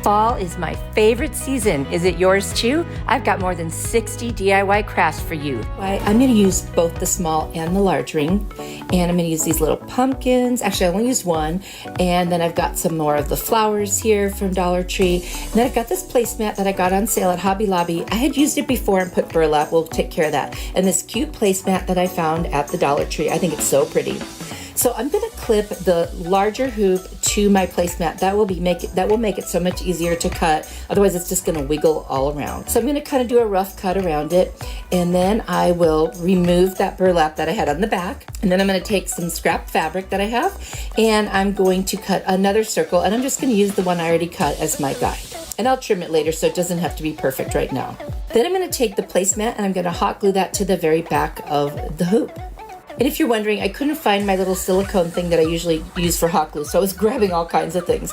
Fall is my favorite season. Is it yours too? I've got more than 60 DIY crafts for you. I'm going to use both the small and the large ring. And I'm going to use these little pumpkins. Actually, I only use one. And then I've got some more of the flowers here from Dollar Tree. And then I've got this placemat that I got on sale at Hobby Lobby. I had used it before and put burlap. We'll take care of that. And this cute placemat that I found at the Dollar Tree. I think it's so pretty. So I'm going to clip the larger hoop to my placemat. That will make it so much easier to cut. Otherwise, it's just going to wiggle all around. So I'm going to kind of do a rough cut around it, and then I will remove that burlap that I had on the back. And then I'm going to take some scrap fabric that I have, and I'm going to cut another circle, and I'm just going to use the one I already cut as my guide. And I'll trim it later so it doesn't have to be perfect right now. Then I'm going to take the placemat and I'm going to hot glue that to the very back of the hoop. And if you're wondering, I couldn't find my little silicone thing that I usually use for hot glue, so I was grabbing all kinds of things.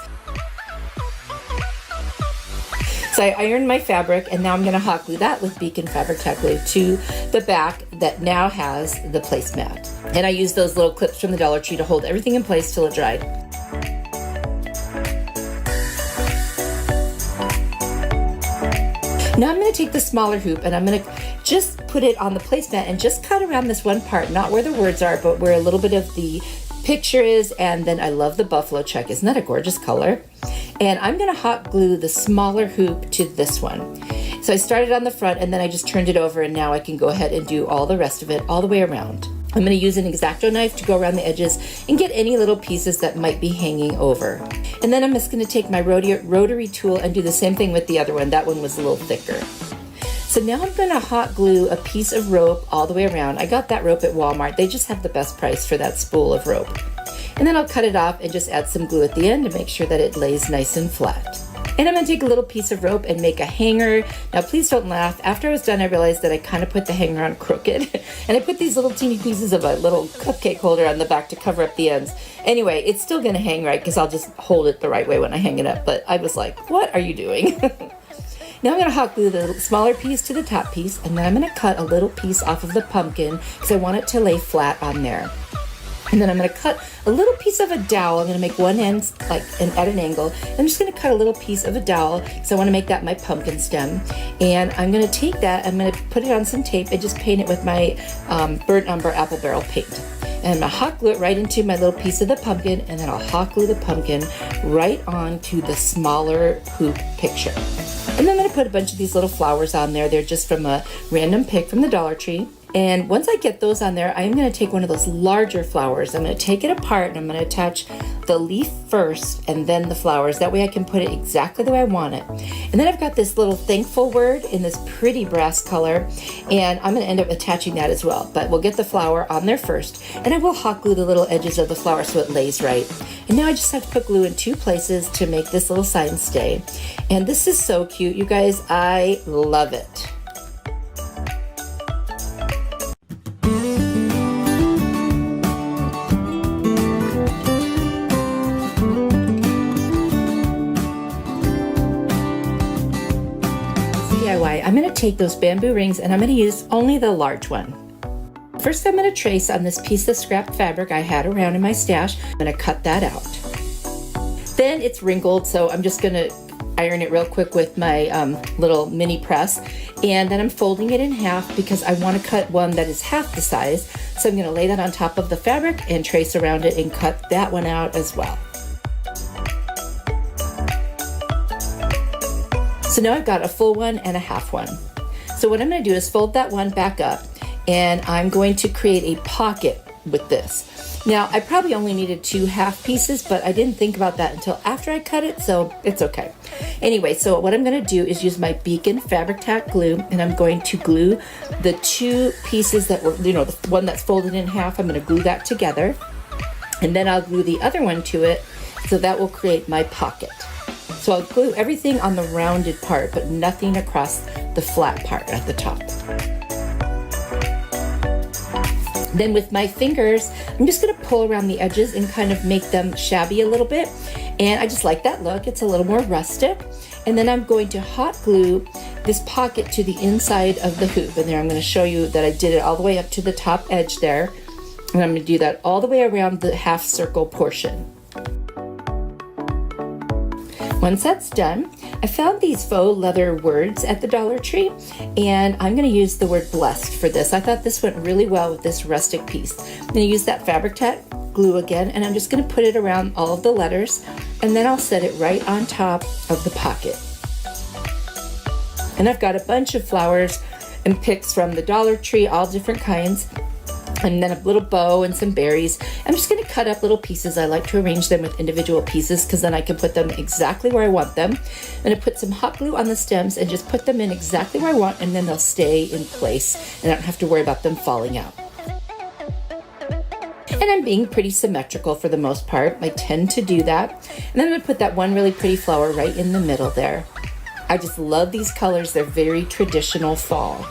So I ironed my fabric, and now I'm going to hot glue that with Beacon Fabric Tack Glue to the back that now has the placemat. And I used those little clips from the Dollar Tree to hold everything in place till it dried. Now I'm going to take the smaller hoop and I'm going to just put it on the placemat and just cut around this one part, not where the words are, but where a little bit of the picture is. And then I love the buffalo check. Isn't that a gorgeous color? And I'm going to hot glue the smaller hoop to this one. So I started on the front and then I just turned it over, and now I can go ahead and do all the rest of it all the way around. I'm going to use an X-Acto knife to go around the edges and get any little pieces that might be hanging over. And then I'm just going to take my rotary tool and do the same thing with the other one. That one was a little thicker. So now I'm going to hot glue a piece of rope all the way around. I got that rope at Walmart. They just have the best price for that spool of rope. And then I'll cut it off and just add some glue at the end to make sure that it lays nice and flat. And I'm going to take a little piece of rope and make a hanger. Now please don't laugh. After I was done, I realized that I kind of put the hanger on crooked. And I put these little teeny pieces of a little cupcake holder on the back to cover up the ends. Anyway, it's still going to hang right because I'll just hold it the right way when I hang it up. But I was like, what are you doing? Now I'm going to hot glue the smaller piece to the top piece, and then I'm going to cut a little piece off of the pumpkin because I want it to lay flat on there. And then I'm going to cut a little piece of a dowel. I'm going to make one end at an angle. I'm just going to cut a little piece of a dowel because I want to make that my pumpkin stem. And I'm going to take that, I'm going to put it on some tape and just paint it with my burnt umber apple barrel paint. And I'm going to hot glue it right into my little piece of the pumpkin, and then I'll hot glue the pumpkin right onto the smaller hoop picture. And then I'm going to put a bunch of these little flowers on there. They're just from a random pick from the Dollar Tree. And once I get those on there, I'm going to take one of those larger flowers. I'm going to take it apart and I'm going to attach the leaf first and then the flowers. That way I can put it exactly the way I want it. And then I've got this little thankful word in this pretty brass color, and I'm going to end up attaching that as well. But we'll get the flower on there first, and I will hot glue the little edges of the flower so it lays right. And now I just have to put glue in 2 places to make this little sign stay. And this is so cute, you guys. I love it. I'm going to take those bamboo rings and I'm going to use only the large one. First, I'm going to trace on this piece of scrap fabric I had around in my stash. I'm going to cut that out. Then it's wrinkled, so I'm just going to iron it real quick with my little mini press. And then I'm folding it in half because I want to cut one that is half the size. So I'm going to lay that on top of the fabric and trace around it and cut that one out as well. So now I've got a full one and a half one. So what I'm going to do is fold that one back up, and I'm going to create a pocket with this. Now I probably only needed 2 half pieces, but I didn't think about that until after I cut it, so it's okay. Anyway, so what I'm going to do is use my Beacon Fabric Tack Glue, and I'm going to glue the 2 pieces that were, the one that's folded in half. I'm going to glue that together, and then I'll glue the other one to it, so that will create my pocket. So I'll glue everything on the rounded part, but nothing across the flat part at the top. Then with my fingers, I'm just going to pull around the edges and kind of make them shabby a little bit. And I just like that look. It's a little more rustic. And then I'm going to hot glue this pocket to the inside of the hoop. And there I'm going to show you that I did it all the way up to the top edge there. And I'm going to do that all the way around the half circle portion. Once that's done, I found these faux leather words at the Dollar Tree, and I'm going to use the word blessed for this. I thought this went really well with this rustic piece. I'm going to use that fabric tack glue again, and I'm just going to put it around all of the letters, and then I'll set it right on top of the pocket. And I've got a bunch of flowers and picks from the Dollar Tree, all different kinds. And then a little bow and some berries. I'm just going to cut up little pieces. I like to arrange them with individual pieces because then I can put them exactly where I want them. I'm going to put some hot glue on the stems and just put them in exactly where I want, and then they'll stay in place and I don't have to worry about them falling out. And I'm being pretty symmetrical for the most part. I tend to do that. And then I'm going to put that one really pretty flower right in the middle there. I just love these colors. They're very traditional fall.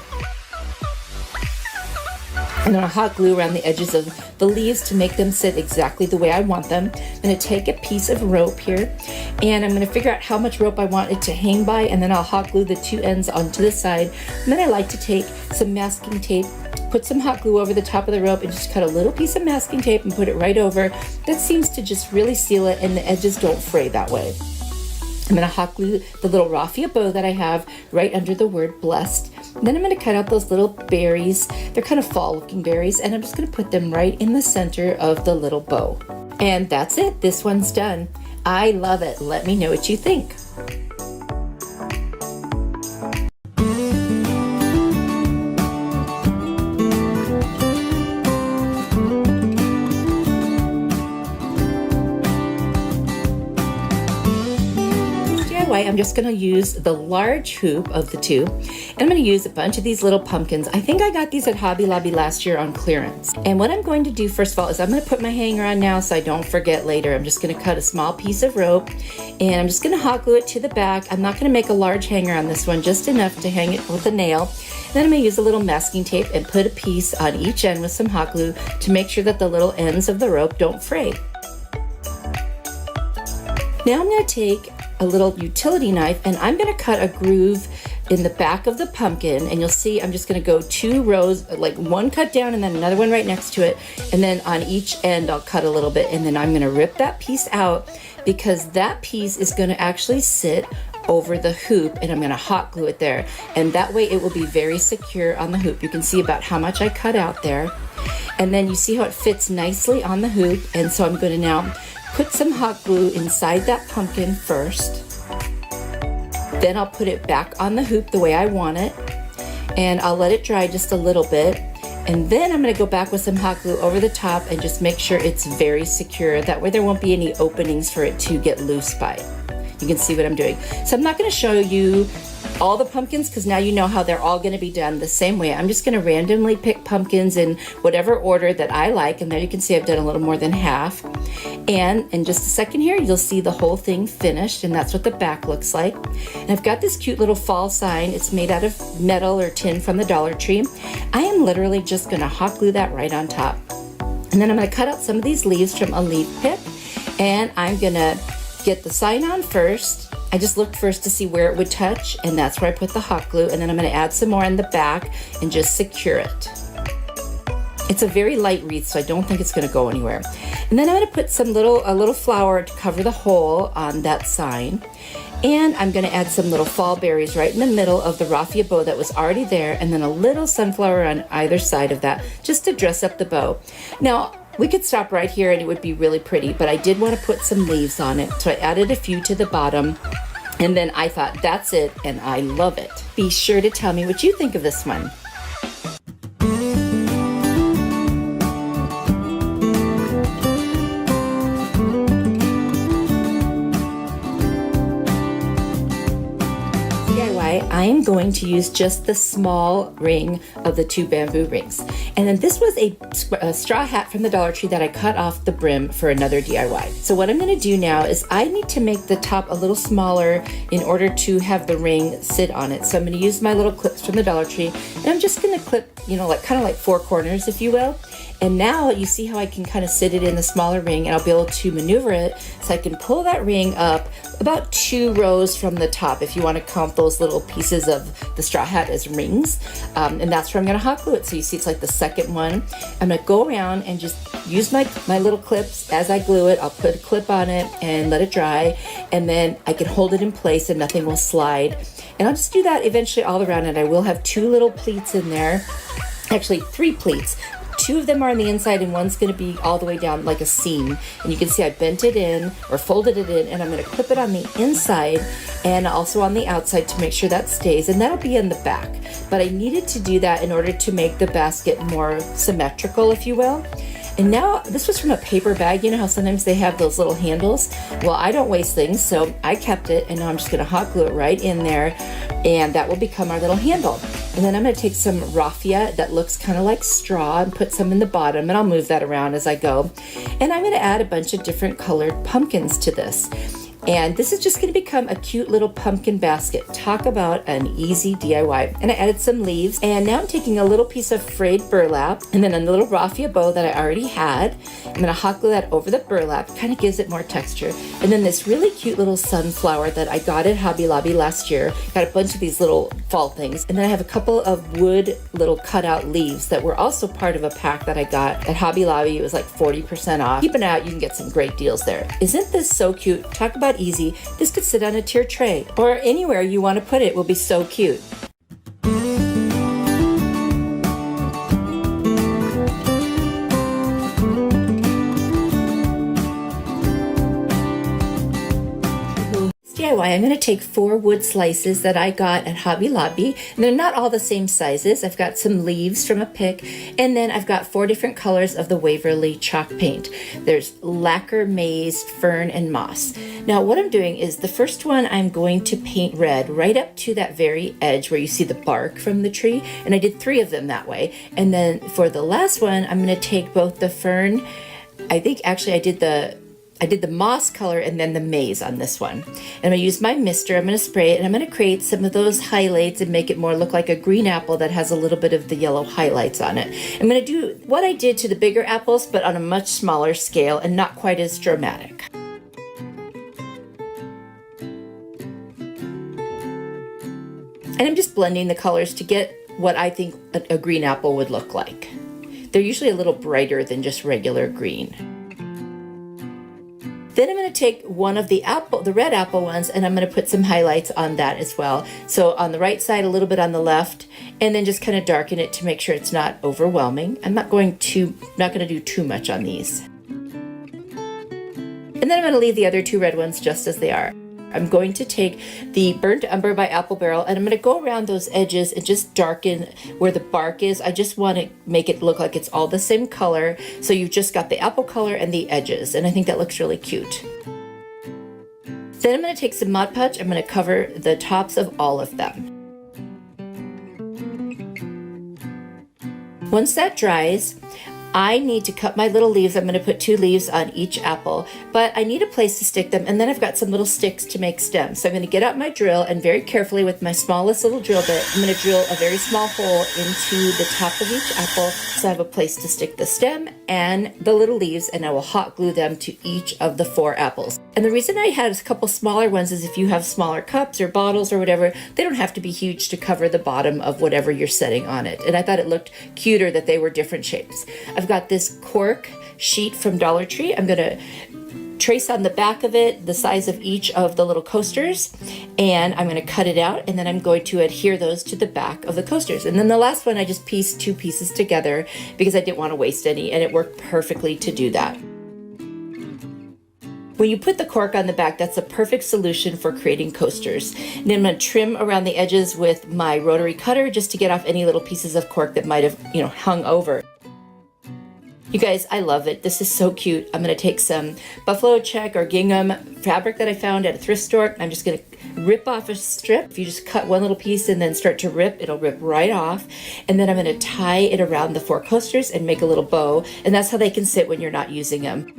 And then I'll hot glue around the edges of the leaves to make them sit exactly the way I want them. I'm going to take a piece of rope here, and I'm going to figure out how much rope I want it to hang by, and then I'll hot glue the two ends onto the side. And then I like to take some masking tape, put some hot glue over the top of the rope, and just cut a little piece of masking tape and put it right over. That seems to just really seal it, and the edges don't fray that way. I'm going to hot glue the little raffia bow that I have right under the word blessed. And then I'm going to cut out those little berries. They're kind of fall looking berries, and I'm just going to put them right in the center of the little bow. And that's it. This one's done. I love it. Let me know what you think. I'm just going to use the large hoop of the two, and I'm going to use a bunch of these little pumpkins. I think I got these at Hobby Lobby last year on clearance. And what I'm going to do first of all is I'm going to put my hanger on now so I don't forget later. I'm just going to cut a small piece of rope, and I'm just going to hot glue it to the back. I'm not going to make a large hanger on this one, just enough to hang it with a nail. Then I'm going to use a little masking tape and put a piece on each end with some hot glue to make sure that the little ends of the rope don't fray. Now I'm going to take a little utility knife, and I'm going to cut a groove in the back of the pumpkin, and you'll see I'm just going to go 2 rows, like one cut down and then another one right next to it, and then on each end I'll cut a little bit, and then I'm going to rip that piece out because that piece is going to actually sit over the hoop, and I'm going to hot glue it there, and that way it will be very secure on the hoop. You can see about how much I cut out there, and then you see how it fits nicely on the hoop. And so I'm going to now put some hot glue inside that pumpkin first. Then I'll put it back on the hoop the way I want it, and I'll let it dry just a little bit. And then I'm going to go back with some hot glue over the top and just make sure it's very secure. That way there won't be any openings for it to get loose by. You can see what I'm doing. So I'm not going to show you all the pumpkins because now you know how they're all going to be done the same way. I'm just going to randomly pick pumpkins in whatever order that I like, and there you can see I've done a little more than half. And in just a second here you'll see the whole thing finished, and that's what the back looks like. And I've got this cute little fall sign. It's made out of metal or tin from the Dollar Tree. I am literally just going to hot glue that right on top. And then I'm going to cut out some of these leaves from a leaf pick, and I'm going to get the sign on first. I just looked first to see where it would touch, and that's where I put the hot glue, and then I'm going to add some more in the back and just secure it. It's a very light wreath, so I don't think it's going to go anywhere. And then I'm going to put a little flower to cover the hole on that sign, and I'm going to add some little fall berries right in the middle of the raffia bow that was already there, and then a little sunflower on either side of that just to dress up the bow. Now, we could stop right here and it would be really pretty, but I did want to put some leaves on it, so I added a few to the bottom, and then I thought that's it, and I love it. Be sure to tell me what you think of this one. I am going to use just the small ring of the 2 bamboo rings. And then this was a straw hat from the Dollar Tree that I cut off the brim for another DIY. So what I'm going to do now is I need to make the top a little smaller in order to have the ring sit on it. So I'm going to use my little clips from the Dollar Tree, and I'm just going to clip, kind of like 4 corners, if you will. And now you see how I can kind of sit it in the smaller ring, and I'll be able to maneuver it so I can pull that ring up about 2 rows from the top if you want to count those little pieces of the straw hat as rings. And that's where I'm going to hot glue it. So you see it's like the second one. I'm going to go around and just use my little clips as I glue it. I'll put a clip on it and let it dry, and then I can hold it in place and nothing will slide. And I'll just do that eventually all around, and I will have 2 little pleats in there. Actually 3 pleats. 2 of them are on the inside and one's going to be all the way down like a seam. And you can see I bent it in or folded it in, and I'm going to clip it on the inside and also on the outside to make sure that stays, and that'll be in the back. But I needed to do that in order to make the basket more symmetrical, if you will. And now, this was from a paper bag. You know how sometimes they have those little handles? Well, I don't waste things, so I kept it, and now I'm just going to hot glue it right in there, and that will become our little handle. And then I'm going to take some raffia that looks kind of like straw and put some in the bottom, and I'll move that around as I go. And I'm going to add a bunch of different colored pumpkins to this. And this is just going to become a cute little pumpkin basket. Talk about an easy DIY. And I added some leaves. And now I'm taking a little piece of frayed burlap and then a little raffia bow that I already had. I'm going to hot glue that over the burlap. Kind of gives it more texture. And then this really cute little sunflower that I got at Hobby Lobby last year. Got a bunch of these little fall things. And then I have a couple of wood little cutout leaves that were also part of a pack that I got at Hobby Lobby. It was like 40% off. Keep an eye out. You can get some great deals there. Isn't this so cute? Talk about easy. This could sit on a tier tray or anywhere you want to put it will be so cute. DIY, I'm going to take 4 wood slices that I got at Hobby Lobby, and they're not all the same sizes. I've got some leaves from a pick, and then I've got 4 different colors of the Waverly chalk paint. There's lacquer, maize, fern, and moss. Now what I'm doing is the first one I'm going to paint red right up to that very edge where you see the bark from the tree, and I did 3 of them that way. And then for the last one, I'm going to take both the fern, I think actually I did the moss color and then the maize on this one. And I'm going to use my mister, I'm going to spray it, and I'm going to create some of those highlights and make it more look like a green apple that has a little bit of the yellow highlights on it. I'm going to do what I did to the bigger apples, but on a much smaller scale and not quite as dramatic. And I'm just blending the colors to get what I think a green apple would look like. They're usually a little brighter than just regular green. Then I'm going to take one of the red apple ones, and I'm going to put some highlights on that as well. So on the right side, a little bit on the left, and then just kind of darken it to make sure it's not overwhelming. I'm not going to do too much on these. And then I'm going to leave the other 2 red ones just as they are. I'm going to take the Burnt Umber by Apple Barrel, and I'm going to go around those edges and just darken where the bark is. I just want to make it look like it's all the same color. So you've just got the apple color and the edges, and I think that looks really cute. Then I'm going to take some Mod Podge. I'm going to cover the tops of all of them. Once that dries, I need to cut my little leaves. I'm going to put 2 leaves on each apple, but I need a place to stick them, and then I've got some little sticks to make stems. So I'm going to get out my drill, and very carefully with my smallest little drill bit, I'm going to drill a very small hole into the top of each apple so I have a place to stick the stem and the little leaves, and I will hot glue them to each of the 4 apples. And the reason I had a couple smaller ones is if you have smaller cups or bottles or whatever, they don't have to be huge to cover the bottom of whatever you're setting on it. And I thought it looked cuter that they were different shapes. I've got this cork sheet from Dollar Tree. I'm going to trace on the back of it the size of each of the little coasters, and I'm going to cut it out, and then I'm going to adhere those to the back of the coasters. And then the last one I just pieced 2 pieces together because I didn't want to waste any, and it worked perfectly to do that. When you put the cork on the back, that's a perfect solution for creating coasters. And then I'm going to trim around the edges with my rotary cutter just to get off any little pieces of cork that might have, hung over. You guys, I love it. This is so cute. I'm going to take some buffalo check or gingham fabric that I found at a thrift store. I'm just going to rip off a strip. If you just cut one little piece and then start to rip, it'll rip right off. And then I'm going to tie it around the 4 coasters and make a little bow. And that's how they can sit when you're not using them.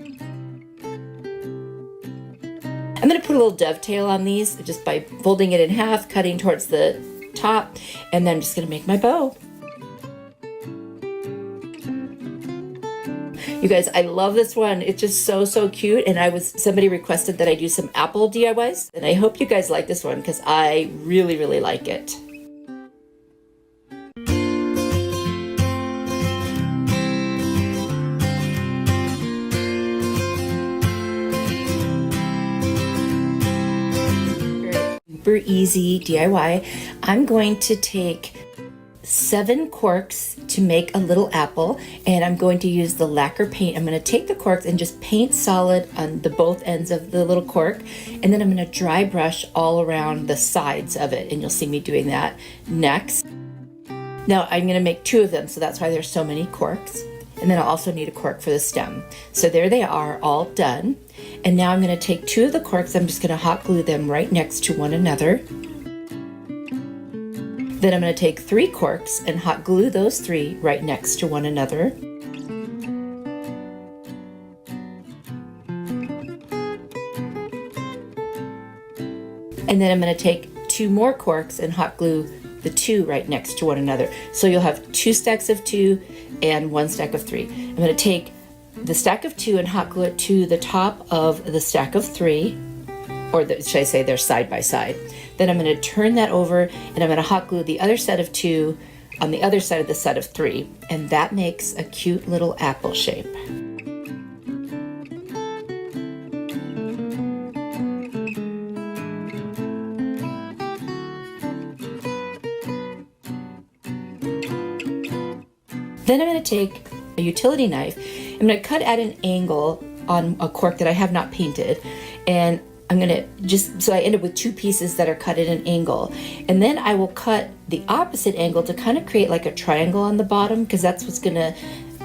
I'm going to put a little dovetail on these just by folding it in half, cutting towards the top, and then I'm just going to make my bow. You guys, I love this one. It's just so, so cute. And somebody requested that I do some apple DIYs. And I hope you guys like this one because I really, really like it. Super easy DIY. I'm going to take 7 corks to make a little apple, and I'm going to use the lacquer paint. I'm going to take the corks and just paint solid on the both ends of the little cork, and then I'm going to dry brush all around the sides of it, and you'll see me doing that next. Now I'm going to make 2 of them, so that's why there's so many corks. And then I'll also need a cork for the stem. So there they are, all done. And now I'm going to take 2 of the corks. I'm just going to hot glue them right next to one another. Then I'm going to take 3 corks and hot glue those 3 right next to one another. And then I'm going to take 2 more corks and hot glue the 2 right next to one another. So you'll have 2 stacks of 2 and 1 stack of 3. I'm going to take the stack of 2 and hot glue it to the top of the stack of 3, or should I say they're side by side. Then I'm going to turn that over and I'm going to hot glue the other set of 2 on the other side of the set of 3, and that makes a cute little apple shape. Then I'm going to take a utility knife. I'm going to cut at an angle on a cork that I have not painted, and I'm going to so I end up with 2 pieces that are cut at an angle. And then I will cut the opposite angle to kind of create like a triangle on the bottom, because that's what's going to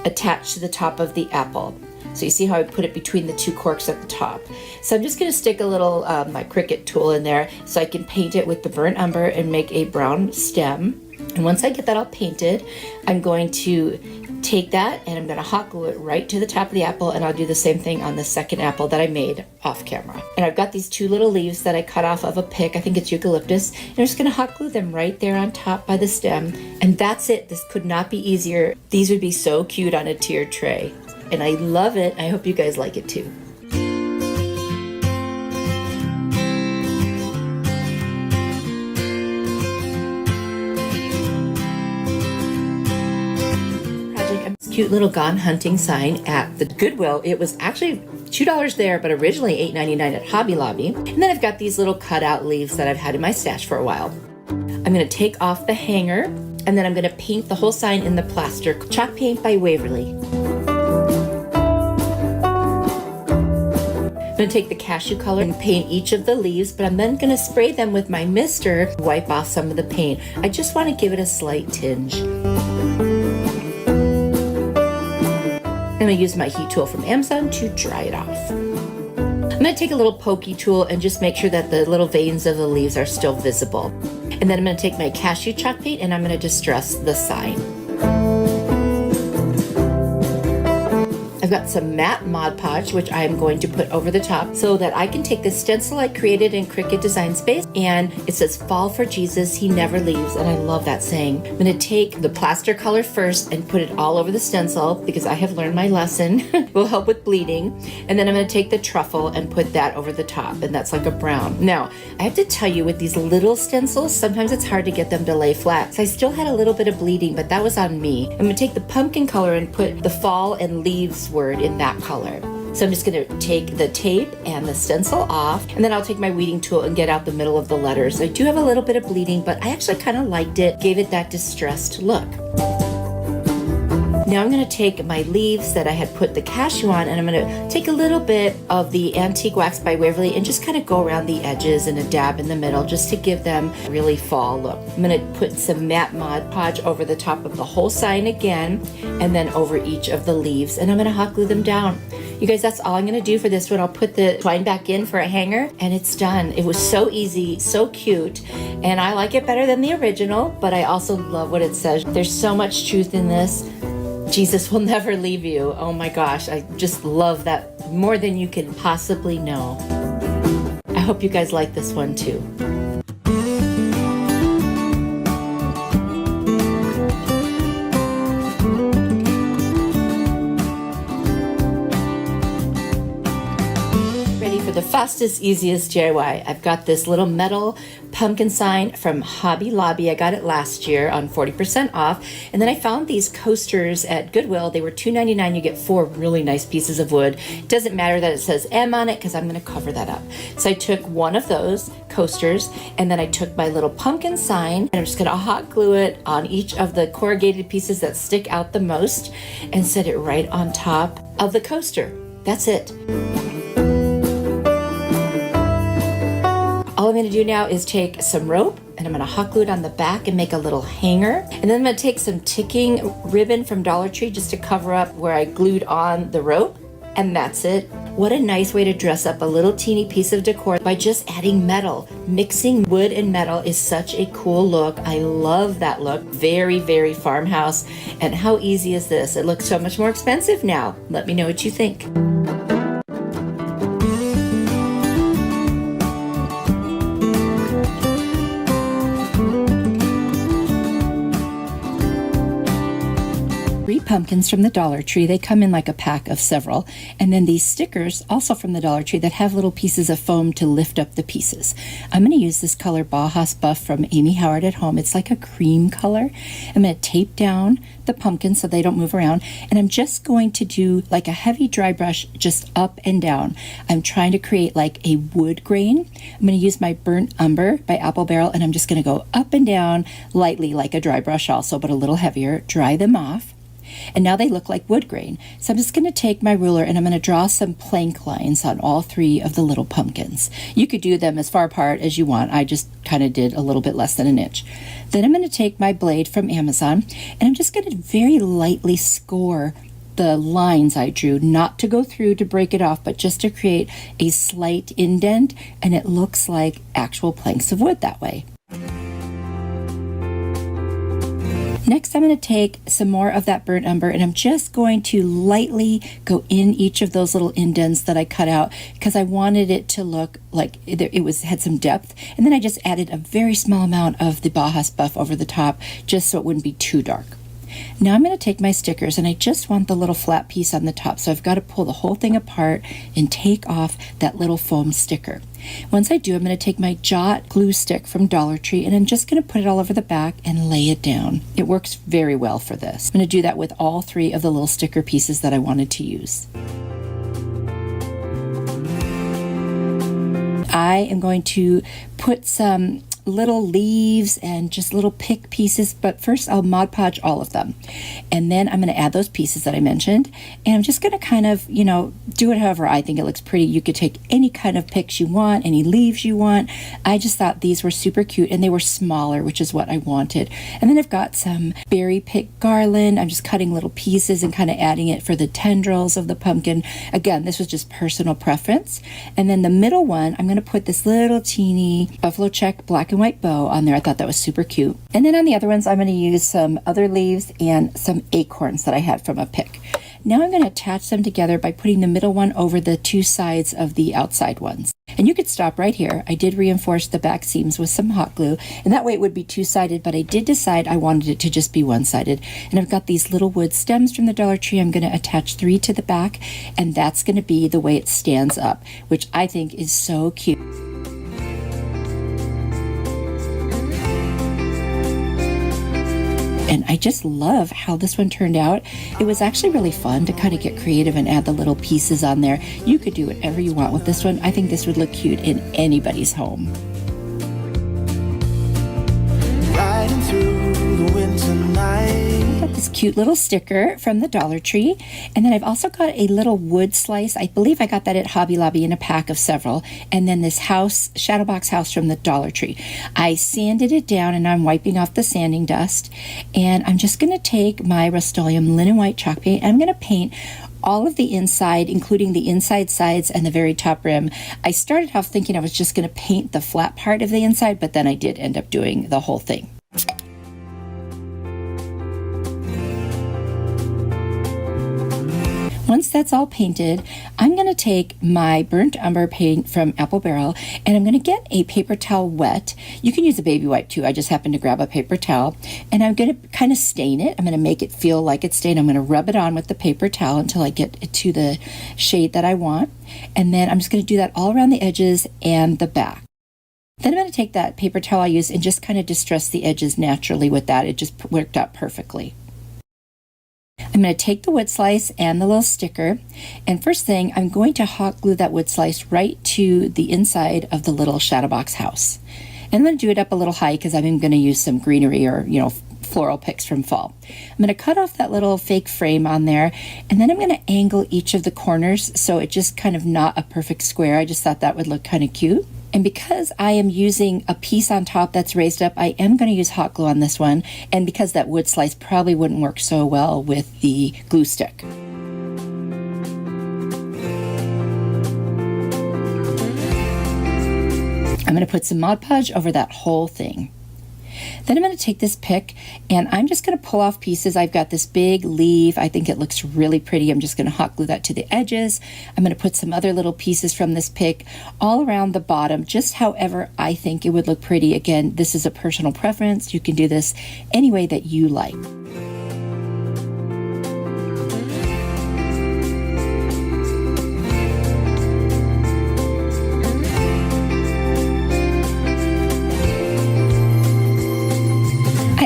attach to the top of the apple. So you see how I put it between the 2 corks at the top. So I'm just going to stick a little my Cricut tool in there so I can paint it with the burnt umber and make a brown stem. And once I get that all painted, I'm going to take that and I'm going to hot glue it right to the top of the apple, and I'll do the same thing on the second apple that I made off camera. And I've got these 2 little leaves that I cut off of a pick, I think it's eucalyptus, and I'm just going to hot glue them right there on top by the stem. And that's it. This could not be easier. These would be so cute on a tiered tray. And I love it. I hope you guys like it too. Cute little gone hunting sign at the Goodwill. It was actually $2 there, but originally $8.99 at Hobby Lobby. And then I've got these little cutout leaves that I've had in my stash for a while. I'm going to take off the hanger, and then I'm going to paint the whole sign in the plaster chalk paint by Waverly. I'm going to take the cashew color and paint each of the leaves, but I'm then going to spray them with my mister to wipe off some of the paint. I just want to give it a slight tinge. I'm going to use my heat tool from Amazon to dry it off. I'm going to take a little pokey tool and just make sure that the little veins of the leaves are still visible. And then I'm going to take my cashew chalk paint and I'm going to distress the sign. I've got some matte Mod Podge, which I am going to put over the top so that I can take the stencil I created in Cricut Design Space, and it says, "Fall for Jesus, He never leaves," and I love that saying. I'm going to take the plaster color first and put it all over the stencil because I have learned my lesson. It will help with bleeding. And then I'm going to take the truffle and put that over the top, and that's like a brown. Now, I have to tell you, with these little stencils, sometimes it's hard to get them to lay flat. So I still had a little bit of bleeding, but that was on me. I'm going to take the pumpkin color and put the fall and leaves word in that color. So I'm just going to take the tape and the stencil off, and then I'll take my weeding tool and get out the middle of the letters. I do have a little bit of bleeding, but I actually kind of liked it, gave it that distressed look. Now I'm going to take my leaves that I had put the cashew on, and I'm going to take a little bit of the Antique Wax by Waverly and just kind of go around the edges and a dab in the middle just to give them a really fall look. I'm going to put some matte Mod Podge over the top of the whole sign again, and then over each of the leaves, and I'm going to hot glue them down. You guys, that's all I'm going to do for this one. I'll put the twine back in for a hanger, and it's done. It was so easy, so cute, and I like it better than the original, but I also love what it says. There's so much truth in this. Jesus will never leave you. Oh my gosh, I just love that more than you can possibly know. I hope you guys like this one too. Fastest, easiest DIY. I've got this little metal pumpkin sign from Hobby Lobby. I got it last year on 40% off. And then I found these coasters at Goodwill. They were $2.99. You get 4 really nice pieces of wood. It doesn't matter that it says M on it because I'm going to cover that up. So I took one of those coasters and then I took my little pumpkin sign and I'm just going to hot glue it on each of the corrugated pieces that stick out the most and set it right on top of the coaster. That's it. All I'm going to do now is take some rope and I'm going to hot glue it on the back and make a little hanger. And then I'm going to take some ticking ribbon from Dollar Tree just to cover up where I glued on the rope. And that's it. What a nice way to dress up a little teeny piece of decor by just adding metal. Mixing wood and metal is such a cool look. I love that look. Very, very farmhouse. And how easy is this? It looks so much more expensive now. Let me know what you think. Pumpkins from the Dollar Tree. They come in like a pack of several. And then these stickers, also from the Dollar Tree, that have little pieces of foam to lift up the pieces. I'm going to use this color Bajas Buff from Amy Howard at Home. It's like a cream color. I'm going to tape down the pumpkins so they don't move around. And I'm just going to do like a heavy dry brush just up and down. I'm trying to create like a wood grain. I'm going to use my Burnt Umber by Apple Barrel and I'm just going to go up and down lightly like a dry brush also, but a little heavier. Dry them off. And now they look like wood grain. So I'm just going to take my ruler and I'm going to draw some plank lines on all 3 of the little pumpkins. You could do them as far apart as you want. I just kind of did a little bit less than an inch. Then I'm going to take my blade from Amazon and I'm just going to very lightly score the lines I drew, not to go through to break it off, but just to create a slight indent, and it looks like actual planks of wood that way. Next, I'm going to take some more of that burnt umber and I'm just going to lightly go in each of those little indents that I cut out because I wanted it to look like it had some depth. And then I just added a very small amount of the Bajas Buff over the top just so it wouldn't be too dark. Now I'm going to take my stickers and I just want the little flat piece on the top. So I've got to pull the whole thing apart and take off that little foam sticker. Once I do, I'm going to take my Jot glue stick from Dollar Tree and I'm just going to put it all over the back and lay it down. It works very well for this. I'm going to do that with all 3 of the little sticker pieces that I wanted to use. I am going to put some little leaves and just little pick pieces, but first I'll Mod Podge all of them. And then I'm going to add those pieces that I mentioned. And I'm just going to kind of, do it however I think it looks pretty. You could take any kind of picks you want, any leaves you want. I just thought these were super cute and they were smaller, which is what I wanted. And then I've got some berry pick garland. I'm just cutting little pieces and kind of adding it for the tendrils of the pumpkin. Again, this was just personal preference. And then the middle one, I'm going to put this little teeny buffalo check black and white bow on there. I thought that was super cute. And then on the other ones, I'm going to use some other leaves and some acorns that I had from a pick. Now I'm going to attach them together by putting the middle one over the 2 sides of the outside ones. And you could stop right here. I did reinforce the back seams with some hot glue, and that way it would be 2-sided, but I did decide I wanted it to just be 1-sided. And I've got these little wood stems from the Dollar Tree. I'm going to attach 3 to the back, and that's going to be the way it stands up, which I think is so cute. And I just love how this one turned out. It was actually really fun to kind of get creative and add the little pieces on there. You could do whatever you want with this one. I think this would look cute in anybody's home. Riding through the winter night. Got this cute little sticker from the Dollar Tree. And then I've also got a little wood slice. I believe I got that at Hobby Lobby in a pack of several. And then this shadow box house from the Dollar Tree. I sanded it down and I'm wiping off the sanding dust. And I'm just going to take my Rust-Oleum linen white chalk paint. I'm going to paint all of the inside, including the inside sides and the very top rim. I started off thinking I was just going to paint the flat part of the inside, but then I did end up doing the whole thing. Once that's all painted, I'm going to take my burnt umber paint from Apple Barrel and I'm going to get a paper towel wet. You can use a baby wipe too. I just happened to grab a paper towel and I'm going to kind of stain it. I'm going to make it feel like it's stained. I'm going to rub it on with the paper towel until I get it to the shade that I want. And then I'm just going to do that all around the edges and the back. Then I'm going to take that paper towel I used and just kind of distress the edges naturally with that. It just worked out perfectly. I'm going to take the wood slice and the little sticker, and first thing, I'm going to hot glue that wood slice right to the inside of the little shadow box house. And I'm going to do it up a little high because I'm going to use some greenery or, floral picks from fall. I'm going to cut off that little fake frame on there, and then I'm going to angle each of the corners so it just kind of not a perfect square. I just thought that would look kind of cute. And because I am using a piece on top that's raised up, I am going to use hot glue on this one. And because that wood slice probably wouldn't work so well with the glue stick. I'm going to put some Mod Podge over that whole thing. Then I'm going to take this pick and I'm just going to pull off pieces. I've got this big leaf. I think it looks really pretty. I'm just going to hot glue that to the edges. I'm going to put some other little pieces from this pick all around the bottom, just however I think it would look pretty. Again, this is a personal preference. You can do this any way that you like.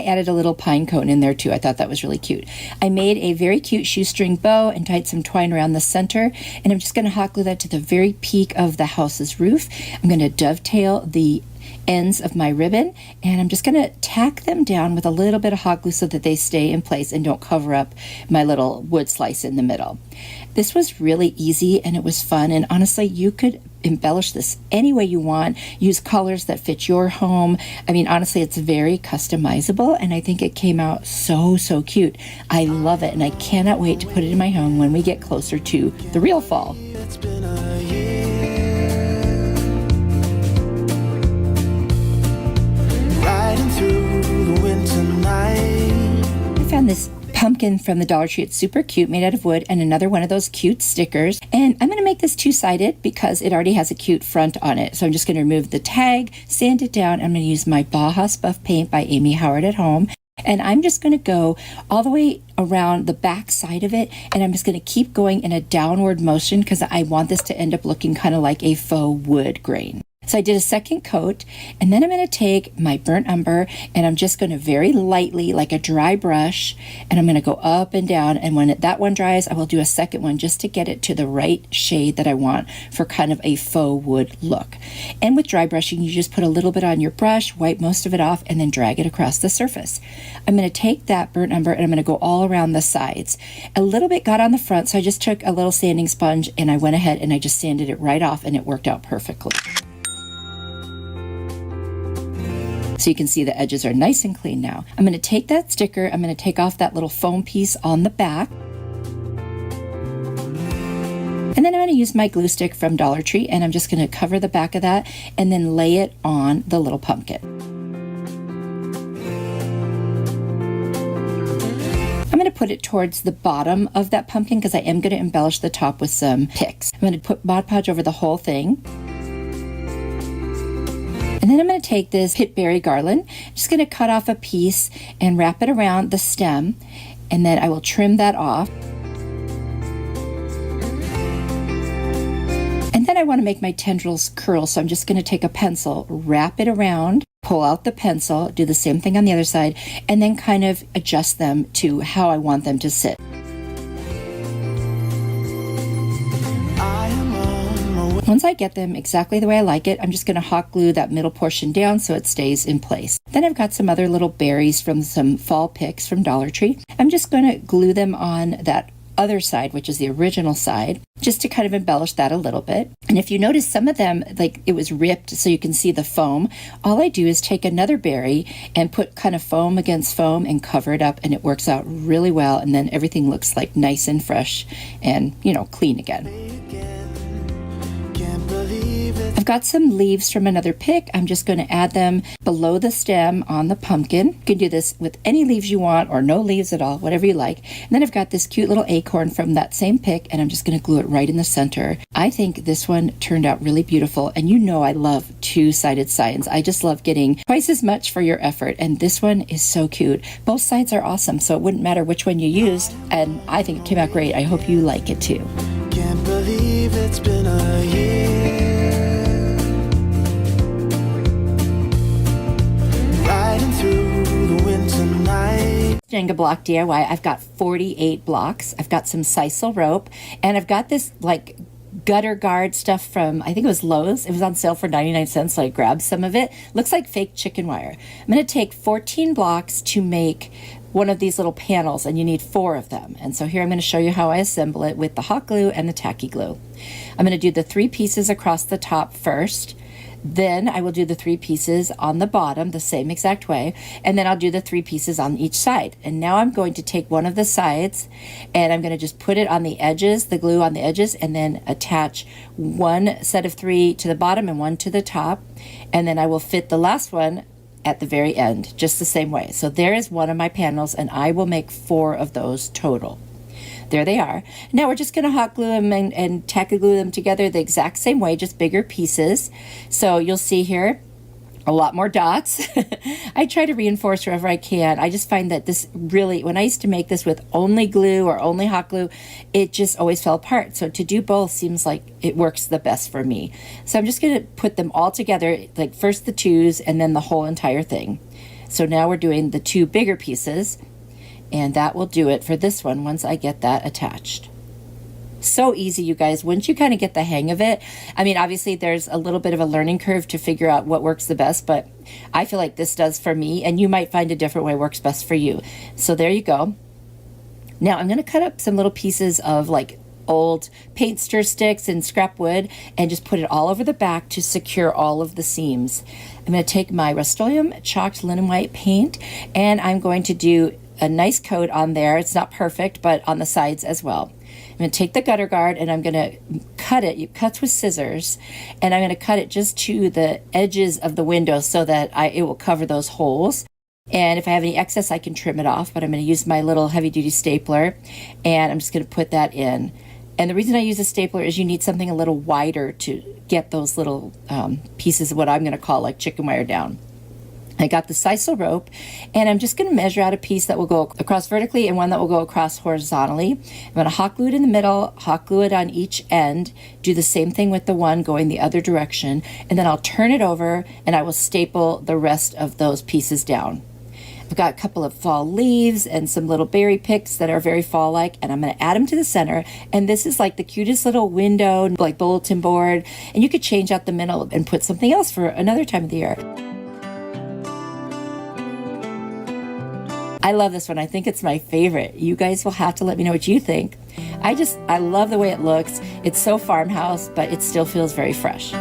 Added a little pine cone in there too. I thought that was really cute. I made a very cute shoestring bow and tied some twine around the center, and I'm just going to hot glue that to the very peak of the house's roof. I'm going to dovetail the ends of my ribbon, and I'm just going to tack them down with a little bit of hot glue so that they stay in place and don't cover up my little wood slice in the middle. This was really easy and it was fun, and honestly, you could embellish this any way you want. Use colors that fit your home. I mean, honestly, it's very customizable, and I think it came out so cute. I love it, and I cannot wait to put it in my home when we get closer to the real fall. It's been a year, riding through the winter night. I found this pumpkin from the Dollar Tree. It's super cute, made out of wood, and another one of those cute stickers. And I'm going to make this two-sided because it already has a cute front on it. So I'm just going to remove the tag, sand it down. I'm going to use my Baja Buff paint by Amy Howard at Home. And I'm just going to go all the way around the back side of it, and I'm just going to keep going in a downward motion because I want this to end up looking kind of like a faux wood grain. So I did a second coat, and then I'm going to take my burnt umber and I'm just going to very lightly, like a dry brush, and I'm going to go up and down, and when that one dries, I will do a second one just to get it to the right shade that I want for kind of a faux wood look. And with dry brushing, you just put a little bit on your brush, wipe most of it off, and then drag it across the surface. I'm going to take that burnt umber and I'm going to go all around the sides. A little bit got on the front, so I just took a little sanding sponge and I went ahead and I just sanded it right off, and it worked out perfectly. So you can see the edges are nice and clean now. I'm going to take that sticker, I'm going to take off that little foam piece on the back. And then I'm going to use my glue stick from Dollar Tree, and I'm just going to cover the back of that and then lay it on the little pumpkin. I'm going to put it towards the bottom of that pumpkin because I am going to embellish the top with some picks. I'm going to put Mod Podge over the whole thing. And then I'm going to take this pit berry garland, I'm just going to cut off a piece and wrap it around the stem, and then I will trim that off. And then I want to make my tendrils curl, so I'm just going to take a pencil, wrap it around, pull out the pencil, do the same thing on the other side, and then kind of adjust them to how I want them to sit. Once I get them exactly the way I like it, I'm just going to hot glue that middle portion down so it stays in place. Then I've got some other little berries from some fall picks from Dollar Tree. I'm just going to glue them on that other side, which is the original side, just to kind of embellish that a little bit. And if you notice, some of them, like it was ripped so you can see the foam. All I do is take another berry and put kind of foam against foam and cover it up, and it works out really well, and then everything looks like nice and fresh and, clean again. I've got some leaves from another pick. I'm just going to add them below the stem on the pumpkin. You can do this with any leaves you want or no leaves at all, whatever you like. And then I've got this cute little acorn from that same pick, and I'm just going to glue it right in the center. I think this one turned out really beautiful, and you know I love two-sided signs. I just love getting twice as much for your effort, and this one is so cute. Both sides are awesome, so it wouldn't matter which one you used, and I think it came out great. I hope you like it too. Can't believe it's been a year. Riding through the winter night. Jenga block DIY. I've got 48 blocks. I've got some sisal rope, and I've got this like gutter guard stuff from, I think it was Lowe's. It was on sale for 99 cents, so I grabbed some of it. Looks like fake chicken wire. I'm going to take 14 blocks to make one of these little panels, and you need 4 of them. And so here I'm going to show you how I assemble it with the hot glue and the tacky glue. I'm going to do the 3 pieces across the top first. Then I will do the 3 pieces on the bottom the same exact way, and then I'll do the 3 pieces on each side. And now I'm going to take one of the sides and I'm going to just put it on the edges, the glue on the edges, and then attach one set of 3 to the bottom and 1 to the top. And then I will fit the last one at the very end, just the same way. So there is one of my panels, and I will make 4 of those total. There they are. Now we're just going to hot glue them and tacky glue them together the exact same way, just bigger pieces. So you'll see here a lot more dots. I try to reinforce wherever I can. I just find that this really, when I used to make this with only glue or only hot glue, it just always fell apart. So to do both seems like it works the best for me. So I'm just going to put them all together, like first the 2s and then the whole entire thing. So now we're doing the 2 bigger pieces, and that will do it for this one once I get that attached. So easy, you guys, once you kind of get the hang of it. I mean, obviously there's a little bit of a learning curve to figure out what works the best, but I feel like this does for me, and you might find a different way works best for you. So there you go. Now I'm going to cut up some little pieces of like old paint stir sticks and scrap wood and just put it all over the back to secure all of the seams. I'm going to take my Rust-Oleum chalked linen white paint, and I'm going to do a nice coat on there. It's not perfect, but on the sides as well. I'm going to take the gutter guard and I'm going to cut it. It cuts with scissors, and I'm going to cut it just to the edges of the window so that it will cover those holes. And if I have any excess, I can trim it off, but I'm going to use my little heavy-duty stapler, and I'm just going to put that in. And the reason I use a stapler is you need something a little wider to get those little pieces of what I'm going to call like chicken wire down. I got the sisal rope, and I'm just going to measure out a piece that will go across vertically and one that will go across horizontally. I'm going to hot glue it in the middle, hot glue it on each end, do the same thing with the one going the other direction, and then I'll turn it over and I will staple the rest of those pieces down. I've got a couple of fall leaves and some little berry picks that are very fall-like, and I'm going to add them to the center. And this is like the cutest little window, like bulletin board, and you could change out the middle and put something else for another time of the year. I love this one. I think it's my favorite. You guys will have to let me know what you think. I love the way it looks. It's so farmhouse, but it still feels very fresh.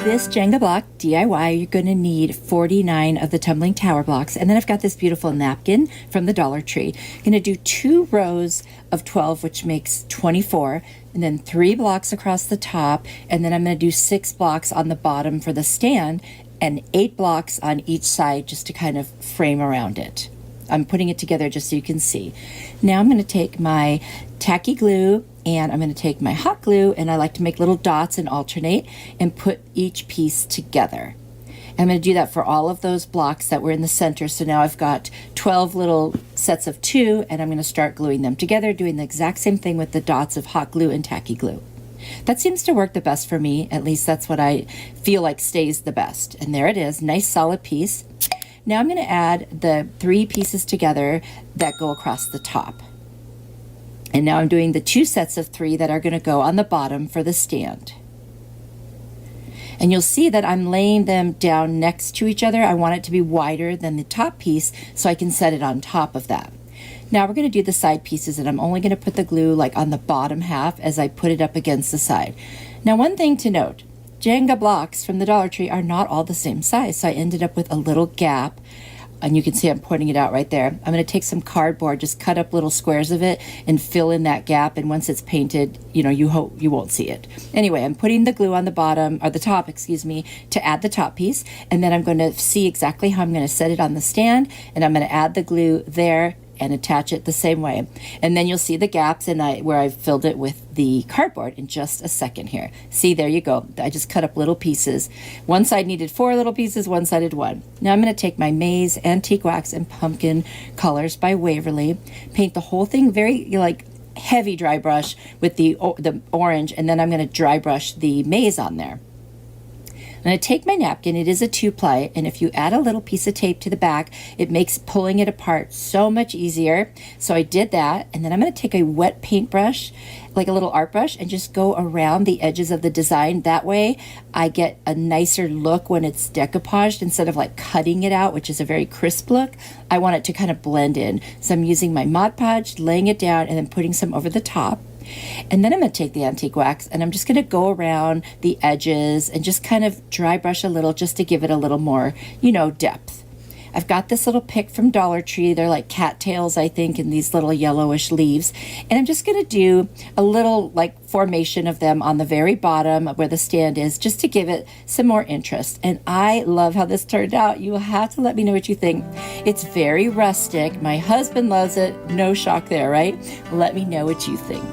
This Jenga block DIY, you're going to need 49 of the tumbling tower blocks. And then I've got this beautiful napkin from the Dollar Tree. I'm going to do 2 rows of 12, which makes 24, and then 3 blocks across the top. And then I'm going to do 6 blocks on the bottom for the stand and 8 blocks on each side just to kind of frame around it. I'm putting it together just so you can see. Now I'm going to take my tacky glue and I'm going to take my hot glue, and I like to make little dots and alternate and put each piece together. I'm going to do that for all of those blocks that were in the center. So now I've got 12 little sets of 2, and I'm going to start gluing them together, doing the exact same thing with the dots of hot glue and tacky glue. That seems to work the best for me. At least that's what I feel like stays the best. And there it is, nice solid piece. Now I'm going to add the 3 pieces together that go across the top. And now I'm doing the 2 sets of 3 that are going to go on the bottom for the stand. And you'll see that I'm laying them down next to each other. I want it to be wider than the top piece so I can set it on top of that. Now we're going to do the side pieces, and I'm only going to put the glue like on the bottom half as I put it up against the side. Now one thing to note, Jenga blocks from the Dollar Tree are not all the same size, so I ended up with a little gap and you can see I'm pointing it out right there. I'm going to take some cardboard, just cut up little squares of it and fill in that gap. And once it's painted, you know, you hope you won't see it. Anyway, I'm putting the glue on the bottom, or the top, excuse me, to add the top piece. And then I'm going to see exactly how I'm going to set it on the stand. And I'm going to add the glue there and attach it the same way. And then you'll see the gaps where I've filled it with the cardboard in just a second here. See, there you go. I just cut up little pieces. One side needed 4 little pieces, one side had 1. Now I'm going to take my Maze Antique Wax and Pumpkin colors by Waverly, paint the whole thing very like heavy dry brush with the orange, and then I'm going to dry brush the maze on there. I'm going to take my napkin, it is a 2-ply, and if you add a little piece of tape to the back, it makes pulling it apart so much easier. So I did that, and then I'm going to take a wet paintbrush, like a little art brush, and just go around the edges of the design. That way I get a nicer look when it's decoupaged instead of like cutting it out, which is a very crisp look. I want it to kind of blend in. So I'm using my Mod Podge, laying it down, and then putting some over the top. And then I'm going to take the antique wax and I'm just going to go around the edges and just kind of dry brush a little just to give it a little more, you know, depth. I've got this little pick from Dollar Tree. They're like cattails, I think, in these little yellowish leaves. And I'm just going to do a little like formation of them on the very bottom where the stand is, just to give it some more interest. And I love how this turned out. You will have to let me know what you think. It's very rustic. My husband loves it. No shock there, right? Let me know what you think.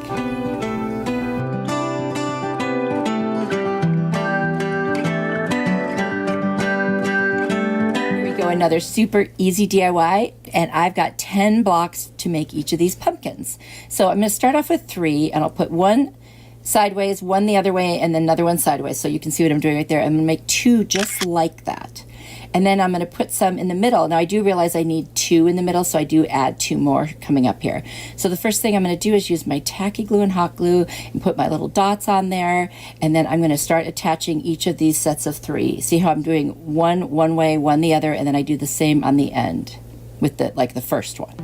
Another super easy DIY, and I've got 10 blocks to make each of these pumpkins. So I'm going to start off with 3, and I'll put one sideways, one the other way, and then another one sideways, so you can see what I'm doing right there. I'm going to make 2 just like that. And then I'm going to put some in the middle. Now I do realize I need 2 in the middle, so I do add 2 more coming up here. So the first thing I'm going to do is use my tacky glue and hot glue and put my little dots on there. And then I'm going to start attaching each of these sets of 3. See how I'm doing one way, one the other, and then I do the same on the end with the first one.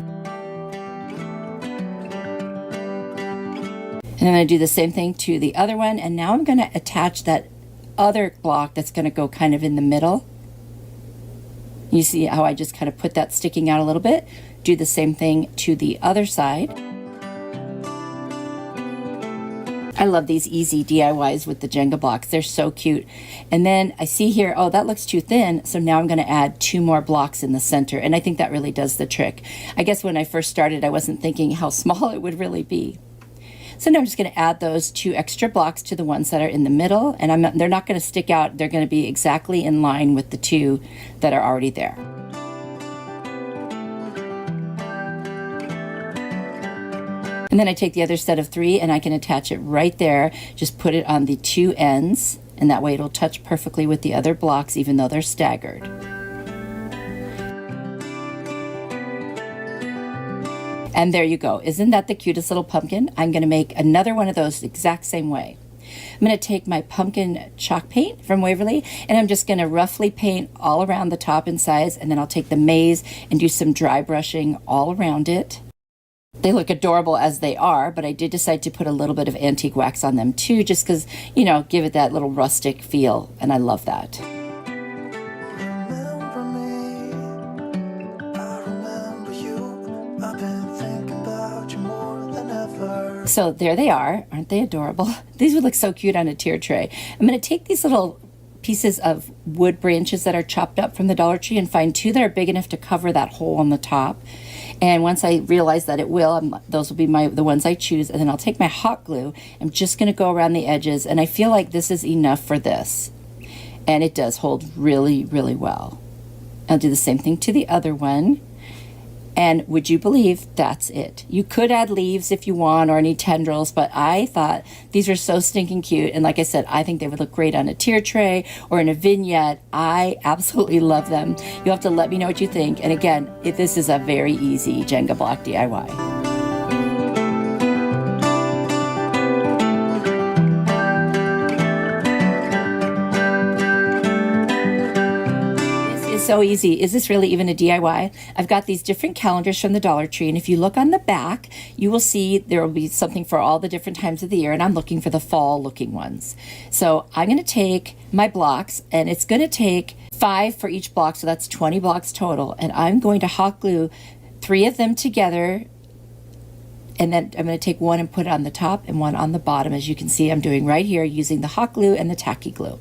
And then I do the same thing to the other one. And now I'm going to attach that other block that's going to go kind of in the middle. You see how I just kind of put that sticking out a little bit? Do the same thing to the other side. I love these easy DIYs with the Jenga blocks. They're so cute. And then I see here, oh, that looks too thin. So now I'm going to add 2 more blocks in the center. And I think that really does the trick. I guess when I first started, I wasn't thinking how small it would really be. So now I'm just going to add those 2 extra blocks to the ones that are in the middle, and they're not going to stick out. They're going to be exactly in line with the 2 that are already there. And then I take the other set of 3 and I can attach it right there. Just put it on the 2 ends, and that way it'll touch perfectly with the other blocks even though they're staggered. And there you go. Isn't that the cutest little pumpkin? I'm going to make another one of those the exact same way. I'm going to take my pumpkin chalk paint from Waverly, and I'm just going to roughly paint all around the top and sides, and then I'll take the maze and do some dry brushing all around it. They look adorable as they are, but I did decide to put a little bit of antique wax on them too, just because, you know, give it that little rustic feel, and I love that. So there they are. Aren't they adorable? These would look so cute on a tier tray. I'm going to take these little pieces of wood branches that are chopped up from the Dollar Tree and find 2 that are big enough to cover that hole on the top. And once I realize that it will, those will be the ones I choose. And then I'll take my hot glue. I'm just going to go around the edges. And I feel like this is enough for this. And it does hold really, really well. I'll do the same thing to the other one. And would you believe that's it? You could add leaves if you want or any tendrils, but I thought these are so stinking cute. And like I said, I think they would look great on a tier tray or in a vignette. I absolutely love them. You'll have to let me know what you think. And again, this is a very easy Jenga block DIY. is so easy. Is this really even a DIY? I've got these different calendars from the Dollar Tree, and if you look on the back, you will see there will be something for all the different times of the year, and I'm looking for the fall looking ones. So I'm going to take my blocks, and it's going to take 5 for each block, so that's 20 blocks total, and I'm going to hot glue 3 of them together, and then I'm going to take one and put it on the top and one on the bottom, as you can see I'm doing right here using the hot glue and the tacky glue.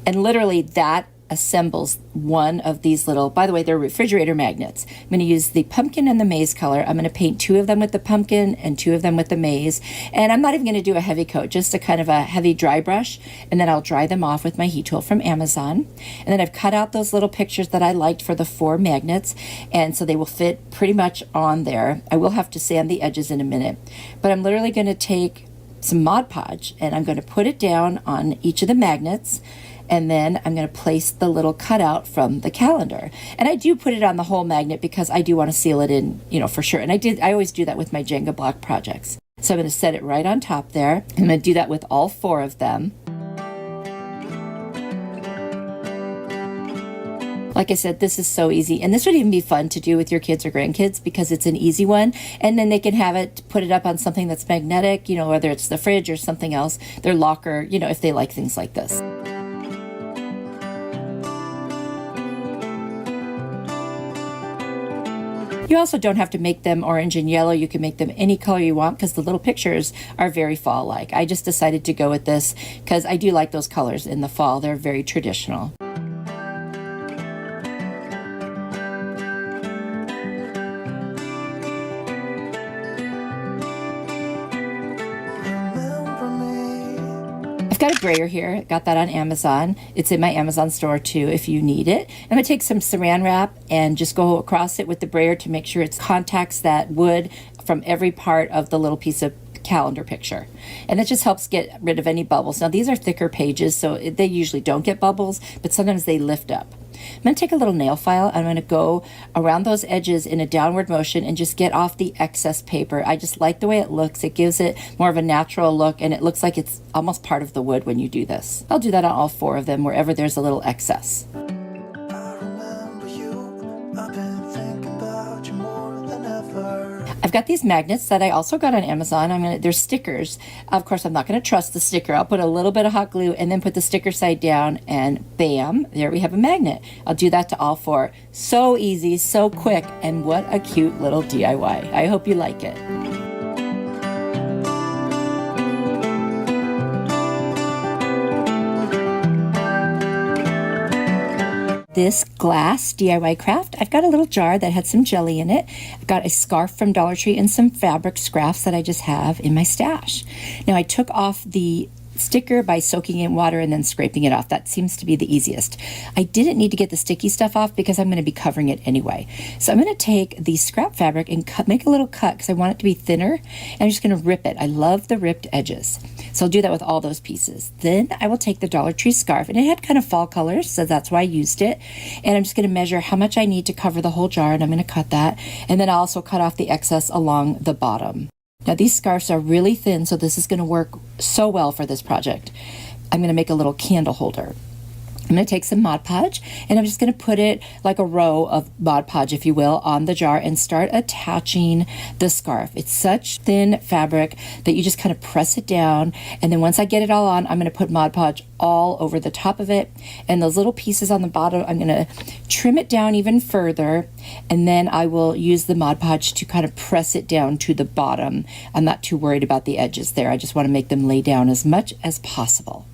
And literally that assembles one of these little, by the way, they're refrigerator magnets. I'm going to use the pumpkin and the maize color. I'm going to paint 2 of them with the pumpkin and 2 of them with the maize. And I'm not even going to do a heavy coat, just a kind of a heavy dry brush. And then I'll dry them off with my heat tool from Amazon. And then I've cut out those little pictures that I liked for the 4 magnets. And so they will fit pretty much on there. I will have to sand the edges in a minute. But I'm literally going to take some Mod Podge and I'm going to put it down on each of the magnets. And then I'm going to place the little cutout from the calendar. And I do put it on the whole magnet because I do want to seal it in, for sure. And I always do that with my Jenga block projects. So I'm going to set it right on top there. I'm going to do that with all 4 of them. Like I said, this is so easy. And this would even be fun to do with your kids or grandkids because it's an easy one. And then they can have it, put it up on something that's magnetic, whether it's the fridge or something else, their locker, if they like things like this. You also don't have to make them orange and yellow. You can make them any color you want because the little pictures are very fall-like. I just decided to go with this because I do like those colors in the fall. They're very traditional. Got a brayer here, got that on Amazon. It's in my Amazon store too if you need it. I'm gonna take some saran wrap and just go across it with the brayer to make sure it contacts that wood from every part of the little piece of calendar picture. And it just helps get rid of any bubbles. Now these are thicker pages, so they usually don't get bubbles, but sometimes they lift up. I'm going to take a little nail file. I'm going to go around those edges in a downward motion and just get off the excess paper. I just like the way it looks. It gives it more of a natural look and it looks like it's almost part of the wood when you do this. I'll do that on all 4 of them wherever there's a little excess. I've got these magnets that I also got on Amazon. They're stickers. Of course, I'm not going to trust the sticker. I'll put a little bit of hot glue and then put the sticker side down and bam, there we have a magnet. I'll do that to all 4. So easy, so quick, and what a cute little DIY. I hope you like it. This glass DIY craft, I've got a little jar that had some jelly in it. I've got a scarf from Dollar Tree and some fabric scraps that I just have in my stash. Now I took off the sticker by soaking it in water and then scraping it off. That seems to be the easiest. I didn't need to get the sticky stuff off because I'm going to be covering it anyway. So I'm going to take the scrap fabric and make a little cut because I want it to be thinner. And I'm just going to rip it. I love the ripped edges. So I'll do that with all those pieces. Then I will take the Dollar Tree scarf, and it had kind of fall colors, so that's why I used it. And I'm just going to measure how much I need to cover the whole jar, and I'm going to cut that. And then I'll also cut off the excess along the bottom. Now these scarves are really thin, so this is going to work so well for this project. I'm going to make a little candle holder. I'm going to take some Mod Podge and I'm just going to put it like a row of Mod Podge, if you will, on the jar and start attaching the scarf. It's such thin fabric that you just kind of press it down, and then once I get it all on, I'm going to put Mod Podge all over the top of it, and those little pieces on the bottom, I'm going to trim it down even further, and then I will use the Mod Podge to kind of press it down to the bottom. I'm not too worried about the edges there. I just want to make them lay down as much as possible.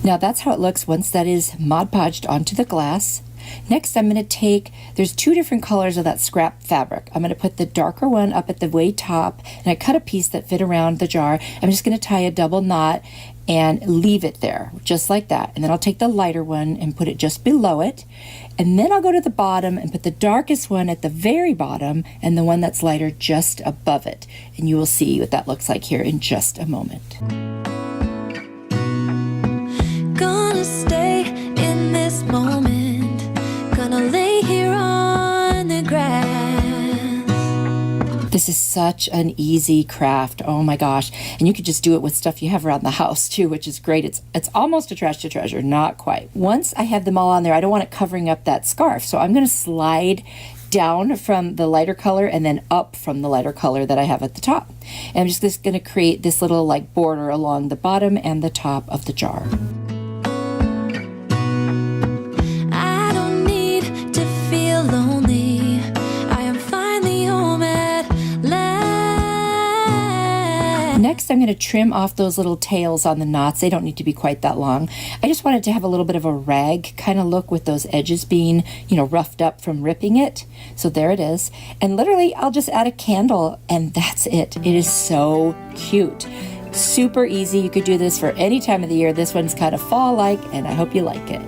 Now that's how it looks once that is Mod Podged onto the glass. Next, I'm going to take, there's 2 different colors of that scrap fabric. I'm going to put the darker one up at the way top, and I cut a piece that fit around the jar. I'm just going to tie a double knot and leave it there, just like that. And then I'll take the lighter one and put it just below it. And then I'll go to the bottom and put the darkest one at the very bottom and the one that's lighter just above it. And you will see what that looks like here in just a moment. Gonna stay in this moment, gonna lay here on the grass. The This is such an easy craft. Oh my gosh. And you could just do it with stuff you have around the house too, which is great. It's almost a trash to treasure, not quite. Once I have them all on there, I don't want it covering up that scarf. So I'm going to slide down from the lighter color and then up from the lighter color that I have at the top. And I'm just going to create this little like border along the bottom and the top of the jar. I don't need to feel lonely. I am finally home at last. Next, I'm going to trim off those little tails on the knots. They don't need to be quite that long. I just wanted to have a little bit of a rag kind of look with those edges being, you know, roughed up from ripping it. So there it is. And literally, I'll just add a candle and that's it. It is so cute. Super easy. You could do this for any time of the year. This one's kind of fall-like, and I hope you like it.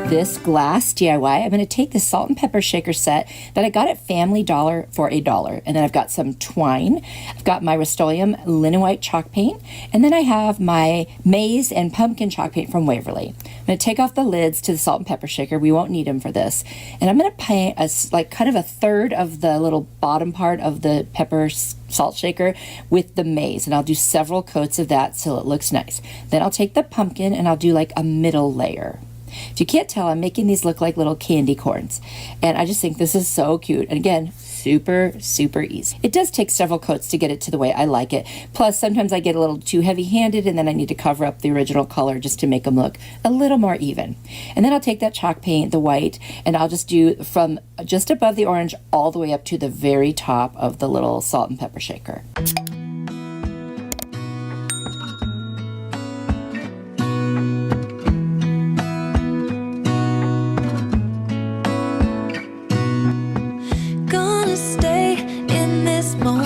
This glass DIY, I'm going to take this salt and pepper shaker set that I got at Family Dollar for $1. And then I've got some twine. I've got my Rust-Oleum linen white chalk paint. And then I have my maize and pumpkin chalk paint from Waverly. I'm going to take off the lids to the salt and pepper shaker. We won't need them for this. And I'm going to paint like kind of a third of the little bottom part of the pepper salt shaker with the maize. And I'll do several coats of that so it looks nice. Then I'll take the pumpkin and I'll do like a middle layer. If you can't tell, I'm making these look like little candy corns. And I just think this is so cute. And again, super, super easy. It does take several coats to get it to the way I like it. Plus, sometimes I get a little too heavy-handed and then I need to cover up the original color just to make them look a little more even. And then I'll take that chalk paint, the white, and I'll just do from just above the orange all the way up to the very top of the little salt and pepper shaker.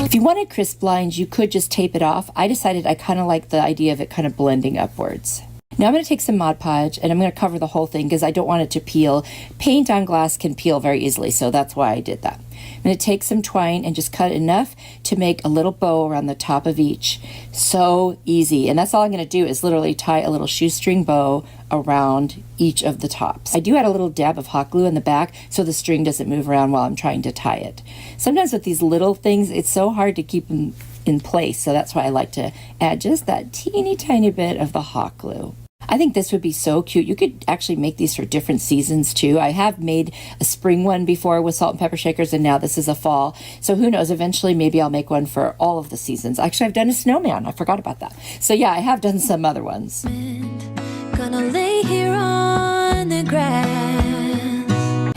If you wanted crisp lines, you could just tape it off. I decided I kind of like the idea of it kind of blending upwards. Now I'm going to take some Mod Podge and I'm going to cover the whole thing because I don't want it to peel. Paint on glass can peel very easily, so that's why I did that. I'm going to take some twine and just cut enough to make a little bow around the top of each. So easy. And that's all I'm going to do is literally tie a little shoestring bow around each of the tops. I do add a little dab of hot glue in the back so the string doesn't move around while I'm trying to tie it. Sometimes with these little things, it's so hard to keep them in place, so that's why I like to add just that teeny tiny bit of the hot glue. I think this would be so cute. You could actually make these for different seasons too. I have made a spring one before with salt and pepper shakers, and now this is a fall. So who knows, eventually maybe I'll make one for all of the seasons. Actually, I've done a snowman. I forgot about that. So yeah, I have done some other ones. Gonna lay here on the grass.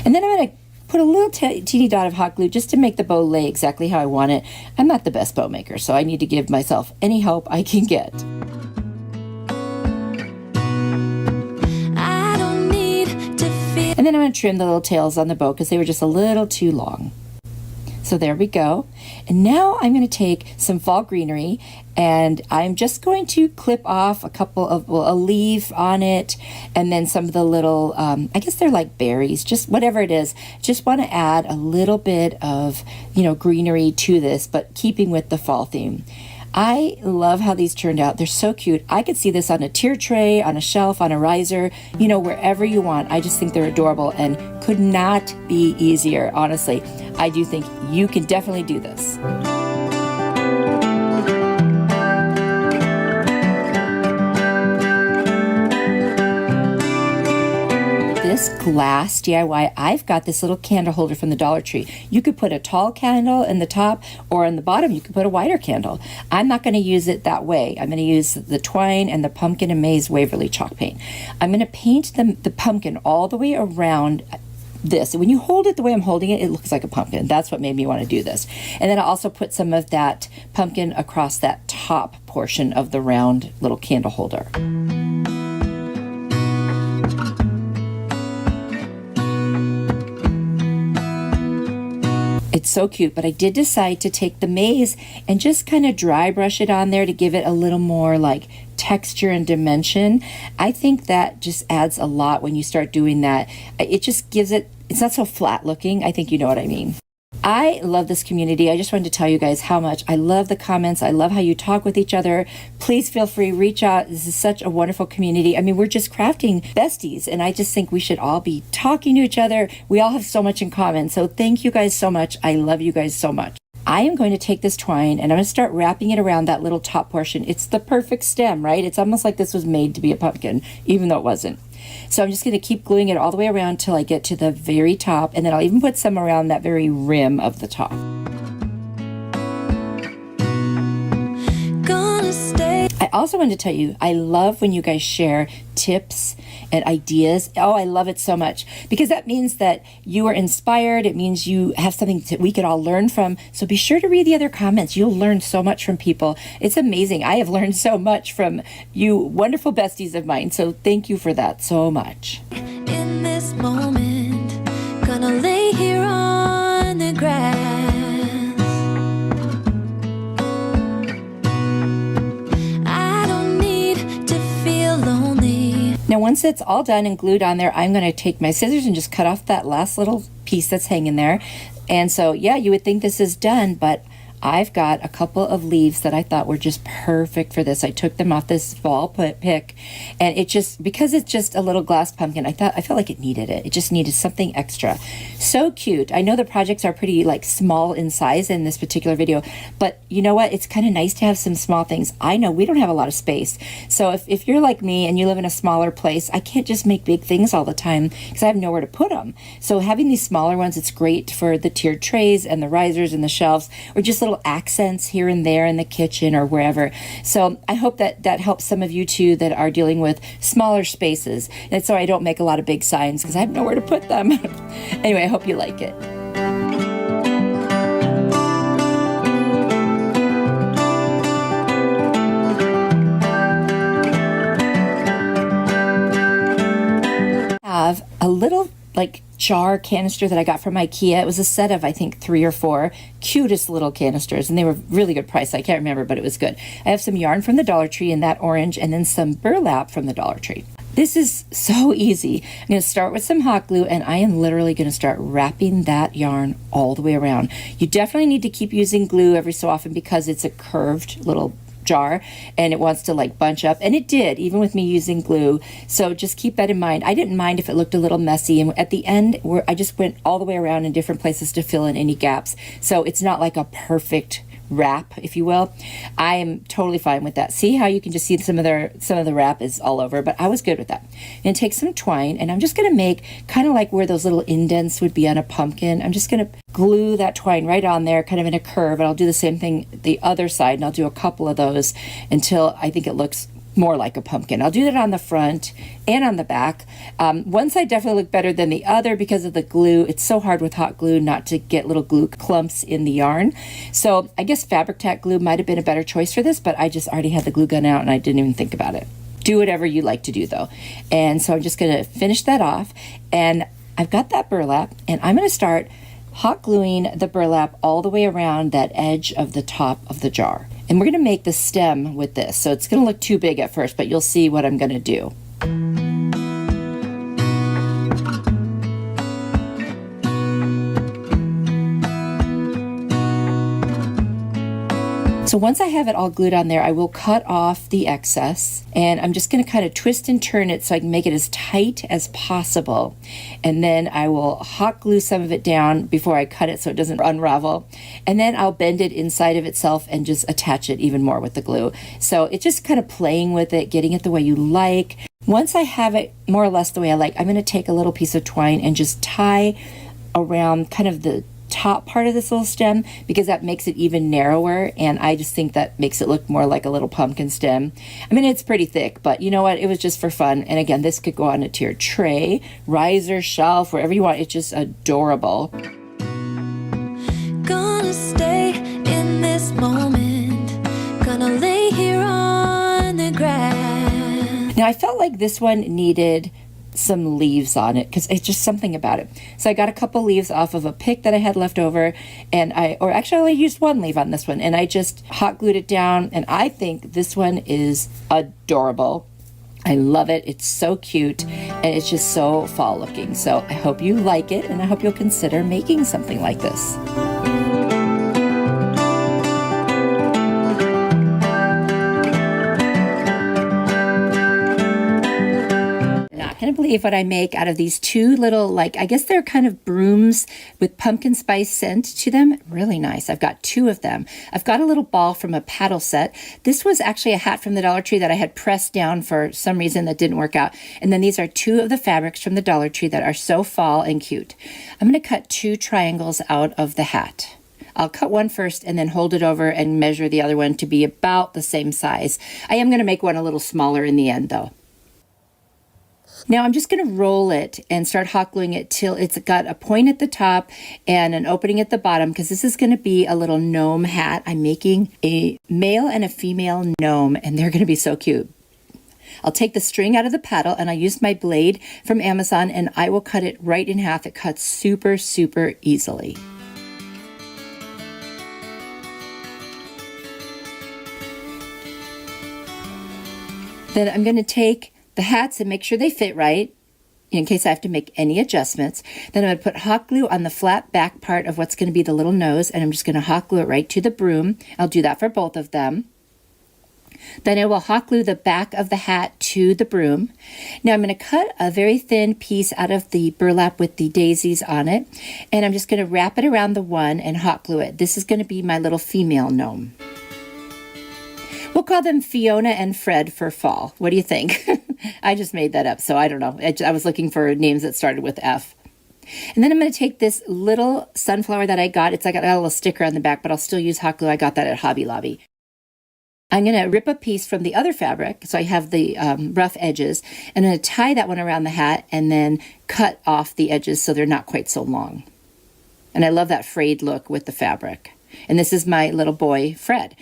And then I'm going to put a little teeny dot of hot glue just to make the bow lay exactly how I want it. I'm not the best bow maker, so I need to give myself any help I can get. And then I'm going to trim the little tails on the bow because they were just a little too long. So there we go. And now I'm going to take some fall greenery and I'm just going to clip off a couple of, well, a leaf on it and then some of the little, I guess they're like berries, just whatever it is. Just want to add a little bit of, you know, greenery to this, but keeping with the fall theme. I love how these turned out. They're so cute. I could see this on a tier tray, on a shelf, on a riser, you know, wherever you want. I just think they're adorable and could not be easier. Honestly, I do think you can definitely do this. This glass DIY, I've got this little candle holder from the Dollar Tree. You could put a tall candle in the top, or in the bottom you could put a wider candle. I'm not going to use it that way. I'm going to use the twine and the pumpkin and maize Waverly chalk paint. I'm going to paint the pumpkin all the way around this. When you hold it the way I'm holding it, it looks like a pumpkin. That's what made me want to do this. And then I also put some of that pumpkin across that top portion of the round little candle holder. It's so cute, but I did decide to take the maize and just kind of dry brush it on there to give it a little more like texture and dimension. I think that just adds a lot when you start doing that. It just gives it, it's not so flat looking. I think you know what I mean. I love this community. I just wanted to tell you guys how much I love the comments. I love how you talk with each other. Please feel free, reach out. This is such a wonderful community. I mean, we're just crafting besties, and I just think we should all be talking to each other. We all have so much in common. So thank you guys so much. I love you guys so much. I am going to take this twine and I'm going to start wrapping it around that little top portion. It's the perfect stem, right? It's almost like this was made to be a pumpkin, even though it wasn't. So I'm just going to keep gluing it all the way around till I get to the very top, and then I'll even put some around that very rim of the top. Gonna stay. I also wanted to tell you, I love when you guys share tips and ideas. Oh, I love it so much, because that means that you are inspired. It means you have something that we could all learn from. So be sure to read the other comments. You'll learn so much from people. It's amazing. I have learned so much from you wonderful besties of mine. So thank you for that so much. In this moment, gonna lay here on the grass. I don't need to feel lonely. Now, once it's all done and glued on there, I'm going to take my scissors and just cut off that last little piece that's hanging there. And so, yeah, you would think this is done, but I've got a couple of leaves that I thought were just perfect for this. I took them off this fall pick, and it just, because it's just a little glass pumpkin, I felt like it needed it. It just needed something extra. So cute. I know the projects are pretty like small in size in this particular video, but you know what? It's kind of nice to have some small things. I know we don't have a lot of space. So if you're like me and you live in a smaller place, I can't just make big things all the time because I have nowhere to put them. So having these smaller ones, it's great for the tiered trays and the risers and the shelves, or just little accents here and there in the kitchen or wherever. So I hope that that helps some of you too that are dealing with smaller spaces. And so I don't make a lot of big signs because I have nowhere to put them. Anyway, I hope you like it. Have a little like jar canister that I got from IKEA. It was a set of, I think, 3 or 4 cutest little canisters, and they were really good price. I can't remember, but it was good. I have some yarn from the Dollar Tree in that orange, and then some burlap from the Dollar Tree. This is so easy. I'm going to start with some hot glue, and I am literally going to start wrapping that yarn all the way around. You definitely need to keep using glue every so often because it's a curved little jar and it wants to like bunch up, and it did even with me using glue. So just keep that in mind. I didn't mind if it looked a little messy, and at the end I just went all the way around in different places to fill in any gaps, so it's not like a perfect wrap, if you will. I am totally fine with that. See how you can just see some of the wrap is all over, but I was good with that. I'm gonna take some twine, and I'm just gonna make kind of like where those little indents would be on a pumpkin. I'm just gonna glue that twine right on there, kind of in a curve, and I'll do the same thing the other side, and I'll do a couple of those until I think it looks more like a pumpkin. I'll do that on the front and on the back. One side definitely looked better than the other because of the glue. It's so hard with hot glue not to get little glue clumps in the yarn. So I guess fabric tack glue might have been a better choice for this, but I just already had the glue gun out and I didn't even think about it. Do whatever you like to do though. And so I'm just gonna finish that off, and I've got that burlap, and I'm gonna start hot gluing the burlap all the way around that edge of the top of the jar. And we're gonna make the stem with this. So it's gonna look too big at first, but you'll see what I'm gonna do. So once I have it all glued on there, I will cut off the excess, and I'm just going to kind of twist and turn it so I can make it as tight as possible. And then I will hot glue some of it down before I cut it so it doesn't unravel. And then I'll bend it inside of itself and just attach it even more with the glue. So it's just kind of playing with it, getting it the way you like. Once I have it more or less the way I like, I'm going to take a little piece of twine and just tie around kind of the top part of this little stem, because that makes it even narrower, and I just think that makes it look more like a little pumpkin stem. I mean, it's pretty thick, but you know what? It was just for fun. And again, this could go on a tiered tray, riser, shelf, wherever you want. It's just adorable. Gonna stay in this moment. Gonna lay here on the grass. Now, I felt like this one needed some leaves on it because it's just something about it. So I got a couple leaves off of a pick that I had left over, and I only used 1 leaf on this one, and I just hot glued it down, and I think this one is adorable. I love it. It's so cute, and it's just so fall looking. So I hope you like it, and I hope you'll consider making something like this. Can you believe what I make out of these two little, like, I guess they're kind of brooms with pumpkin spice scent to them? Really nice. I've got two of them. I've got a little ball from a paddle set. This was actually a hat from the Dollar Tree that I had pressed down for some reason that didn't work out. And then these are two of the fabrics from the Dollar Tree that are so fall and cute. I'm going to cut two triangles out of the hat. I'll cut one first and then hold it over and measure the other one to be about the same size. I am going to make one a little smaller in the end though. Now I'm just going to roll it and start hot gluing it till it's got a point at the top and an opening at the bottom, because this is going to be a little gnome hat. I'm making a male and a female gnome, and they're going to be so cute. I'll take the string out of the paddle, and I used my blade from Amazon, and I will cut it right in half. It cuts super, super easily. Then I'm going to take the hats and make sure they fit right in case I have to make any adjustments. Then I'm going to put hot glue on the flat back part of what's going to be the little nose, and I'm just going to hot glue it right to the broom. I'll do that for both of them. Then I will hot glue the back of the hat to the broom. Now I'm going to cut a very thin piece out of the burlap with the daisies on it, and I'm just going to wrap it around the one and hot glue it. This is going to be my little female gnome. We'll call them Fiona and Fred for fall. What do you think? I just made that up, so I don't know. I was looking for names that started with F. And then I'm going to take this little sunflower that I got. It's like got a little sticker on the back, but I'll still use hot glue. I got that at Hobby Lobby. I'm going to rip a piece from the other fabric, so I have the rough edges, and I'm going to tie that one around the hat and then cut off the edges so they're not quite so long. And I love that frayed look with the fabric. And this is my little boy, Fred.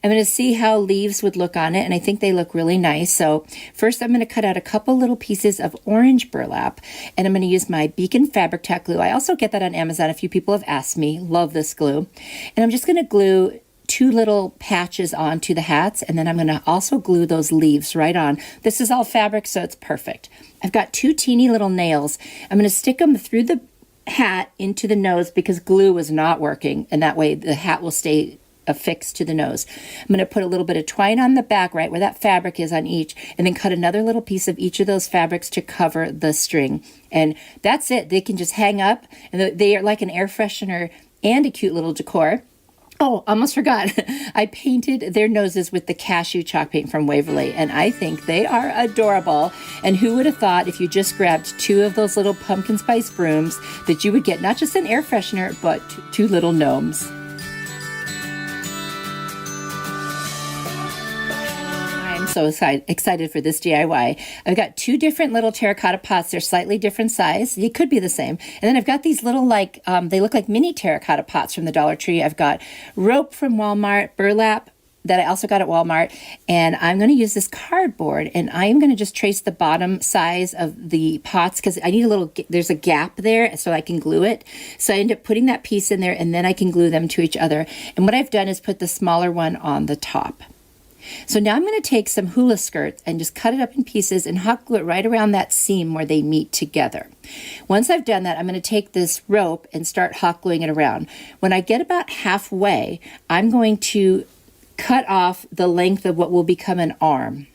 I'm going to see how leaves would look on it, and I think they look really nice. So first I'm going to cut out a couple little pieces of orange burlap, and I'm going to use my Beacon Fabric Tack glue. I also get that on Amazon. A few people have asked me. Love this glue. And I'm just going to glue two little patches onto the hats, and then I'm going to also glue those leaves right on. This is all fabric, so it's perfect. I've got two teeny little nails. I'm going to stick them through the hat into the nose because glue was not working, and that way the hat will stay affixed to the nose. I'm going to put a little bit of twine on the back, right where that fabric is on each, and then cut another little piece of each of those fabrics to cover the string. And that's it. They can just hang up, and they are like an air freshener and a cute little decor. Oh, almost forgot. I painted their noses with the cashew chalk paint from Waverly, and I think they are adorable. And who would have thought if you just grabbed two of those little pumpkin spice brooms that you would get not just an air freshener, but two little gnomes. So excited for this DIY. I've got two different little terracotta pots. They're slightly different size. They could be the same. And then I've got these little they look like mini terracotta pots from the Dollar Tree. I've got rope from Walmart, burlap that I also got at Walmart, and I'm going to use this cardboard, and I'm going to just trace the bottom size of the pots because I need there's a gap there so I can glue it. So I end up putting that piece in there, and then I can glue them to each other. And what I've done is put the smaller one on the top. So now I'm going to take some hula skirts and just cut it up in pieces and hot glue it right around that seam where they meet together. Once I've done that, I'm going to take this rope and start hot gluing it around. When I get about halfway, I'm going to cut off the length of what will become an arm.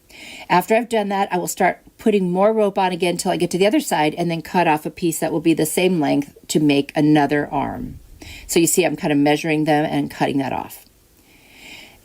After I've done that, I will start putting more rope on again until I get to the other side, and then cut off a piece that will be the same length to make another arm. So you see I'm kind of measuring them and cutting that off.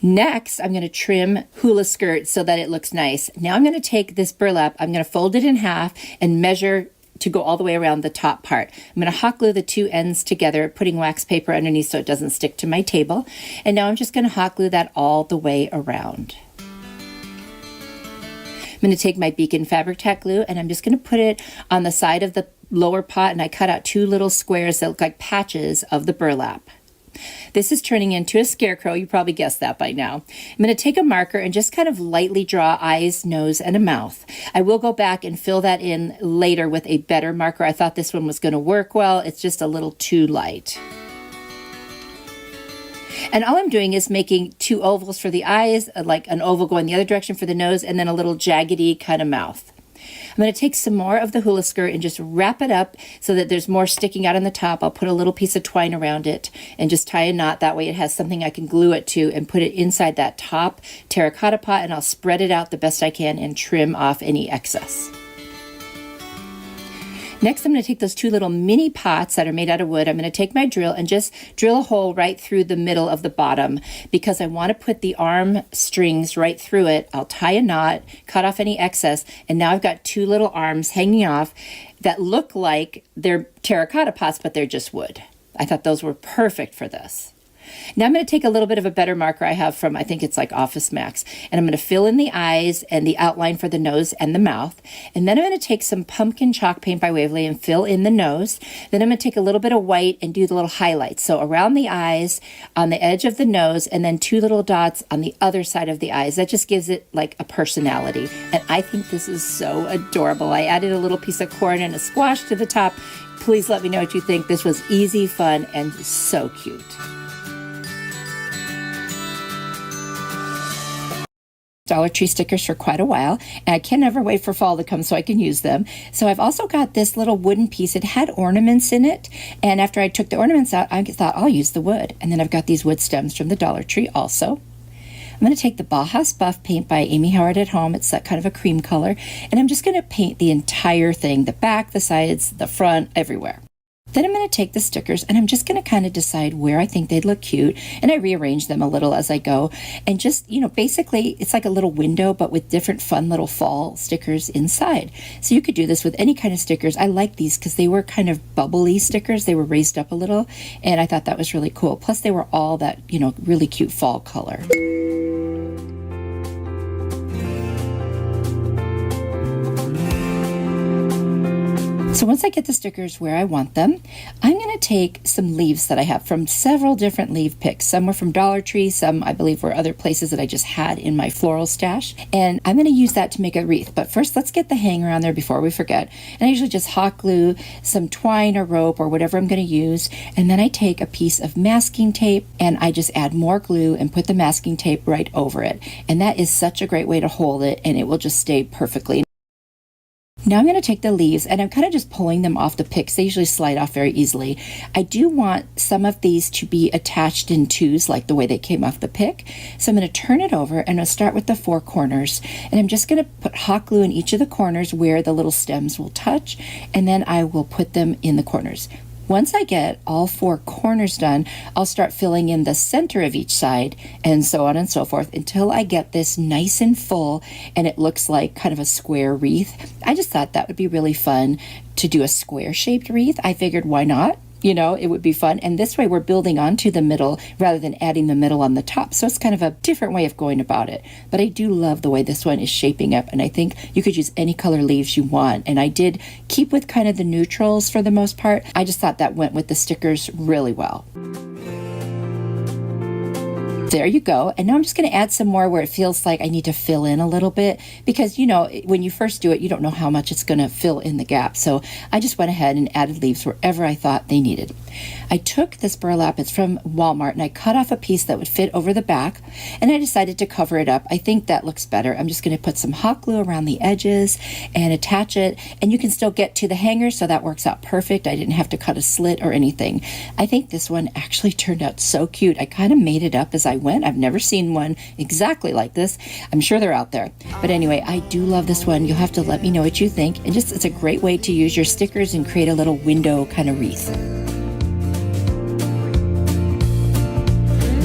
Next, I'm going to trim hula skirt so that it looks nice. Now I'm going to take this burlap, I'm going to fold it in half and measure to go all the way around the top part. I'm going to hot glue the two ends together, putting wax paper underneath so it doesn't stick to my table. And now I'm just going to hot glue that all the way around. I'm going to take my Beacon Fabric Tack glue, and I'm just going to put it on the side of the lower pot, and I cut out two little squares that look like patches of the burlap. This is turning into a scarecrow. You probably guessed that by now. I'm going to take a marker and just kind of lightly draw eyes, nose, and a mouth. I will go back and fill that in later with a better marker. I thought this one was going to work well. It's just a little too light. And all I'm doing is making two ovals for the eyes, like an oval going the other direction for the nose, and then a little jaggedy kind of mouth. I'm going to take some more of the hula skirt and just wrap it up so that there's more sticking out on the top. I'll put a little piece of twine around it and just tie a knot. That way it has something I can glue it to and put it inside that top terracotta pot, and I'll spread it out the best I can and trim off any excess. Next, I'm going to take those two little mini pots that are made out of wood. I'm going to take my drill and just drill a hole right through the middle of the bottom because I want to put the arm strings right through it. I'll tie a knot, cut off any excess, and now I've got two little arms hanging off that look like they're terracotta pots, but they're just wood. I thought those were perfect for this. Now I'm going to take a little bit of a better marker I have from, I think it's like Office Max, and I'm going to fill in the eyes and the outline for the nose and the mouth. And then I'm going to take some pumpkin chalk paint by Waverly and fill in the nose. Then I'm going to take a little bit of white and do the little highlights. So around the eyes, on the edge of the nose, and then two little dots on the other side of the eyes. That just gives it like a personality. And I think this is so adorable. I added a little piece of corn and a squash to the top. Please let me know what you think. This was easy, fun, and so cute. Dollar Tree stickers for quite a while, and I can never wait for fall to come so I can use them. So I've also got this little wooden piece. It had ornaments in it, and after I took the ornaments out, I thought I'll use the wood. And then I've got these wood stems from the Dollar Tree also. I'm going to take the Bajas Buff paint by Amy Howard at Home. It's that kind of a cream color, and I'm just going to paint the entire thing, the back, the sides, the front, everywhere. Then I'm going to take the stickers and I'm just going to kind of decide where I think they'd look cute, and I rearrange them a little as I go, and just, basically it's like a little window but with different fun little fall stickers inside. So you could do this with any kind of stickers. I like these because they were kind of bubbly stickers. They were raised up a little, and I thought that was really cool. Plus they were all that, really cute fall color. So once I get the stickers where I want them, I'm going to take some leaves that I have from several different leaf picks. Some were from Dollar Tree, some I believe were other places that I just had in my floral stash. And I'm going to use that to make a wreath. But first, let's get the hanger on there before we forget. And I usually just hot glue some twine or rope or whatever I'm going to use. And then I take a piece of masking tape and I just add more glue and put the masking tape right over it. And that is such a great way to hold it, and it will just stay perfectly. Now I'm going to take the leaves and I'm kind of just pulling them off the picks. They usually slide off very easily. I do want some of these to be attached in twos like the way they came off the pick. So I'm going to turn it over and I'll start with the four corners. And I'm just going to put hot glue in each of the corners where the little stems will touch, and then I will put them in the corners. Once I get all four corners done, I'll start filling in the center of each side and so on and so forth until I get this nice and full and it looks like kind of a square wreath. I just thought that would be really fun to do a square shaped wreath. I figured why not? It would be fun. And this way we're building onto the middle rather than adding the middle on the top. So it's kind of a different way of going about it. But I do love the way this one is shaping up. And I think you could use any color leaves you want. And I did keep with kind of the neutrals for the most part. I just thought that went with the stickers really well. There you go. And now I'm just going to add some more where it feels like I need to fill in a little bit because, when you first do it, you don't know how much it's going to fill in the gap. So I just went ahead and added leaves wherever I thought they needed. I took this burlap, it's from Walmart, and I cut off a piece that would fit over the back, and I decided to cover it up. I think that looks better. I'm just going to put some hot glue around the edges and attach it, and you can still get to the hanger, so that works out perfect. I didn't have to cut a slit or anything. I think this one actually turned out so cute. I kind of made it up as I went. I've never seen one exactly like this. I'm sure they're out there. But anyway, I do love this one. You'll have to let me know what you think. And just, it's a great way to use your stickers and create a little window kind of wreath.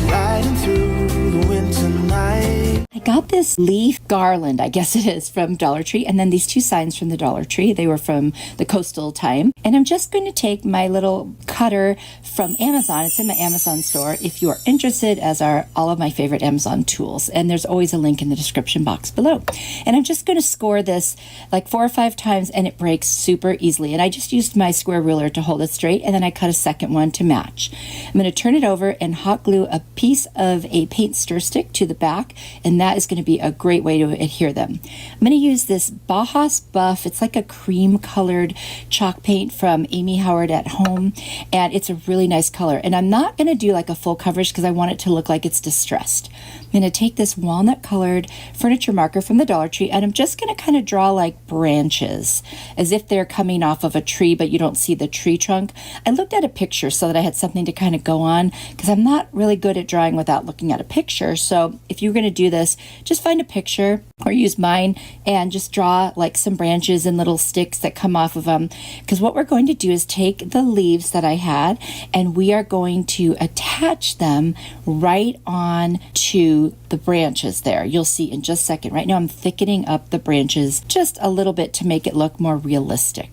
Riding through the winter night. I got this leaf garland, I guess it is, from Dollar Tree, and then these two signs from the Dollar Tree. They were from the Coastal Time. And I'm just going to take my little cutter from Amazon. It's in my Amazon store if you are interested, as are all of my favorite Amazon tools. And there's always a link in the description box below. And I'm just going to score this like 4 or 5 times, and it breaks super easily. And I just used my square ruler to hold it straight, and then I cut a second one to match. I'm going to turn it over and hot glue a piece of a paint stir stick to the back, and that is going to be a great way to adhere them. I'm going to use this Bajas Buff. It's like a cream colored chalk paint from Amy Howard at Home, and it's a really nice color. And I'm not going to do like a full coverage because I want it to look like it's distressed. I'm going to take this walnut colored furniture marker from the Dollar Tree, and I'm just going to kind of draw like branches as if they're coming off of a tree, but you don't see the tree trunk. I looked at a picture so that I had something to kind of go on because I'm not really good at drawing without looking at a picture. So if you're going to do this, just find a picture or use mine and just draw like some branches and little sticks that come off of them. Because what we're going to do is take the leaves that I had and we are going to attach them right on to the branches there. You'll see in just a second. Right now I'm thickening up the branches just a little bit to make it look more realistic.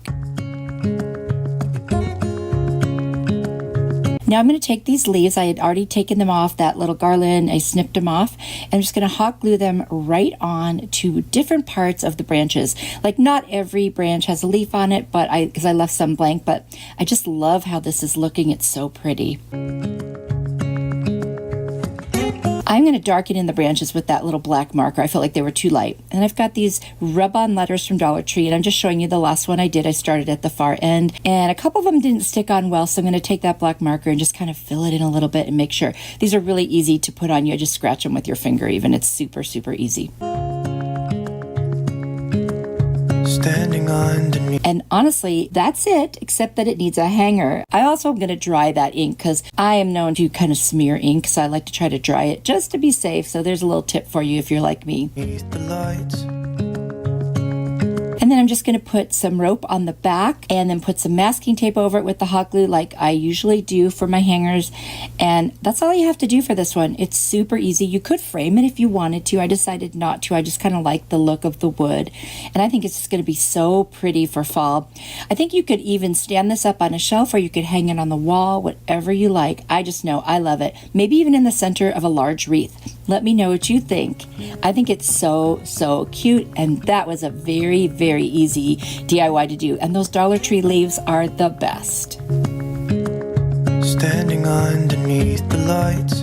Now I'm going to take these leaves. I had already taken them off that little garland. I snipped them off. And I'm just going to hot glue them right on to different parts of the branches. Like not every branch has a leaf on it, but because I left some blank, but I just love how this is looking. It's so pretty. I'm going to darken in the branches with that little black marker. I felt like they were too light. And I've got these rub-on letters from Dollar Tree, and I'm just showing you the last one I did. I started at the far end, and a couple of them didn't stick on well, so I'm going to take that black marker and just kind of fill it in a little bit and make sure. These are really easy to put on. You just scratch them with your finger even. It's super, super easy. Standing underneath. And honestly, that's it, except that it needs a hanger. I also am going to dry that ink because I am known to kind of smear ink, so I like to try to dry it just to be safe. So there's a little tip for you if you're like me. The lights. And then I'm just going to put some rope on the back and then put some masking tape over it with the hot glue like I usually do for my hangers. And that's all you have to do for this one. It's super easy. You could frame it if you wanted to. I decided not to. I just kind of like the look of the wood. And I think it's just going to be so pretty for fall. I think you could even stand this up on a shelf or you could hang it on the wall, whatever you like. I just know I love it. Maybe even in the center of a large wreath. Let me know what you think. I think it's so, so cute. And that was a very, very easy DIY to do. And those Dollar Tree leaves are the best. Standing underneath the lights.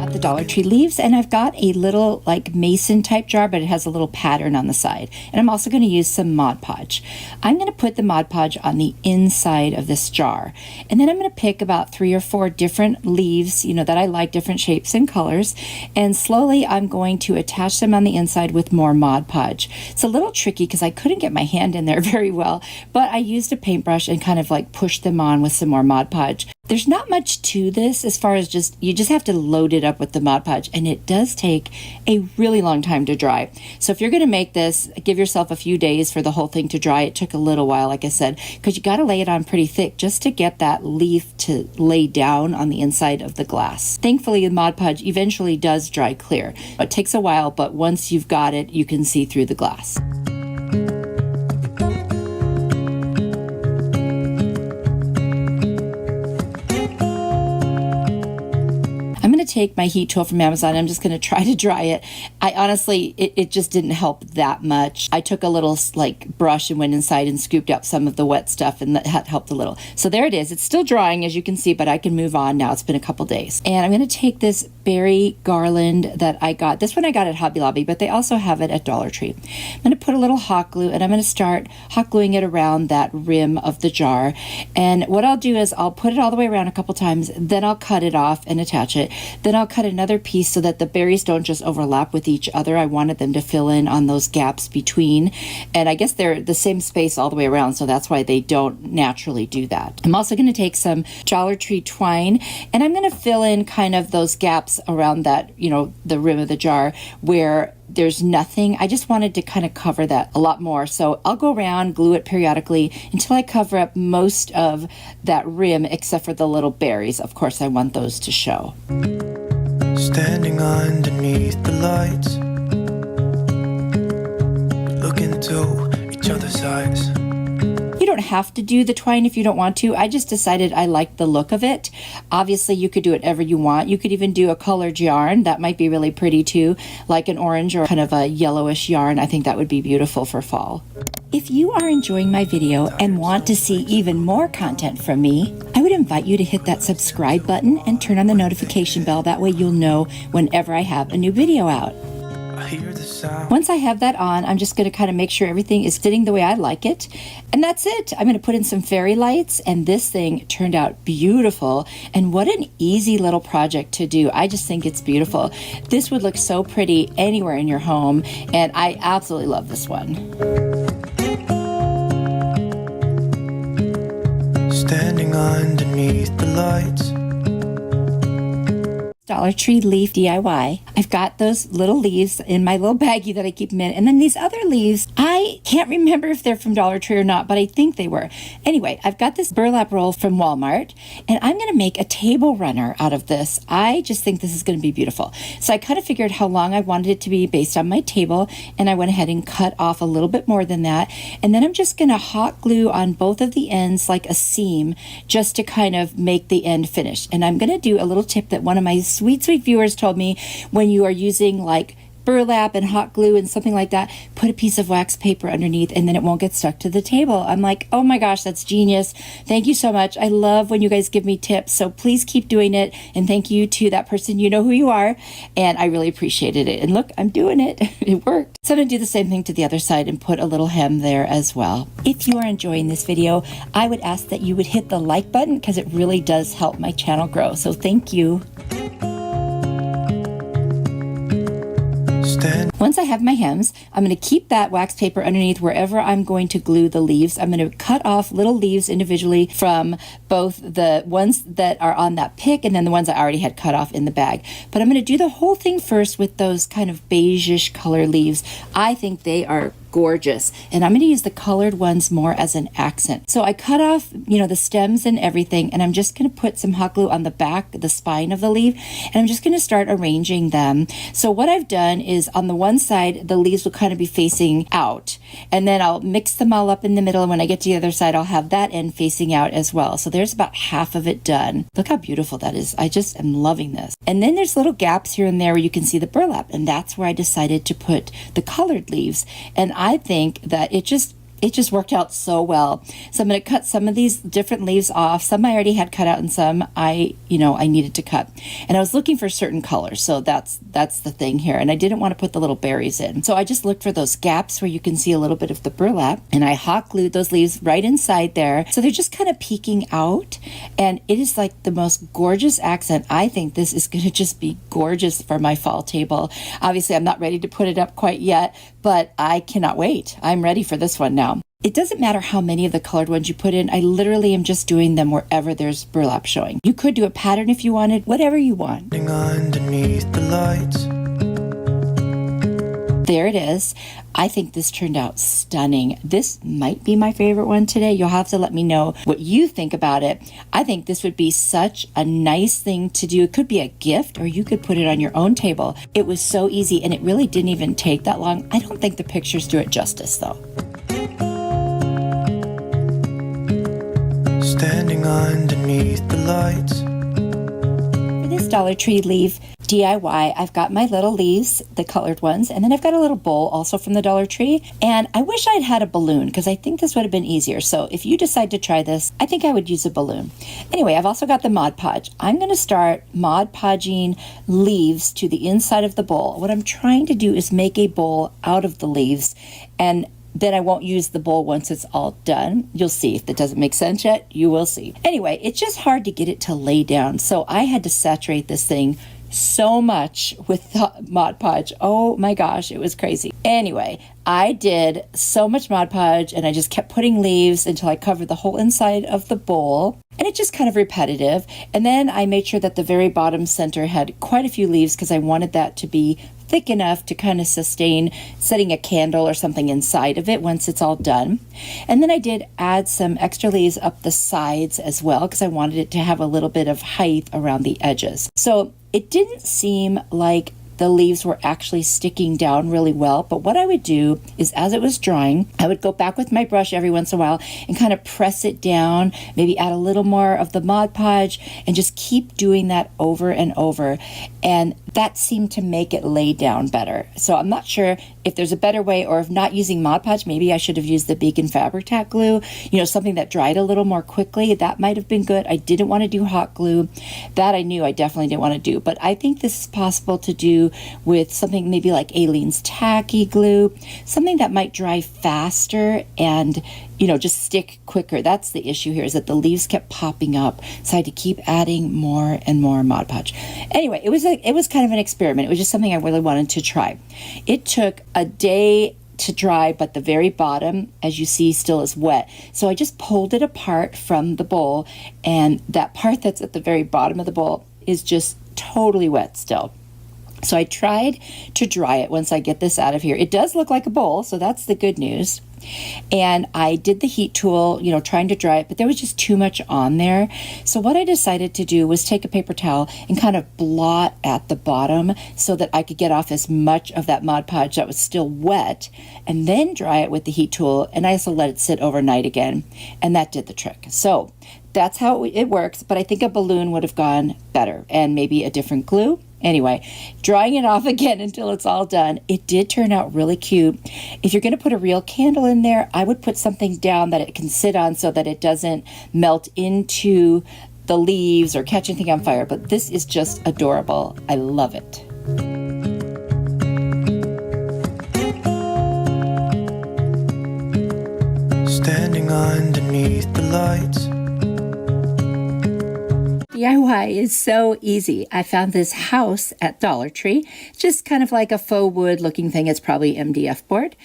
The Dollar Tree leaves, and I've got a little like mason type jar, but it has a little pattern on the side. And I'm also going to use some Mod Podge. I'm going to put the Mod Podge on the inside of this jar, and then I'm going to pick about 3 or 4 different leaves, you know, that I like, different shapes and colors, and slowly I'm going to attach them on the inside with more Mod Podge. It's a little tricky because I couldn't get my hand in there very well, but I used a paintbrush and kind of like pushed them on with some more Mod Podge. There's not much to this as far as you just have to load it up with the Mod Podge, and it does take a really long time to dry. So if you're going to make this, give yourself a few days for the whole thing to dry. It took a little while, like I said, because you got to lay it on pretty thick just to get that leaf to lay down on the inside of the glass. Thankfully, the Mod Podge eventually does dry clear. It takes a while, but once you've got it, you can see through the glass. Take my heat tool from Amazon. I'm just going to try to dry it. I honestly, it just didn't help that much. I took a little like brush and went inside and scooped up some of the wet stuff, and that helped a little. So there it is. It's still drying, as you can see, but I can move on now. It's been a couple days. And I'm going to take this berry garland that I got. This one I got at Hobby Lobby, but they also have it at Dollar Tree. I'm going to put a little hot glue, and I'm going to start hot gluing it around that rim of the jar. And what I'll do is I'll put it all the way around a couple times, then I'll cut it off and attach it. Then I'll cut another piece so that the berries don't just overlap with each other. I wanted them to fill in on those gaps between. And I guess they're the same space all the way around, so that's why they don't naturally do that. I'm also going to take some Dollar Tree twine, and I'm going to fill in kind of those gaps around that, you know, the rim of the jar where there's nothing. I just wanted to kind of cover that a lot more. So I'll go around, glue it periodically until I cover up most of that rim except for the little berries. Of course, I want those to show. Standing underneath the lights, looking into each other's eyes. You don't have to do the twine if you don't want to. I just decided I liked the look of it. Obviously, you could do whatever you want. You could even do a colored yarn. That might be really pretty too, like an orange or kind of a yellowish yarn. I think that would be beautiful for fall. If you are enjoying my video and want to see even more content from me, I would invite you to hit that subscribe button and turn on the notification bell. That way you'll know whenever I have a new video out. I hear the sound. Once I have that on, I'm just going to kind of make sure everything is sitting the way I like it. And that's it. I'm going to put in some fairy lights, and this thing turned out beautiful. And what an easy little project to do. I just think it's beautiful. This would look so pretty anywhere in your home, and I absolutely love this one. Standing underneath the lights. Dollar Tree Leaf DIY. I've got those little leaves in my little baggie that I keep them in. And then these other leaves, I can't remember if they're from Dollar Tree or not, but I think they were. Anyway, I've got this burlap roll from Walmart, and I'm going to make a table runner out of this. I just think this is going to be beautiful. So I kind of figured how long I wanted it to be based on my table, and I went ahead and cut off a little bit more than that. And then I'm just going to hot glue on both of the ends like a seam just to kind of make the end finish. And I'm going to do a little tip that one of my sweet viewers told me: when you are using like burlap and hot glue and something like that, put a piece of wax paper underneath and then it won't get stuck to the table. I'm like, oh my gosh, that's genius. Thank you so much. I love when you guys give me tips, so please keep doing it. And thank you to that person. You know who you are, and I really appreciated it. And look, I'm doing it. It worked. So I'm going to do the same thing to the other side and put a little hem there as well. If you are enjoying this video, I would ask that you would hit the like button because it really does help my channel grow. So thank you. Once I have my hems, I'm going to keep that wax paper underneath wherever I'm going to glue the leaves. I'm going to cut off little leaves individually from both the ones that are on that pick and then the ones I already had cut off in the bag. But I'm going to do the whole thing first with those kind of beigeish color leaves. I think they are gorgeous, and I'm going to use the colored ones more as an accent. So I cut off, the stems and everything, and I'm just going to put some hot glue on the back, the spine of the leaf, and I'm just going to start arranging them. So what I've done is on the one side, the leaves will kind of be facing out, and then I'll mix them all up in the middle, and when I get to the other side, I'll have that end facing out as well. So there's about half of it done. Look how beautiful that is. I just am loving this. And then there's little gaps here and there where you can see the burlap, and that's where I decided to put the colored leaves. And I think that it just worked out so well. So I'm going to cut some of these different leaves off. Some I already had cut out and some I needed to cut. And I was looking for certain colors. So that's the thing here. And I didn't want to put the little berries in. So I just looked for those gaps where you can see a little bit of the burlap, and I hot glued those leaves right inside there. So they're just kind of peeking out, and it is like the most gorgeous accent. I think this is going to just be gorgeous for my fall table. Obviously, I'm not ready to put it up quite yet, but I cannot wait. I'm ready for this one now. It doesn't matter how many of the colored ones you put in. I literally am just doing them wherever there's burlap showing. You could do a pattern if you wanted, whatever you want. Underneath the lights. There it is. I think this turned out stunning. This might be my favorite one today. You'll have to let me know what you think about it. I think this would be such a nice thing to do. It could be a gift, or you could put it on your own table. It was so easy, and it really didn't even take that long. I don't think the pictures do it justice, though. Standing underneath the lights. For this Dollar Tree leaf DIY, I've got my little leaves, the colored ones, and then I've got a little bowl also from the Dollar Tree. And I wish I'd had a balloon because I think this would have been easier. So if you decide to try this, I think I would use a balloon. Anyway, I've also got the Mod Podge. I'm going to start Mod Podging leaves to the inside of the bowl. What I'm trying to do is make a bowl out of the leaves, and then I won't use the bowl once it's all done. You'll see. If that doesn't make sense yet, you will see. Anyway, it's just hard to get it to lay down. So I had to saturate this thing so much with the Mod Podge. Oh my gosh, it was crazy. Anyway, I did so much Mod Podge, and I just kept putting leaves until I covered the whole inside of the bowl. And it's just kind of repetitive. And then I made sure that the very bottom center had quite a few leaves because I wanted that to be thick enough to kind of sustain setting a candle or something inside of it once it's all done. And then I did add some extra leaves up the sides as well because I wanted it to have a little bit of height around the edges. So it didn't seem like the leaves were actually sticking down really well, but what I would do is as it was drying, I would go back with my brush every once in a while and kind of press it down, maybe add a little more of the Mod Podge, and just keep doing that over and over. And that seemed to make it lay down better. So I'm not sure if there's a better way, or if not using Mod Podge, maybe I should have used the Beacon Fabric Tack glue, something that dried a little more quickly. That might have been good. I didn't want to do hot glue. That I knew I definitely didn't want to do, but I think this is possible to do with something maybe like Aleene's Tacky glue, something that might dry faster and just stick quicker. That's the issue here, is that the leaves kept popping up, so I had to keep adding more and more Mod Podge. Anyway, it was kind of an experiment. It was just something I really wanted to try. It took a day to dry, but the very bottom, as you see, still is wet. So I just pulled it apart from the bowl, and that part that's at the very bottom of the bowl is just totally wet still. So I tried to dry it once I get this out of here. It does look like a bowl, so that's the good news. And I did the heat tool, trying to dry it, but there was just too much on there. So what I decided to do was take a paper towel and kind of blot at the bottom so that I could get off as much of that Mod Podge that was still wet, and then dry it with the heat tool. And I also let it sit overnight again, and that did the trick. So that's how it works, but I think a balloon would have gone better, and maybe a different glue. Anyway, drying it off again until it's all done. It did turn out really cute. If you're going to put a real candle in there, I would put something down that it can sit on so that it doesn't melt into the leaves or catch anything on fire. But this is just adorable. I love it. Standing underneath the lights. DIY is so easy. I found this house at Dollar Tree, just kind of like a faux wood looking thing. It's probably MDF board.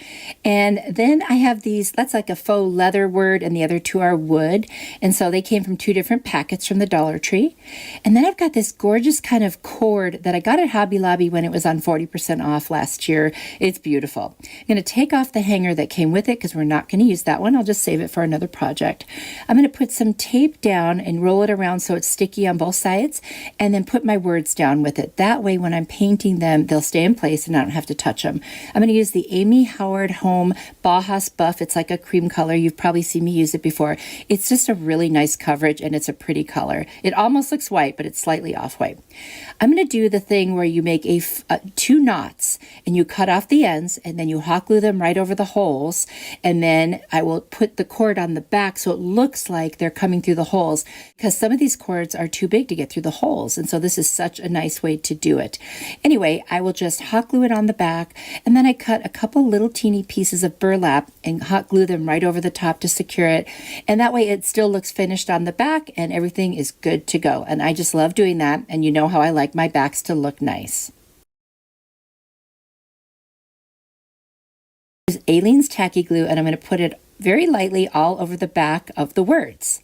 And then I have these, that's like a faux leather word, and the other two are wood. And so they came from two different packets from the Dollar Tree. And then I've got this gorgeous kind of cord that I got at Hobby Lobby when it was on 40% off last year. It's beautiful. I'm going to take off the hanger that came with it because we're not going to use that one. I'll just save it for another project. I'm going to put some tape down and roll it around so it's sticky on both sides, and then put my words down with it. That way when I'm painting them, they'll stay in place and I don't have to touch them. I'm going to use the Amy Howard Home Bajas Buff. It's like a cream color. You've probably seen me use it before. It's just a really nice coverage, and it's a pretty color. It almost looks white, but it's slightly off-white. I'm going to do the thing where you make two knots and you cut off the ends, and then you hot glue them right over the holes, and then I will put the cord on the back so it looks like they're coming through the holes, because some of these cords are too big to get through the holes, and so this is such a nice way to do it. Anyway, I will just hot glue it on the back, and then I cut a couple little teeny pieces of burlap and hot glue them right over the top to secure it, and that way it still looks finished on the back and everything is good to go. And I just love doing that, and you know how I like my backs to look nice. This is Aleene's tacky glue, and I'm going to put it very lightly all over the back of the words.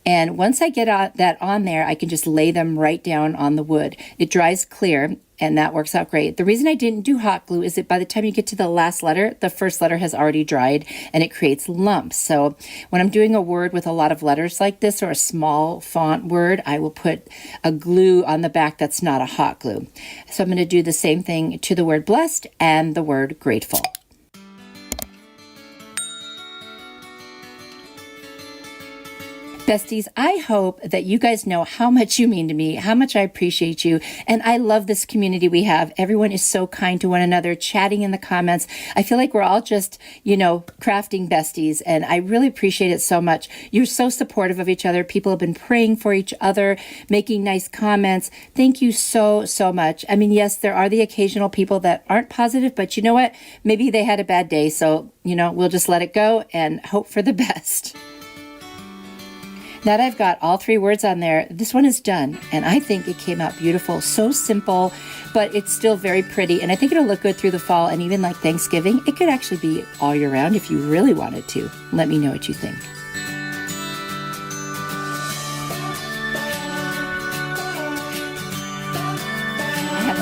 And once I get that on there, I can just lay them right down on the wood. It dries clear, and that works out great. The reason I didn't do hot glue is that by the time you get to the last letter, the first letter has already dried, and it creates lumps. So when I'm doing a word with a lot of letters like this, or a small font word, I will put a glue on the back that's not a hot glue. So I'm going to do the same thing to the word blessed and the word grateful. Besties, I hope that you guys know how much you mean to me, how much I appreciate you, and I love this community we have. Everyone is so kind to one another, chatting in the comments. I feel like we're all just, crafting besties, and I really appreciate it so much. You're so supportive of each other. People have been praying for each other, making nice comments. Thank you so, so much. I mean, yes, there are the occasional people that aren't positive, but you know what? Maybe they had a bad day, so, we'll just let it go and hope for the best. Now that I've got all three words on there, this one is done, and I think it came out beautiful. So simple, but it's still very pretty, and I think it'll look good through the fall, and even like Thanksgiving. It could actually be all year round if you really wanted to. Let me know what you think.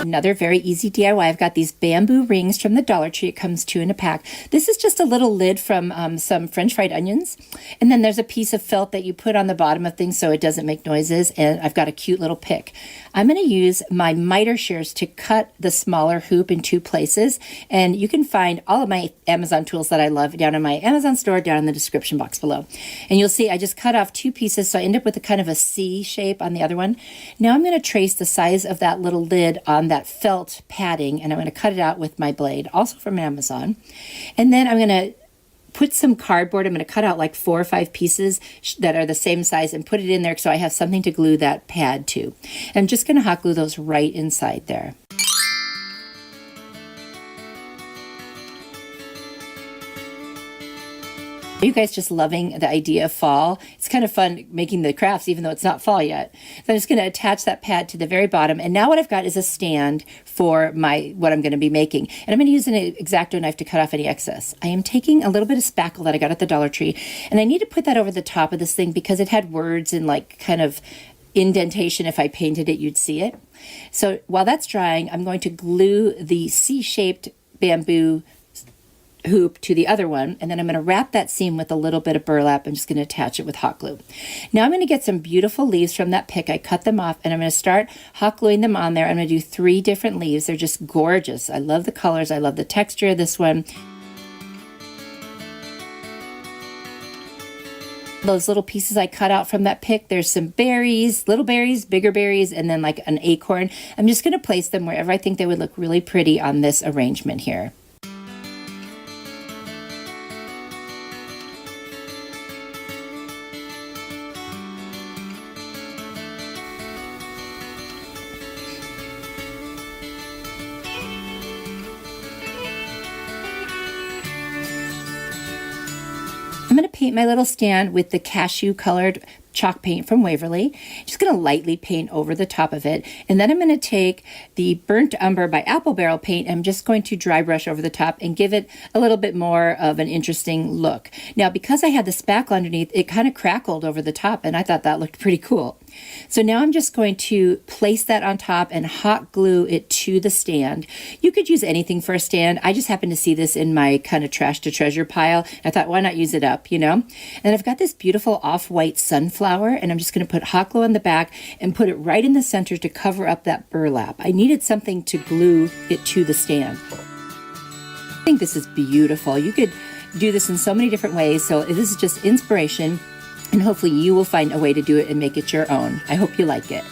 Another very easy DIY. I've got these bamboo rings from the Dollar Tree. It comes 2 in a pack. This is just a little lid from some French fried onions. And then there's a piece of felt that you put on the bottom of things so it doesn't make noises. And I've got a cute little pick. I'm going to use my miter shears to cut the smaller hoop in 2 places. And you can find all of my Amazon tools that I love down in my Amazon store down in the description box below. And you'll see I just cut off 2 pieces, so I end up with a kind of a C shape on the other one. Now I'm going to trace the size of that little lid on that felt padding, and I'm going to cut it out with my blade, also from Amazon. And then I'm going to put some cardboard. I'm going to cut out like 4 or 5 pieces that are the same size and put it in there so I have something to glue that pad to. And I'm just going to hot glue those right inside there. Are you guys just loving the idea of fall? It's kind of fun making the crafts even though it's not fall yet. So I'm just going to attach that pad to the very bottom. And now what I've got is a stand for what I'm going to be making. And I'm going to use an X-Acto knife to cut off any excess. I am taking a little bit of spackle that I got at the Dollar Tree, and I need to put that over the top of this thing because it had words and like kind of indentation. If I painted it, you'd see it. So while that's drying, I'm going to glue the C-shaped bamboo hoop to the other one, and then I'm going to wrap that seam with a little bit of burlap. I'm just going to attach it with hot glue. Now I'm going to get some beautiful leaves from that pick. I cut them off, and I'm going to start hot gluing them on there. I'm going to do 3 different leaves. They're just gorgeous. I love the colors. I love the texture of this one. Those little pieces I cut out from that pick, there's some berries, little berries, bigger berries, and then like an acorn. I'm just going to place them wherever I think they would look really pretty on this arrangement here. I'm going to paint my little stand with the cashew colored chalk paint from Waverly. Just going to lightly paint over the top of it. And then I'm going to take the Burnt Umber by Apple Barrel paint. I'm just going to dry brush over the top and give it a little bit more of an interesting look. Now, because I had the spackle underneath, it kind of crackled over the top, and I thought that looked pretty cool. So now I'm just going to place that on top and hot glue it to the stand. You could use anything for a stand. I just happened to see this in my kind of trash to treasure pile. I thought, why not use it up, you know? And I've got this beautiful off-white sunflower, and I'm just going to put hot glue on the back and put it right in the center to cover up that burlap. I needed something to glue it to the stand. I think this is beautiful. You could do this in so many different ways. So this is just inspiration. And hopefully you will find a way to do it and make it your own. I hope you like it.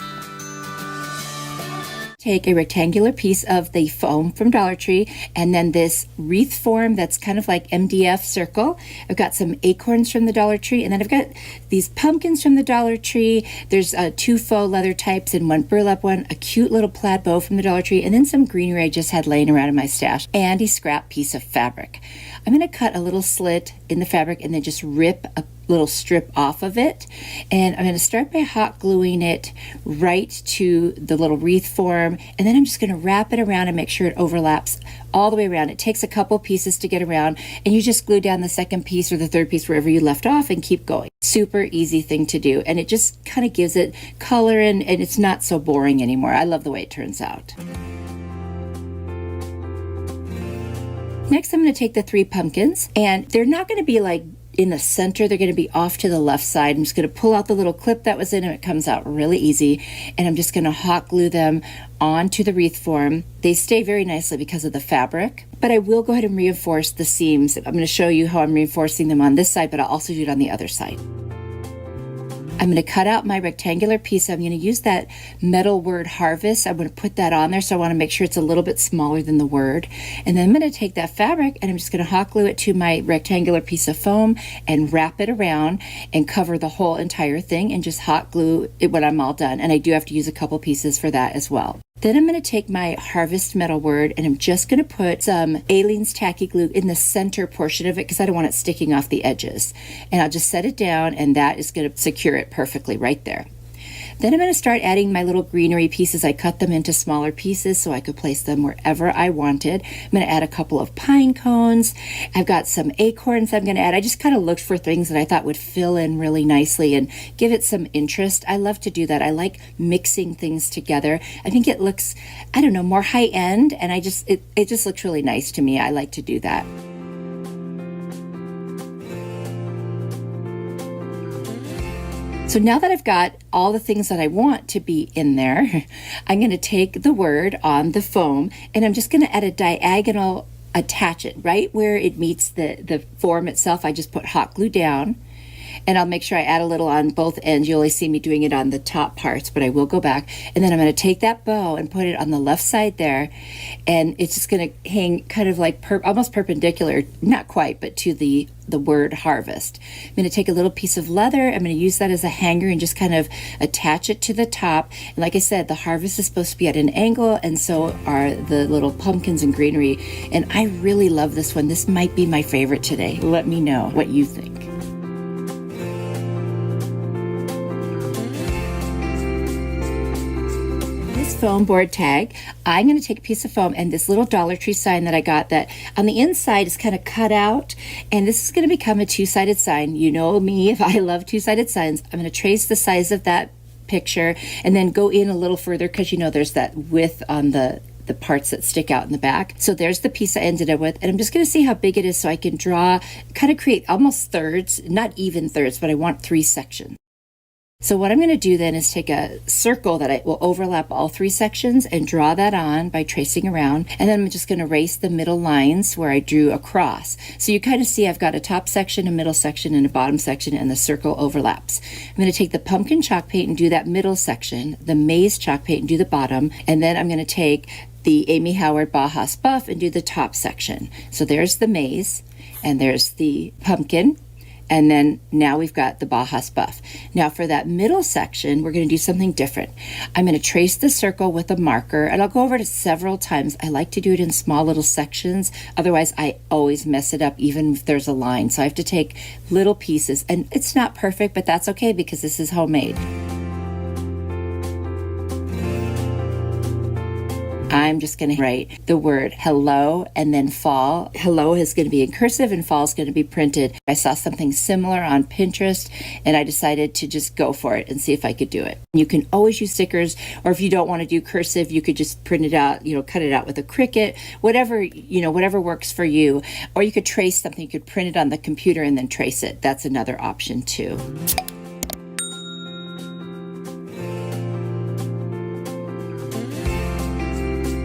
Take a rectangular piece of the foam from Dollar Tree and then this wreath form that's kind of like MDF circle. I've got some acorns from the Dollar Tree, and then I've got these pumpkins from the Dollar Tree. There's 2 faux leather types and 1 burlap one, a cute little plaid bow from the Dollar Tree, and then some greenery I just had laying around in my stash, and a scrap piece of fabric. I'm going to cut a little slit in the fabric and then just rip a little strip off of it, and I'm going to start by hot gluing it right to the little wreath form, and then I'm just going to wrap it around and make sure it overlaps all the way around. It takes a couple pieces to get around, and you just glue down the second piece or the third piece wherever you left off and keep going. Super easy thing to do, and it just kind of gives it color, and it's not so boring anymore. I love the way it turns out. Next, I'm going to take the 3 pumpkins, and they're not going to be like in the center. They're going to be off to the left side. I'm just going to pull out the little clip that was in it. It comes out really easy, and I'm just going to hot glue them onto the wreath form. They stay very nicely because of the fabric, but I will go ahead and reinforce the seams. I'm going to show you how I'm reinforcing them on this side, but I'll also do it on the other side. I'm going to cut out my rectangular piece. I'm going to use that metal word harvest. I'm going to put that on there, so I want to make sure it's a little bit smaller than the word. And then I'm going to take that fabric and I'm just going to hot glue it to my rectangular piece of foam and wrap it around and cover the whole entire thing and just hot glue it when I'm all done. And I do have to use a couple pieces for that as well. Then I'm going to take my harvest metal word and I'm just going to put some Aleene's tacky glue in the center portion of it because I don't want it sticking off the edges. And I'll just set it down, and that is going to secure it perfectly right there. Then I'm going to start adding my little greenery pieces. I cut them into smaller pieces so I could place them wherever I wanted. I'm going to add a couple of pine cones. I've got some acorns I'm going to add. I just kind of looked for things that I thought would fill in really nicely and give it some interest. I love to do that. I like mixing things together. I think it looks, I don't know, more high end, and it just looks really nice to me. I like to do that. So now that I've got all the things that I want to be in there, I'm going to take the word on the foam and I'm just going to add a diagonal, attach it right where it meets the form itself. I just put hot glue down, and I'll make sure I add a little on both ends. You only see me doing it on the top parts, but I will go back. And then I'm going to take that bow and put it on the left side there, and it's just going to hang kind of like almost perpendicular, not quite, but to the word harvest. I'm going to take a little piece of leather. I'm going to use that as a hanger and just kind of attach it to the top. And like I said, the harvest is supposed to be at an angle, and so are the little pumpkins and greenery. And I really love this one. This might be my favorite today. Let me know what you think. Foam board tag, I'm going to take a piece of foam and this little Dollar Tree sign that I got that on the inside is kind of cut out, and this is going to become a 2-sided sign. You know me, if I love 2-sided signs. I'm going to trace the size of that picture, and then go in a little further because you know there's that width on the parts that stick out in the back. So there's the piece I ended up with, and I'm just going to see how big it is so I can draw, kind of create almost thirds, not even thirds, but I want 3 sections. So what I'm going to do then is take a circle that I will overlap all 3 sections and draw that on by tracing around. And then I'm just going to erase the middle lines where I drew across. So you kind of see I've got a top section, a middle section, and a bottom section, and the circle overlaps. I'm going to take the pumpkin chalk paint and do that middle section, the maze chalk paint and do the bottom, and then I'm going to take the Amy Howard Bajas Buff and do the top section. So there's the maze, and there's the pumpkin, and then now we've got the Bajas Buff. Now for that middle section, we're going to do something different. I'm going to trace the circle with a marker, and I'll go over it several times. I like to do it in small little sections. Otherwise, I always mess it up, even if there's a line. So I have to take little pieces, and it's not perfect, but that's okay because this is homemade. I'm just going to write the word hello and then fall. Hello is going to be in cursive and fall is going to be printed. I saw something similar on Pinterest and I decided to just go for it and see if I could do it. You can always use stickers, or if you don't want to do cursive, you could just print it out, cut it out with a Cricut, whatever works for you. Or you could trace something, you could print it on the computer and then trace it. That's another option too.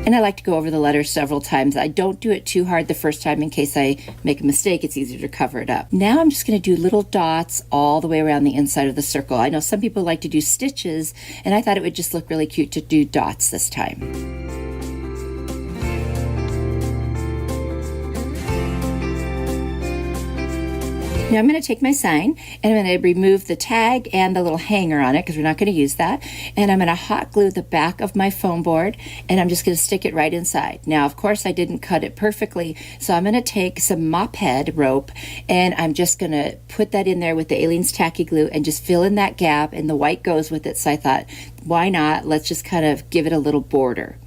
And I like to go over the letters several times. I don't do it too hard the first time in case I make a mistake. It's easier to cover it up. Now I'm just going to do little dots all the way around the inside of the circle. I know some people like to do stitches, and I thought it would just look really cute to do dots this time. Now I'm going to take my sign and I'm going to remove the tag and the little hanger on it because we're not going to use that. And I'm going to hot glue the back of my foam board and I'm just going to stick it right inside. Now, of course, I didn't cut it perfectly, so I'm going to take some mop head rope and I'm just going to put that in there with the Aleene's tacky glue and just fill in that gap, and the white goes with it. So I thought, why not? Let's just kind of give it a little border.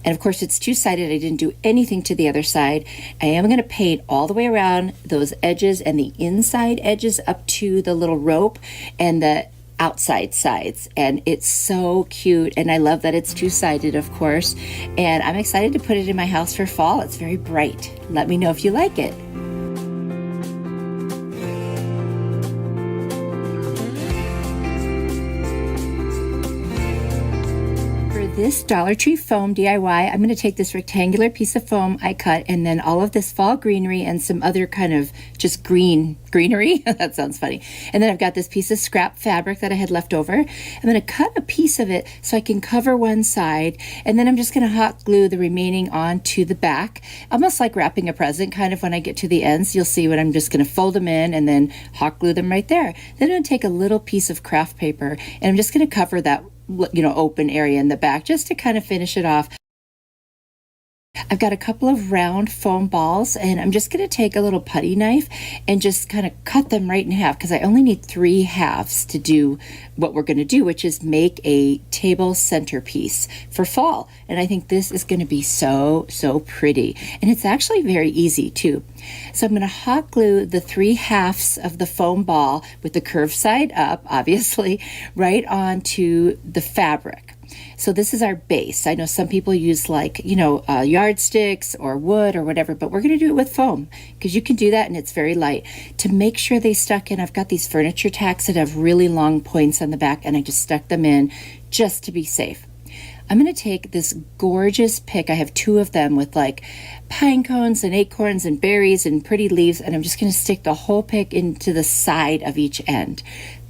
And of course, it's two-sided. I didn't do anything to the other side. I am going to paint all the way around those edges and the inside edges up to the little rope and the outside sides. And it's so cute. And I love that it's two-sided, of course. And I'm excited to put it in my house for fall. It's very bright. Let me know if you like it. This Dollar Tree foam DIY, I'm going to take this rectangular piece of foam I cut and then all of this fall greenery and some other kind of just greenery. That sounds funny. And then I've got this piece of scrap fabric that I had left over. I'm going to cut a piece of it so I can cover one side, and then I'm just going to hot glue the remaining onto the back, almost like wrapping a present kind of. When I get to the ends, you'll see when I'm just going to fold them in and then hot glue them right there. Then I'm going to take a little piece of craft paper and I'm just going to cover that open area in the back just to kind of finish it off. I've got a couple of round foam balls and I'm just going to take a little putty knife and just kind of cut them right in half because I only need 3 halves to do what we're going to do, which is make a table centerpiece for fall. And I think this is going to be so pretty. And it's actually very easy too. So I'm going to hot glue the 3 halves of the foam ball with the curved side up, obviously, right onto the fabric. So this is our base. I know some people use yardsticks or wood or whatever, but we're going to do it with foam because you can do that and it's very light. To make sure they stuck in, I've got these furniture tacks that have really long points on the back and I just stuck them in just to be safe. I'm going to take this gorgeous pick. I have 2 of them with pine cones and acorns and berries and pretty leaves, and I'm just going to stick the whole pick into the side of each end.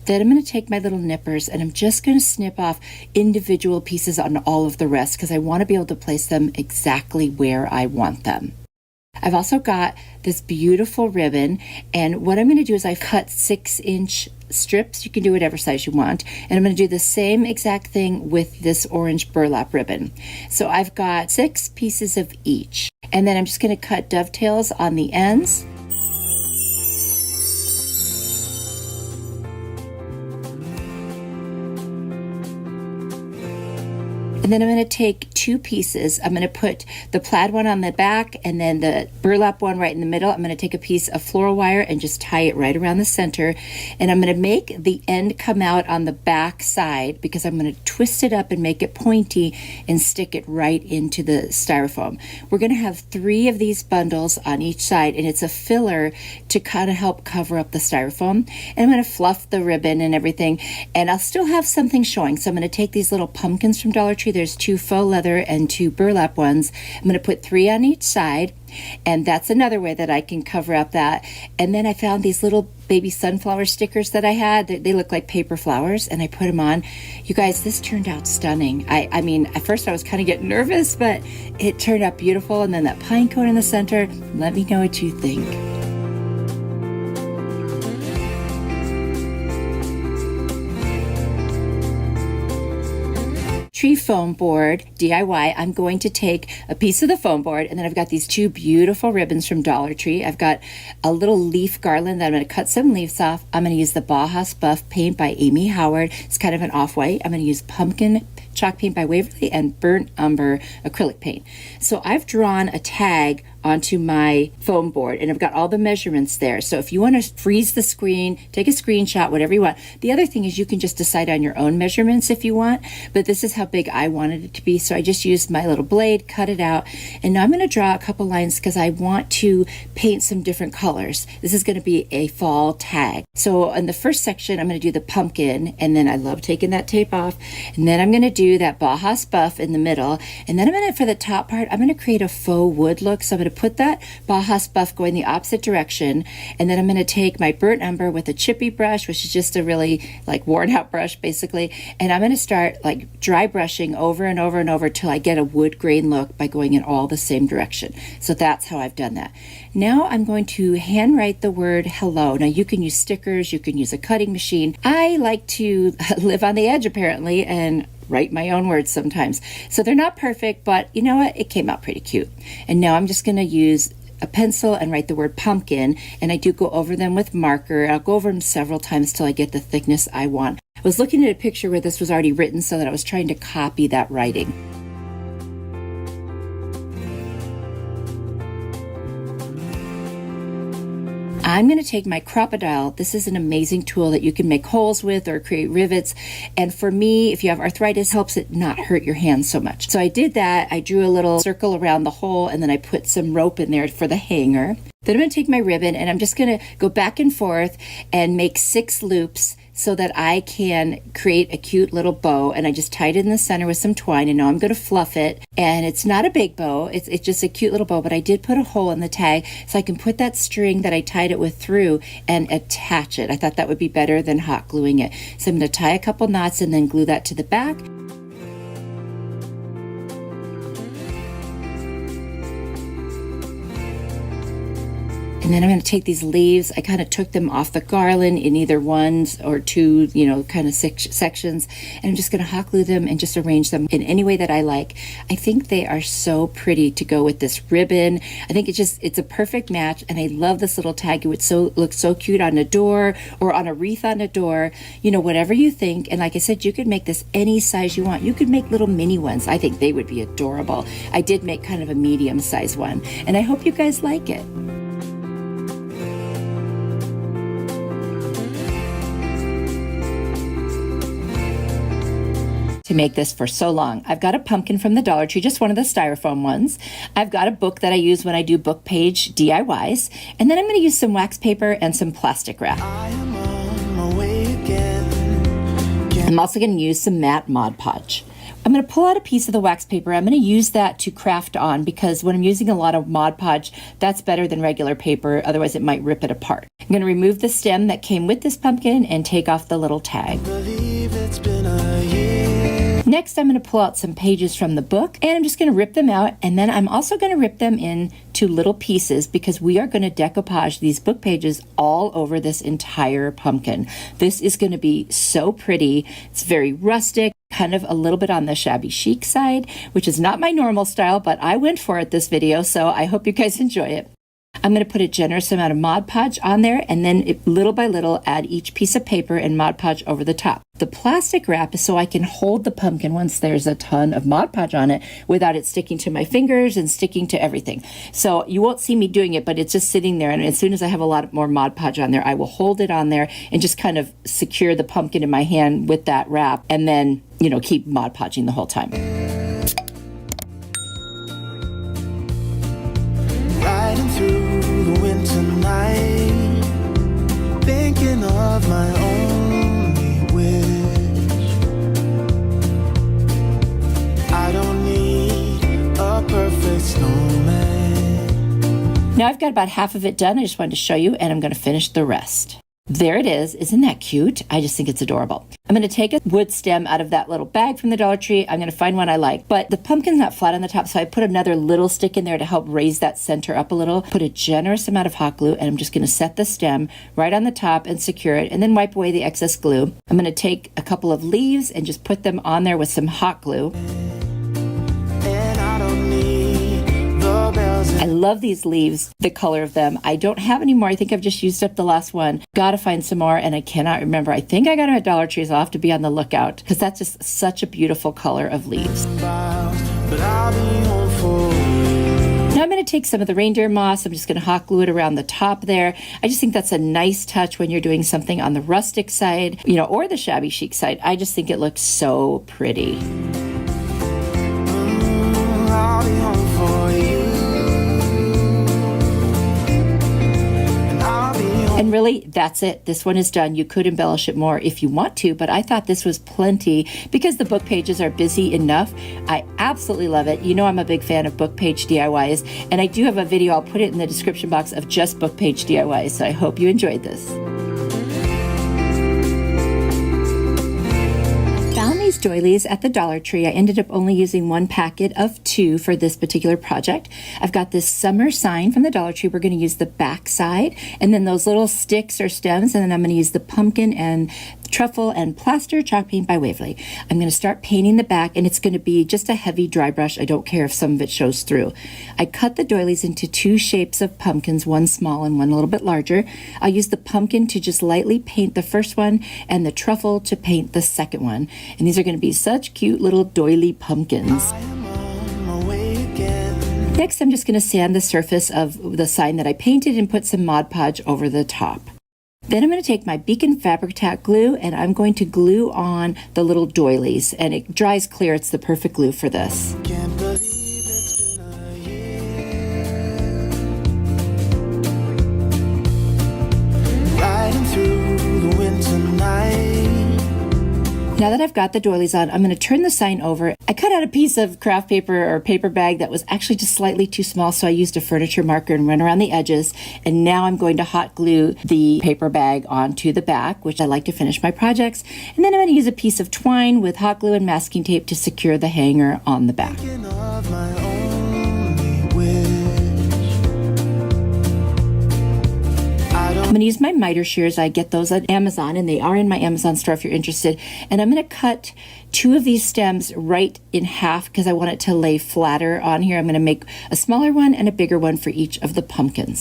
Then I'm going to take my little nippers and I'm just going to snip off individual pieces on all of the rest because I want to be able to place them exactly where I want them. I've also got this beautiful ribbon, and what I'm going to do is I've cut 6-inch strips. You can do whatever size you want, and I'm going to do the same exact thing with this orange burlap ribbon. So I've got 6 pieces of each, and then I'm just going to cut dovetails on the ends. And then I'm going to take 2 pieces. I'm going to put the plaid one on the back and then the burlap one right in the middle. I'm going to take a piece of floral wire and just tie it right around the center. And I'm going to make the end come out on the back side because I'm going to twist it up and make it pointy and stick it right into the styrofoam. We're going to have 3 of these bundles on each side, and it's a filler to kind of help cover up the styrofoam. And I'm going to fluff the ribbon and everything, and I'll still have something showing. So I'm going to take these little pumpkins from Dollar Tree. There's 2 faux leather and 2 burlap ones. I'm going to put 3 on each side, and that's another way that I can cover up that. And then I found these little baby sunflower stickers that I had. They look like paper flowers, and I put them on. You guys, this turned out stunning. I mean, at first I was kind of getting nervous, but it turned out beautiful. And then that pine cone in the center. Let me know what you think. Tree foam board DIY. I'm going to take a piece of the foam board, and then I've got these 2 beautiful ribbons from Dollar Tree. I've got a little leaf garland that I'm going to cut some leaves off. I'm going to use the Bajas Buff paint by Amy Howard. It's kind of an off-white. I'm going to use pumpkin chalk paint by Waverly and burnt umber acrylic paint. So I've drawn a tag onto my foam board, and I've got all the measurements there. So if you want to freeze the screen, take a screenshot, whatever you want. The other thing is you can just decide on your own measurements if you want, but this is how big I wanted it to be. So I just used my little blade, cut it out, and now I'm going to draw a couple lines because I want to paint some different colors. This is going to be a fall tag. So in the first section, I'm going to do the pumpkin, and then I love taking that tape off, and then I'm going to do that Bajas Buff in the middle, and then I'm going to, for the top part, I'm going to create a faux wood look. So I'm going to put that Bajas Buff going the opposite direction, and then I'm going to take my burnt umber with a chippy brush, which is just a really like worn out brush basically, and I'm going to start like dry brushing over and over and over till I get a wood grain look by going in all the same direction. So that's how I've done that. Now I'm going to handwrite the word hello. Now you can use stickers, you can use a cutting machine. I like to live on the edge apparently and write my own words sometimes. So they're not perfect, but you know what? It came out pretty cute. And now I'm just going to use a pencil and write the word pumpkin, and I do go over them with marker. I'll go over them several times till I get the thickness I want. I was looking at a picture where this was already written, so that I was trying to copy that writing. I'm going to take my crocodile. This is an amazing tool that you can make holes with or create rivets. And for me, if you have arthritis, helps it not hurt your hands so much. So I did that. I drew a little circle around the hole, and then I put some rope in there for the hanger. Then I'm going to take my ribbon, and I'm just going to go back and forth and make 6 loops so that I can create a cute little bow. And I just tied it in the center with some twine, and now I'm going to fluff it. And it's not a big bow, it's just a cute little bow, but I did put a hole in the tag so I can put that string that I tied it with through and attach it. I thought that would be better than hot gluing it. So I'm going to tie a couple knots and then glue that to the back. And then I'm going to take these leaves. I kind of took them off the garland in either 1 or 2, kind of sections. And I'm just going to hot glue them and just arrange them in any way that I like. I think they are so pretty to go with this ribbon. I think it's a perfect match. And I love this little tag. It would look so cute on a door or on a wreath on a door, whatever you think. And like I said, you could make this any size you want. You could make little mini ones. I think they would be adorable. I did make kind of a medium size one. And I hope you guys like it. To make this for so long. I've got a pumpkin from the Dollar Tree, just one of the styrofoam ones. I've got a book that I use when I do book page DIYs. And then I'm going to use some wax paper and some plastic wrap. I am on my way again. I'm also going to use some matte Mod Podge. I'm going to pull out a piece of the wax paper. I'm going to use that to craft on because when I'm using a lot of Mod Podge, that's better than regular paper. Otherwise, it might rip it apart. I'm going to remove the stem that came with this pumpkin and take off the little tag. Believe it's been a year. Next, I'm going to pull out some pages from the book, and I'm just going to rip them out, and then I'm also going to rip them into little pieces because we are going to decoupage these book pages all over this entire pumpkin. This is going to be so pretty. It's very rustic, kind of a little bit on the shabby chic side, which is not my normal style, but I went for it this video, so I hope you guys enjoy it. I'm going to put a generous amount of Mod Podge on there, and then little by little add each piece of paper and Mod Podge over the top. The plastic wrap is so I can hold the pumpkin once there's a ton of Mod Podge on it without it sticking to my fingers and sticking to everything. So you won't see me doing it, but it's just sitting there, and as soon as I have a lot more Mod Podge on there, I will hold it on there and just kind of secure the pumpkin in my hand with that wrap, and then, you know, keep Mod Podging the whole time. Riding through the winter night, thinking of my only wish. I don't need a perfect snowman. Now I've got about half of it done. I just wanted to show you, and I'm going to finish the rest. There it is. Isn't that cute? I just think it's adorable. I'm going to take a wood stem out of that little bag from the Dollar Tree. I'm going to find one I like, but the pumpkin's not flat on the top, so I put another little stick in there to help raise that center up a little. Put a generous amount of hot glue, and I'm just going to set the stem right on the top and secure it, and then wipe away the excess glue. I'm going to take a couple of leaves and just put them on there with some hot glue. And I don't need the bells. I love these leaves, the color of them. I don't have any more. I think I've just used up the last one. Gotta find some more, and I cannot remember. I think I got them at Dollar Tree, so I'll have to be on the lookout, because that's just such a beautiful color of leaves. But I'll be home for you. Now I'm going to take some of the reindeer moss. I'm just going to hot glue it around the top there. I just think that's a nice touch when you're doing something on the rustic side, you know, or the shabby chic side. I just think it looks so pretty. I'll be home for you. And really, that's it. This one is done. You could embellish it more if you want to, but I thought this was plenty because the book pages are busy enough. I absolutely love it. You know I'm a big fan of book page DIYs, and I do have a video. I'll put it in the description box of just book page DIYs, so I hope you enjoyed this. These doilies at the Dollar Tree. I ended up only using one packet of 2 for this particular project. I've got this summer sign from the Dollar Tree. We're going to use the back side, and then those little sticks or stems, and then I'm going to use the pumpkin and truffle and plaster chalk paint by Waverly. I'm going to start painting the back, and it's going to be just a heavy dry brush. I don't care if some of it shows through. I cut the doilies into 2 shapes of pumpkins, one small and one a little bit larger. I'll use the pumpkin to just lightly paint the first one and the truffle to paint the second one. And these are going to be such cute little doily pumpkins. Next, I'm just going to sand the surface of the sign that I painted and put some Mod Podge over the top. Then I'm going to take my Beacon Fabric Tack glue, and I'm going to glue on the little doilies, and it dries clear. It's the perfect glue for this. Can't believe it's been a year. Riding through the winter night. Now that I've got the doilies on, I'm going to turn the sign over. I cut out a piece of craft paper or paper bag that was actually just slightly too small, so I used a furniture marker and ran around the edges. And now I'm going to hot glue the paper bag onto the back, which I like to finish my projects. And then I'm going to use a piece of twine with hot glue and masking tape to secure the hanger on the back. Thinking of my only wish. I'm going to use my miter shears. I get those at Amazon, and they are in my Amazon store if you're interested. And I'm going to cut 2 of these stems right in half because I want it to lay flatter on here. I'm going to make a smaller one and a bigger one for each of the pumpkins.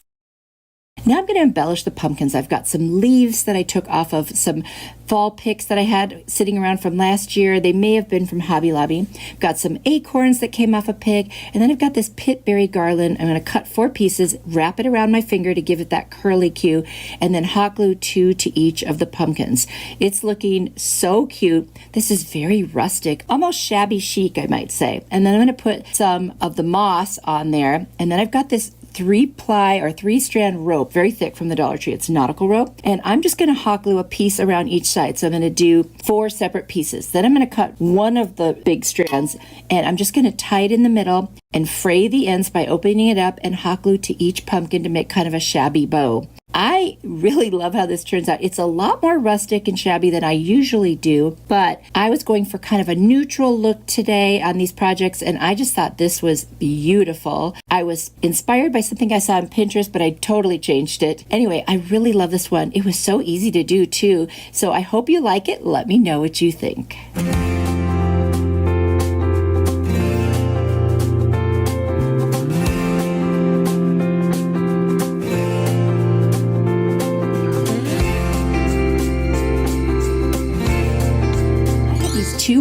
Now I'm going to embellish the pumpkins. I've got some leaves that I took off of some fall pics that I had sitting around from last year. They may have been from Hobby Lobby. I've got some acorns that came off a pig, and then I've got this pit berry garland. I'm going to cut 4 pieces, wrap it around my finger to give it that curly cue, and then hot glue 2 to each of the pumpkins. It's looking so cute. This is very rustic, almost shabby chic, I might say. And then I'm going to put some of the moss on there, and then I've got this 3-ply or 3-strand rope, very thick from the Dollar Tree. It's nautical rope. And I'm just going to hot glue a piece around each side. So I'm going to do 4 separate pieces. Then I'm going to cut one of the big strands, and I'm just going to tie it in the middle and fray the ends by opening it up and hot glue to each pumpkin to make kind of a shabby bow. I really love how this turns out. It's a lot more rustic and shabby than I usually do, but I was going for kind of a neutral look today on these projects, and I just thought this was beautiful. I was inspired by something I saw on Pinterest, but I totally changed it. Anyway, I really love this one. It was so easy to do too, so I hope you like it. Let me know what you think.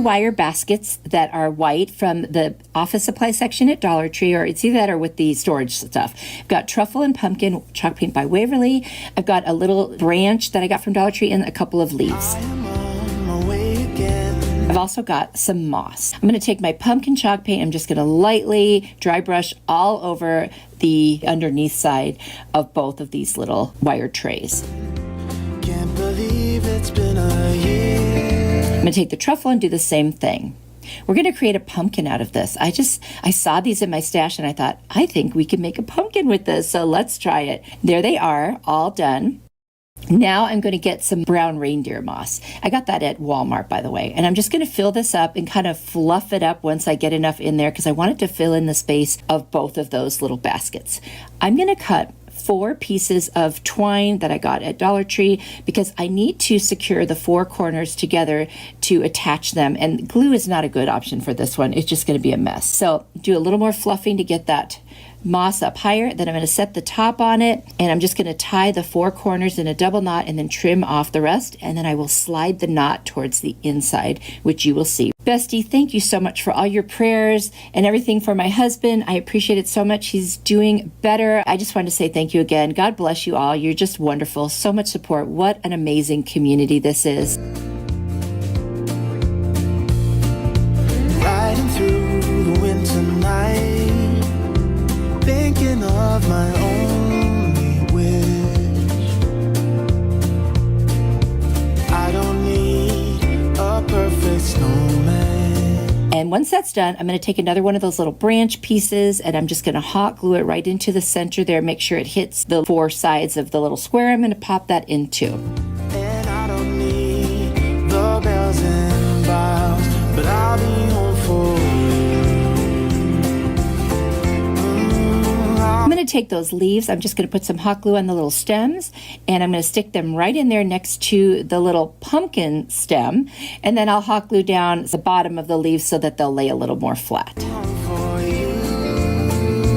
wire baskets that are white from the office supply section at Dollar Tree, or it's either that or with the storage stuff. I've got truffle and pumpkin chalk paint by Waverly. I've got a little branch that I got from Dollar Tree and a couple of leaves. I've also got some moss. I'm going to take my pumpkin chalk paint. I'm just going to lightly dry brush all over the underneath side of both of these little wire trays. Can't believe it's been a year. I'm going to take the truffle and do the same thing. We're going to create a pumpkin out of this. I saw these in my stash and I thought, I think we can make a pumpkin with this. So let's try it. There they are, all done. Now I'm going to get some brown reindeer moss. I got that at Walmart, by the way. And I'm just going to fill this up and kind of fluff it up once I get enough in there because I want it to fill in the space of both of those little baskets. I'm going to cut 4 pieces of twine that I got at Dollar Tree because I need to secure the 4 corners together to attach them. And glue is not a good option for this one. It's just going to be a mess. So do a little more fluffing to get that moss up higher. Then I'm going to set the top on it and I'm just going to tie the 4 corners in a double knot and then trim off the rest. And then I will slide the knot towards the inside, which you will see. Bestie, thank you so much for all your prayers and everything for my husband. I appreciate it so much. He's doing better. I just wanted to say thank you again. God bless you all. You're just wonderful. So much support. What an amazing community this is. Riding through the winter night, thinking of my only wish. I don't need a perfect snowman. And once that's done, I'm going to take another one of those little branch pieces and I'm just going to hot glue it right into the center there. Make sure it hits the 4 sides of the little square I'm going to pop that into. And I don't need the bells and boughs, but I'll be home for you. I'm going to take those leaves. I'm just going to put some hot glue on the little stems and I'm going to stick them right in there next to the little pumpkin stem. And then I'll hot glue down the bottom of the leaves so that they'll lay a little more flat.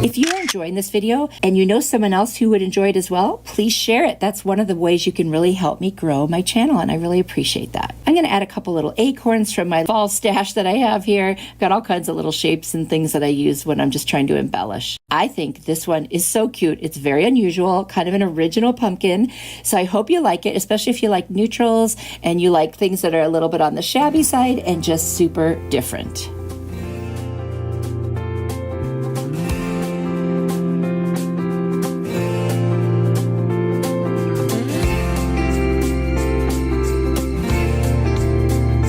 If you are enjoying this video and you know someone else who would enjoy it as well, please share it. That's one of the ways you can really help me grow my channel, and I really appreciate that. I'm going to add a couple little acorns from my fall stash that I have here. I've got all kinds of little shapes and things that I use when I'm just trying to embellish. I think this one is so cute. It's very unusual, kind of an original pumpkin. So I hope you like it, especially if you like neutrals and you like things that are a little bit on the shabby side and just super different.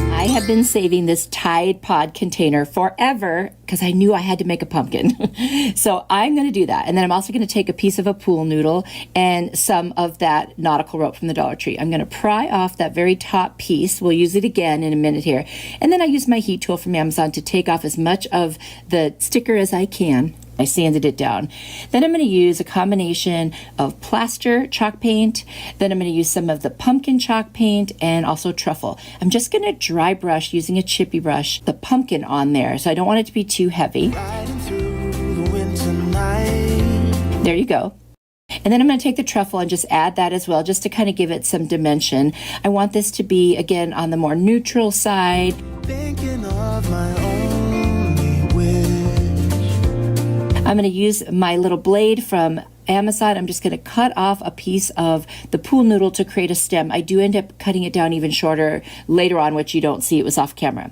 I have been saving this Tide Pod container forever because I knew I had to make a pumpkin. So I'm going to do that. And then I'm also going to take a piece of a pool noodle and some of that nautical rope from the Dollar Tree. I'm going to pry off that very top piece. We'll use it again in a minute here. And then I use my heat tool from Amazon to take off as much of the sticker as I can. I sanded it down. Then I'm going to use a combination of plaster chalk paint. Then I'm going to use some of the pumpkin chalk paint and also truffle. I'm just going to dry brush using a chippy brush the pumpkin on there. So I don't want it to be too heavy. There you go. And then I'm going to take the truffle and just add that as well, just to kind of give it some dimension. I want this to be, again, on the more neutral side. Thinking of my only wish. I'm going to use my little blade from Amazon. I'm just going to cut off a piece of the pool noodle to create a stem. I do end up cutting it down even shorter later on, which you don't see. It was off camera.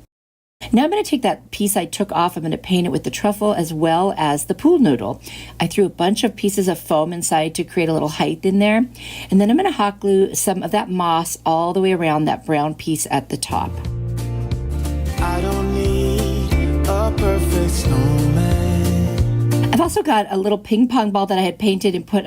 Now I'm going to take that piece I took off. I'm going to paint it with the truffle as well as the pool noodle. I threw a bunch of pieces of foam inside to create a little height in there. And then I'm going to hot glue some of that moss all the way around that brown piece at the top. I don't need a perfect snowman. I've also got a little ping pong ball that I had painted and put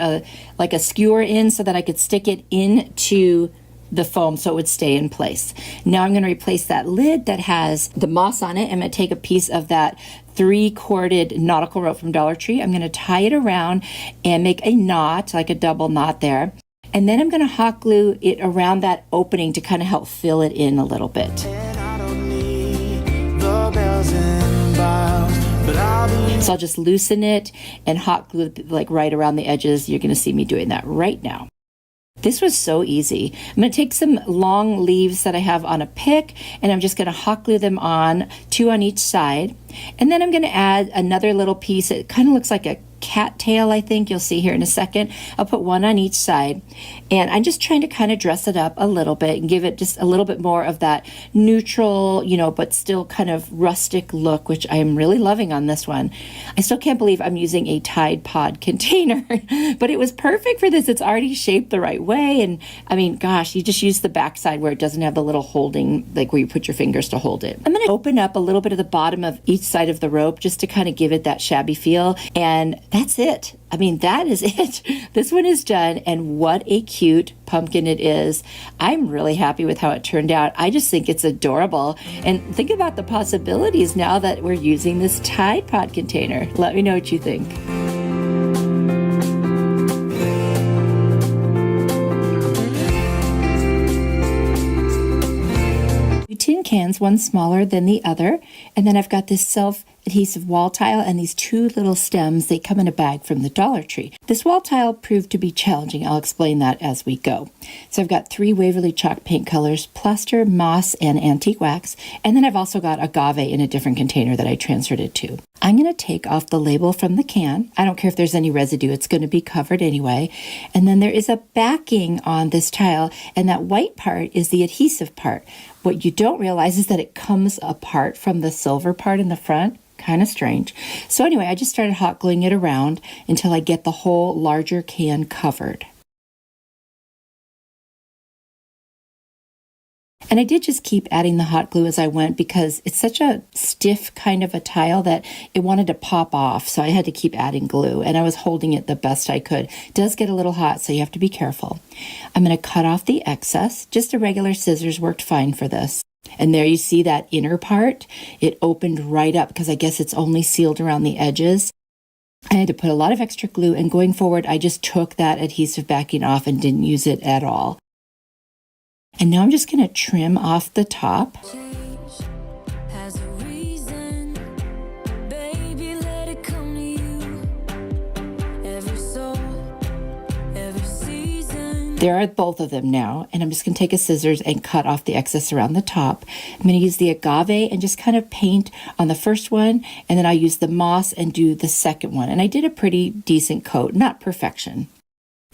like a skewer in so that I could stick it into the foam so it would stay in place. Now I'm going to replace that lid that has the moss on it. I'm going to take a piece of that 3-corded nautical rope from Dollar Tree. I'm going to tie it around and make a knot, like a double knot there. And then I'm going to hot glue it around that opening to kind of help fill it in a little bit. And I don't need the bells and boughs, but I'll be So I'll just loosen it and hot glue it like right around the edges. You're going to see me doing that right now. This was so easy. I'm going to take some long leaves that I have on a pick, and I'm just going to hot glue them on, 2 on each side. And then I'm going to add another little piece. It kind of looks like a cat tail, I think. You'll see here in a second. I'll put 1 on each side. And I'm just trying to kind of dress it up a little bit and give it just a little bit more of that neutral, but still kind of rustic look, which I am really loving on this one. I still can't believe I'm using a Tide Pod container, but it was perfect for this. It's already shaped the right way. And I mean, gosh, you just use the back side where it doesn't have the little holding, like where you put your fingers to hold it. I'm going to open up a little bit of the bottom of each side of the rope just to kind of give it that shabby feel. And that's it. I mean, that is it. This one is done, and what a cute pumpkin it is. I'm really happy with how it turned out. I just think it's adorable. And think about the possibilities now that we're using this Tide Pod container. Let me know what you think. Tin cans, one smaller than the other, and then I've got this self-adhesive wall tile and these 2 little stems. They come in a bag from the Dollar Tree. This wall tile proved to be challenging. I'll explain that as we go. So I've got 3 Waverly chalk paint colors, plaster, moss, and antique wax, and then I've also got agave in a different container that I transferred it to. I'm going to take off the label from the can. I don't care if there's any residue. It's going to be covered anyway. And then there is a backing on this tile, and that white part is the adhesive part. What you don't realize is that it comes apart from the silver part in the front. Kind of strange. So anyway, I just started hot gluing it around until I get the whole larger can covered. And I did just keep adding the hot glue as I went because it's such a stiff kind of a tile that it wanted to pop off. So I had to keep adding glue, and I was holding it the best I could. It does get a little hot, so you have to be careful. I'm going to cut off the excess. Just a regular scissors worked fine for this. And there you see that inner part. It opened right up because I guess it's only sealed around the edges. I had to put a lot of extra glue, and going forward, I just took that adhesive backing off and didn't use it at all. And now I'm just going to trim off the top. There are both of them now, and I'm just going to take a scissors and cut off the excess around the top. I'm going to use the agave and just kind of paint on the first one, and then I'll use the moss and do the second one. And I did a pretty decent coat, not perfection.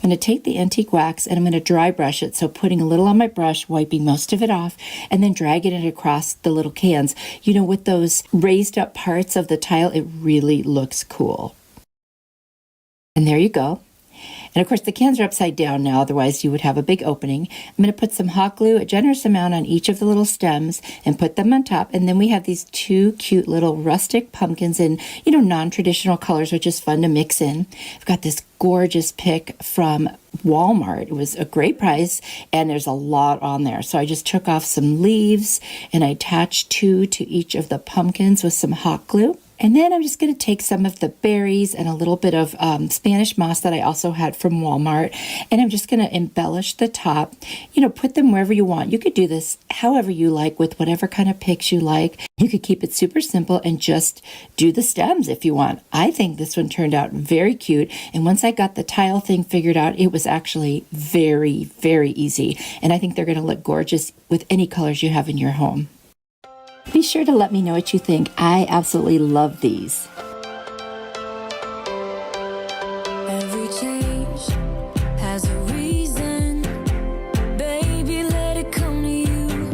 I'm going to take the antique wax and I'm going to dry brush it, so putting a little on my brush, wiping most of it off, and then dragging it across the little cans. With those raised up parts of the tile, it really looks cool. And there you go. And of course, the cans are upside down now, otherwise you would have a big opening. I'm going to put some hot glue, a generous amount on each of the little stems, and put them on top. And then we have these 2 cute little rustic pumpkins in, non-traditional colors, which is fun to mix in. I've got this gorgeous pick from Walmart. It was a great price, and there's a lot on there. So I just took off some leaves, and I attached 2 to each of the pumpkins with some hot glue. And then I'm just going to take some of the berries and a little bit of Spanish moss that I also had from Walmart. And I'm just going to embellish the top, put them wherever you want. You could do this however you like with whatever kind of picks you like. You could keep it super simple and just do the stems if you want. I think this one turned out very cute. And once I got the tile thing figured out, it was actually very, very easy. And I think they're going to look gorgeous with any colors you have in your home. Be sure to let me know what you think. I absolutely love these. Every change has a reason. Baby, let it come to you.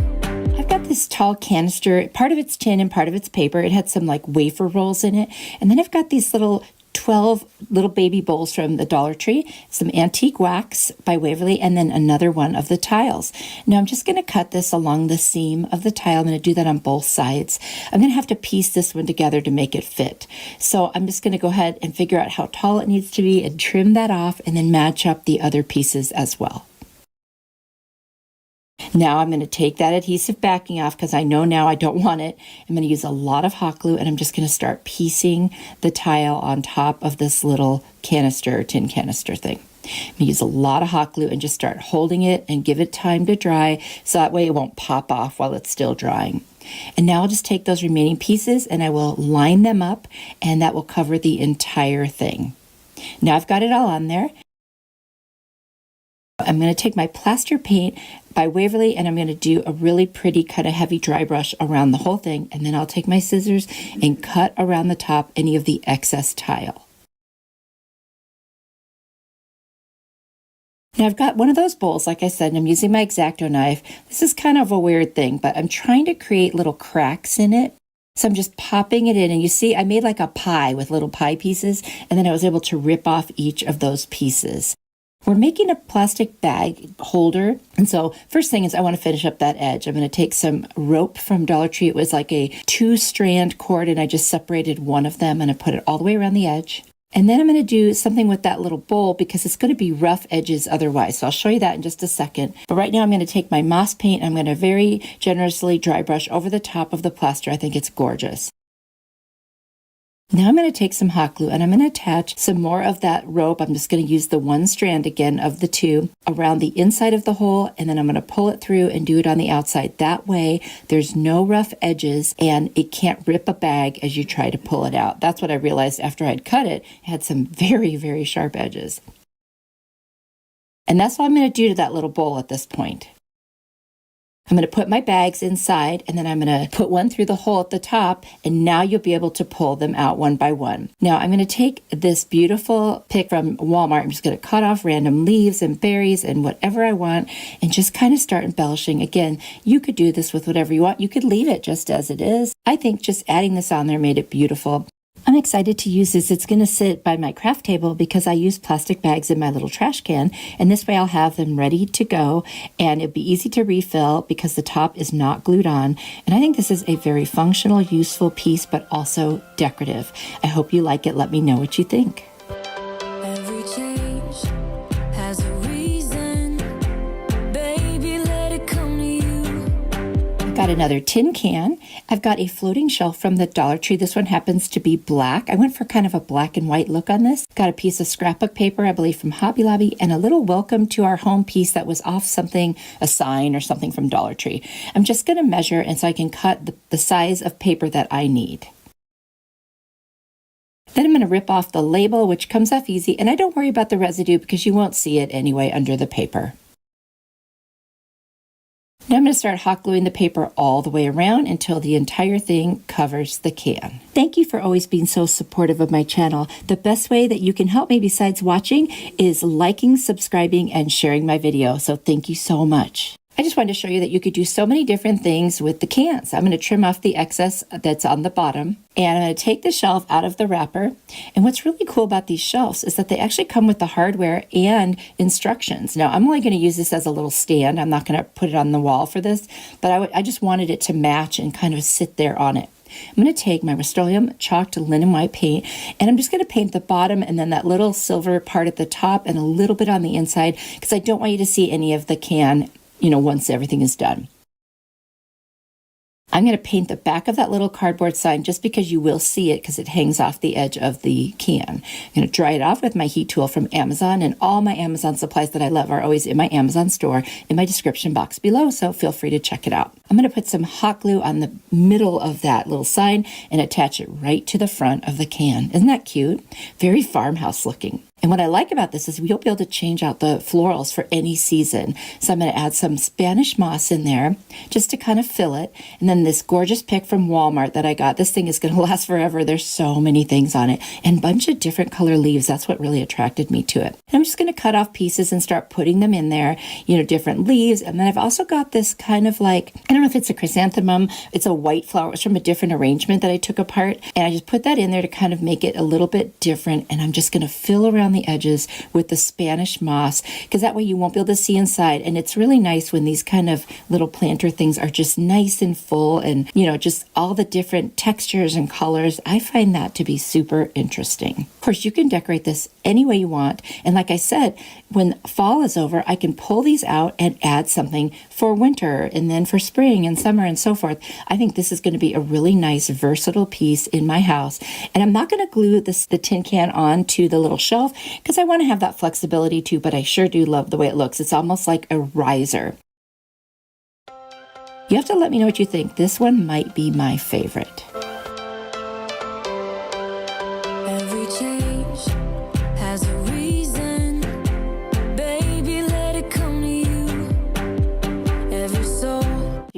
I've got this tall canister. Part of it's tin and part of it's paper. It had some wafer rolls in it. And then I've got these 12 little baby bowls from the Dollar Tree, some antique wax by Waverly, and then another one of the tiles. Now I'm just going to cut this along the seam of the tile. I'm going to do that on both sides. I'm going to have to piece this one together to make it fit. So I'm just going to go ahead and figure out how tall it needs to be and trim that off, and then match up the other pieces as well. Now I'm going to take that adhesive backing off because I know now I don't want it. I'm going to use a lot of hot glue, and I'm just going to start piecing the tile on top of this little canister, tin canister thing. I'm going to use a lot of hot glue and just start holding it and give it time to dry so that way it won't pop off while it's still drying. And now I'll just take those remaining pieces and I will line them up, and that will cover the entire thing. Now I've got it all on there. I'm going to take my plaster paint by Waverly and I'm going to do a really pretty kind of heavy dry brush around the whole thing. And then I'll take my scissors and cut around the top any of the excess tile. Now I've got one of those bowls, like I said, and I'm using my X-Acto knife. This is kind of a weird thing, but I'm trying to create little cracks in it. So I'm just popping it in, and you see I made like a pie with little pie pieces, and then I was able to rip off each of those pieces. We're making a plastic bag holder, and so first thing is I want to finish up that edge. I'm going to take some rope from Dollar Tree. It was like a 2-strand cord, and I just separated one of them, and I put it all the way around the edge. And then I'm going to do something with that little bowl because it's going to be rough edges otherwise. So I'll show you that in just a second. But right now I'm going to take my moss paint. I'm going to very generously dry brush over the top of the plaster. I think it's gorgeous. Now I'm going to take some hot glue and I'm going to attach some more of that rope. I'm just going to use the 1 strand again of the 2 around the inside of the hole, and then I'm going to pull it through and do it on the outside. That way there's no rough edges and it can't rip a bag as you try to pull it out. That's what I realized after I'd cut it. It had some very, very sharp edges. And that's what I'm going to do to that little bowl at this point. I'm going to put my bags inside, and then I'm going to put one through the hole at the top, and now you'll be able to pull them out one by one. Now I'm going to take this beautiful pick from Walmart. I'm just going to cut off random leaves and berries and whatever I want and just kind of start embellishing. Again, you could do this with whatever you want. You could leave it just as it is. I think just adding this on there made it beautiful. I'm excited to use this. It's going to sit by my craft table because I use plastic bags in my little trash can, and this way I'll have them ready to go, and it'll be easy to refill because the top is not glued on. And I think this is a very functional, useful piece, but also decorative. I hope you like it. Let me know what you think. Every change has a reason. Baby, let it come to you. Got another tin can. I've got a floating shelf from the Dollar Tree. This one happens to be black. I went for kind of a black and white look on this. Got a piece of scrapbook paper, I believe from Hobby Lobby, and a little welcome to our home piece that was off something, a sign or something from Dollar Tree. I'm just going to measure and so I can cut the size of paper that I need. Then I'm going to rip off the label, which comes off easy, and I don't worry about the residue because you won't see it anyway under the paper. Now I'm going to start hot gluing the paper all the way around until the entire thing covers the can. Thank you for always being so supportive of my channel. The best way that you can help me besides watching is liking, subscribing, and sharing my video. So thank you so much. I just wanted to show you that you could do so many different things with the cans. I'm going to trim off the excess that's on the bottom, and I'm going to take the shelf out of the wrapper. And what's really cool about these shelves is that they actually come with the hardware and instructions. Now, I'm only going to use this as a little stand. I'm not going to put it on the wall for this, but I just wanted it to match and kind of sit there on it. I'm going to take my Rust-Oleum chalked linen white paint, and I'm just going to paint the bottom and then that little silver part at the top and a little bit on the inside because I don't want you to see any of the can, once everything is done. I'm going to paint the back of that little cardboard sign just because you will see it because it hangs off the edge of the can. I'm going to dry it off with my heat tool from Amazon, and all my Amazon supplies that I love are always in my Amazon store in my description box below, so feel free to check it out. I'm going to put some hot glue on the middle of that little sign and attach it right to the front of the can. Isn't that cute? Very farmhouse looking. And what I like about this is you'll be able to change out the florals for any season. So I'm going to add some Spanish moss in there just to kind of fill it. And then this gorgeous pick from Walmart that I got. This thing is going to last forever. There's so many things on it and a bunch of different color leaves. That's what really attracted me to it. And I'm just going to cut off pieces and start putting them in there, different leaves. And then I've also got this kind of like, I don't know if it's a chrysanthemum. It's a white flower. It's from a different arrangement that I took apart. And I just put that in there to kind of make it a little bit different. And I'm just going to fill around the edges with the Spanish moss because that way you won't be able to see inside. And it's really nice when these kind of little planter things are just nice and full and just all the different textures and colors. I find that to be super interesting. Of course, you can decorate this any way you want, and like I said, when fall is over I can pull these out and add something for winter and then for spring and summer and so forth. I think this is going to be a really nice versatile piece in my house, and I'm not going to glue the tin can onto the little shelf because I want to have that flexibility too, but I sure do love the way it looks. It's almost like a riser. You have to let me know what you think. This one might be my favorite. Every change has a reason. Baby, let it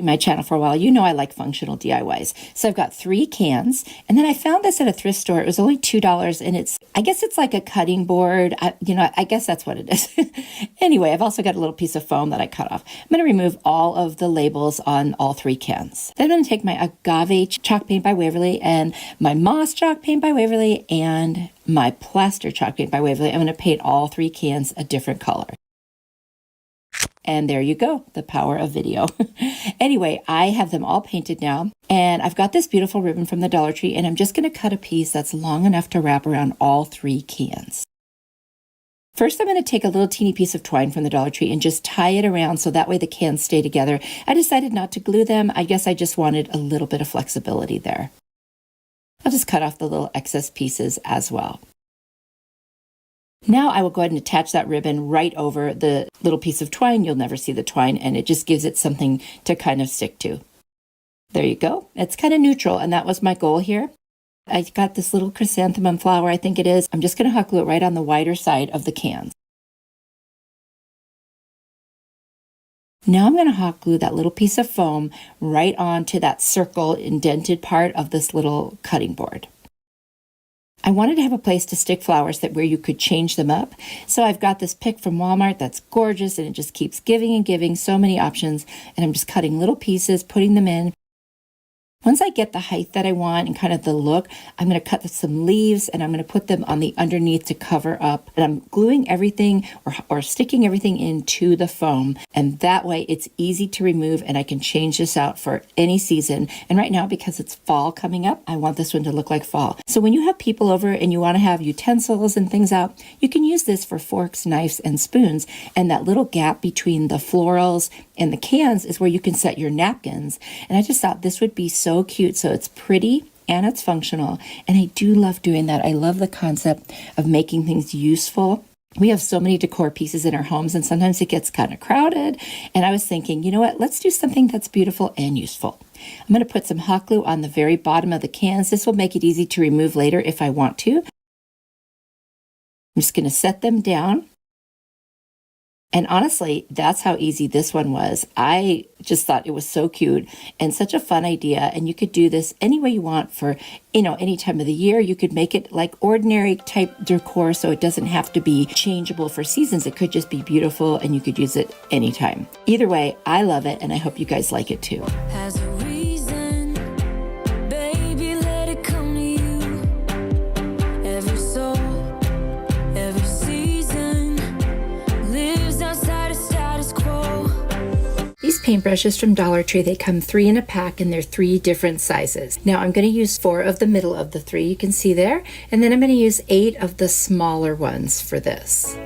my channel for a while, you know I like functional DIYs. So I've got 3 cans, and then I found this at a thrift store. It was only $2, and I guess it's like a cutting board. I guess that's what it is. Anyway, I've also got a little piece of foam that I cut off. I'm going to remove all of the labels on all 3 cans. Then I'm going to take my agave chalk paint by Waverly and my moss chalk paint by Waverly and my plaster chalk paint by Waverly. I'm going to paint all 3 cans a different color. And there you go, the power of video. Anyway, I have them all painted now, and I've got this beautiful ribbon from the Dollar Tree, and I'm just going to cut a piece that's long enough to wrap around all 3 cans. First, I'm going to take a little teeny piece of twine from the Dollar Tree and just tie it around so that way the cans stay together. I decided not to glue them. I guess I just wanted a little bit of flexibility there. I'll just cut off the little excess pieces as well. Now I will go ahead and attach that ribbon right over the little piece of twine. You'll never see the twine, and it just gives it something to kind of stick to. There you go. It's kind of neutral, and that was my goal here. I got this little chrysanthemum flower, I think it is. I'm just going to hot glue it right on the wider side of the cans. Now I'm going to hot glue that little piece of foam right onto that circle indented part of this little cutting board. I wanted to have a place to stick flowers where you could change them up. So I've got this pick from Walmart that's gorgeous, and it just keeps giving and giving so many options. And I'm just cutting little pieces, putting them in. Once I get the height that I want and kind of the look, I'm going to cut some leaves and I'm going to put them on the underneath to cover up. And I'm gluing everything or sticking everything into the foam. And that way it's easy to remove, and I can change this out for any season. And right now, because it's fall coming up, I want this one to look like fall. So when you have people over and you want to have utensils and things out, you can use this for forks, knives, and spoons. And that little gap between the florals and the cans is where you can set your napkins. And I just thought this would be so cute. So it's pretty and it's functional. And I do love doing that. I love the concept of making things useful. We have so many decor pieces in our homes, and sometimes it gets kind of crowded. And I was thinking, you know what? Let's do something that's beautiful and useful. I'm going to put some hot glue on the very bottom of the cans. This will make it easy to remove later if I want to. I'm just going to set them down. And honestly, that's how easy this one was. I just thought it was so cute and such a fun idea. And you could do this any way you want for, any time of the year. You could make it like ordinary type decor, so it doesn't have to be changeable for seasons. It could just be beautiful and you could use it anytime. Either way, I love it, and I hope you guys like it too. Has a reason, baby, let it come to you. Every soul, every season lives outside of status quo. These paintbrushes from Dollar Tree, they come 3 in a pack, and they're 3 different sizes. Now I'm going to use 4 of the middle of the 3, you can see there, and then I'm going to use 8 of the smaller ones for this.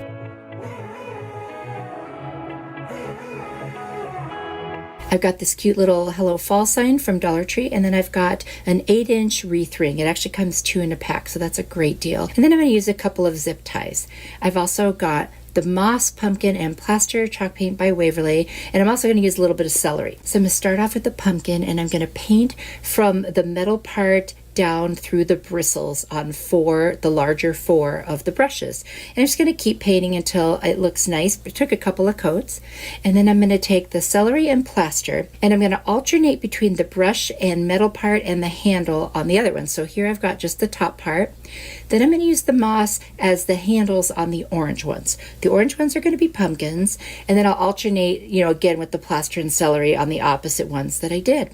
I've got this cute little Hello Fall sign from Dollar Tree, and then I've got an 8-inch wreath ring. It actually comes 2 in a pack, so that's a great deal. And then I'm going to use a couple of zip ties. I've also got the moss, pumpkin, and plaster chalk paint by Waverly, and I'm also going to use a little bit of celery. So I'm going to start off with the pumpkin, and I'm going to paint from the metal part down through the bristles on the larger 4 of the brushes. And I'm just going to keep painting until it looks nice. I took a couple of coats, and then I'm going to take the celery and plaster, and I'm going to alternate between the brush and metal part and the handle on the other one. So here I've got just the top part. Then I'm going to use the moss as the handles on the orange ones. The orange ones are going to be pumpkins, and then I'll alternate, again with the plaster and celery on the opposite ones that I did.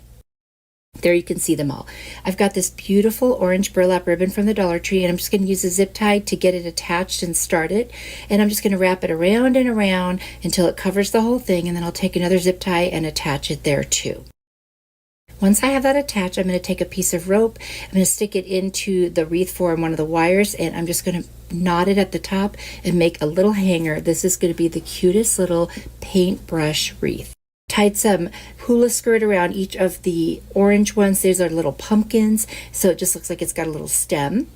There you can see them all. I've got this beautiful orange burlap ribbon from the Dollar Tree, and I'm just going to use a zip tie to get it attached and started. And I'm just going to wrap it around and around until it covers the whole thing, and then I'll take another zip tie and attach it there too. Once I have that attached, I'm going to take a piece of rope. I'm going to stick it into the wreath form, one of the wires, and I'm just going to knot it at the top and make a little hanger. This is going to be the cutest little paintbrush wreath. Tied some hula skirt around each of the orange ones. These are little pumpkins, so it just looks like it's got a little stem.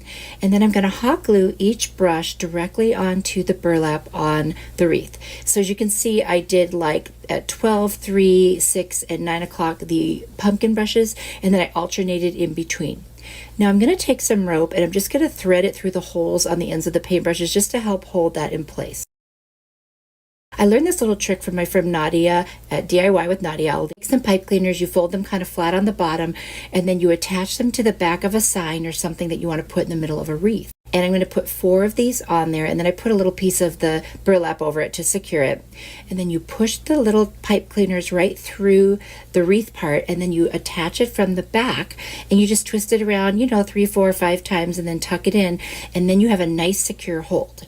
And then I'm going to hot glue each brush directly onto the burlap on the wreath. So as you can see, I did like at 12, 3, 6, and 9 o'clock the pumpkin brushes, and then I alternated in between. Now I'm going to take some rope, and I'm just going to thread it through the holes on the ends of the paintbrushes just to help hold that in place. I learned this little trick from my friend Nadia at DIY with Nadia. I'll take some pipe cleaners, you fold them kind of flat on the bottom, and then you attach them to the back of a sign or something that you want to put in the middle of a wreath. And I'm going to put 4 of these on there, and then I put a little piece of the burlap over it to secure it. And then you push the little pipe cleaners right through the wreath part, and then you attach it from the back, and you just twist it around, 3, 4, 5 times, and then tuck it in, and then you have a nice secure hold.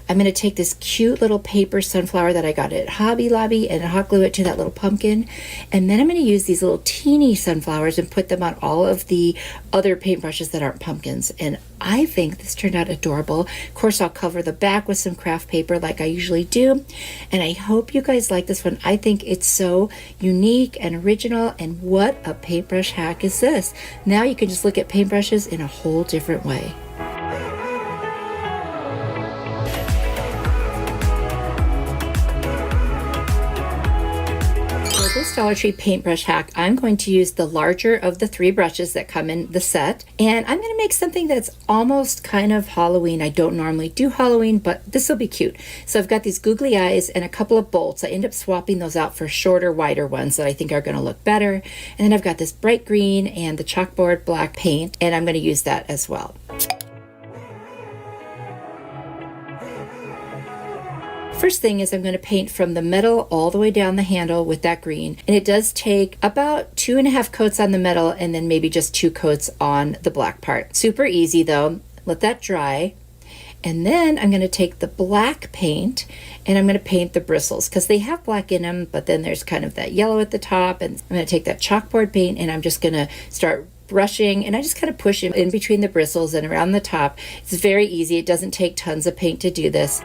I'm going to take this cute little paper sunflower that I got at Hobby Lobby and hot glue it to that little pumpkin. And then I'm going to use these little teeny sunflowers and put them on all of the other paintbrushes that aren't pumpkins. And I think this turned out adorable. Of course, I'll cover the back with some craft paper like I usually do. And I hope you guys like this one. I think it's so unique and original. And what a paintbrush hack is this? Now you can just look at paintbrushes in a whole different way. This Dollar Tree paintbrush hack, I'm going to use the larger of the 3 brushes that come in the set, and I'm going to make something that's almost kind of Halloween. I don't normally do Halloween, but this will be cute. So I've got these googly eyes and a couple of bolts. I end up swapping those out for shorter, wider ones that I think are going to look better. And then I've got this bright green and the chalkboard black paint, and I'm going to use that as well. First thing is I'm going to paint from the metal all the way down the handle with that green, and it does take about 2.5 coats on the metal and then maybe just 2 coats on the black part. Super easy though. Let that dry, and then I'm going to take the black paint and I'm going to paint the bristles because they have black in them, but then there's kind of that yellow at the top, and I'm going to take that chalkboard paint and I'm just going to start brushing, and I just kind of push it in between the bristles and around the top. It's very easy. It doesn't take tons of paint to do this.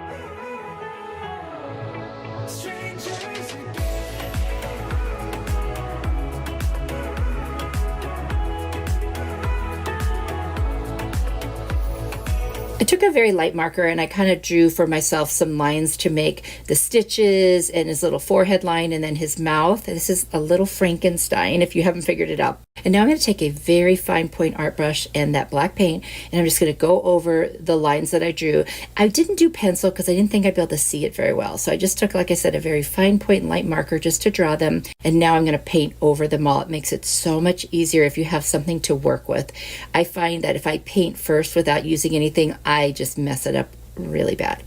I took a very light marker and I kind of drew for myself some lines to make the stitches and his little forehead line and then his mouth. This is a little Frankenstein if you haven't figured it out. And now I'm going to take a very fine point art brush and that black paint, and I'm just going to go over the lines that I drew. I didn't do pencil because I didn't think I'd be able to see it very well. So I just took, like I said, a very fine point and light marker just to draw them. And now I'm going to paint over them all. It makes it so much easier if you have something to work with. I find that if I paint first without using anything, I just mess it up really bad.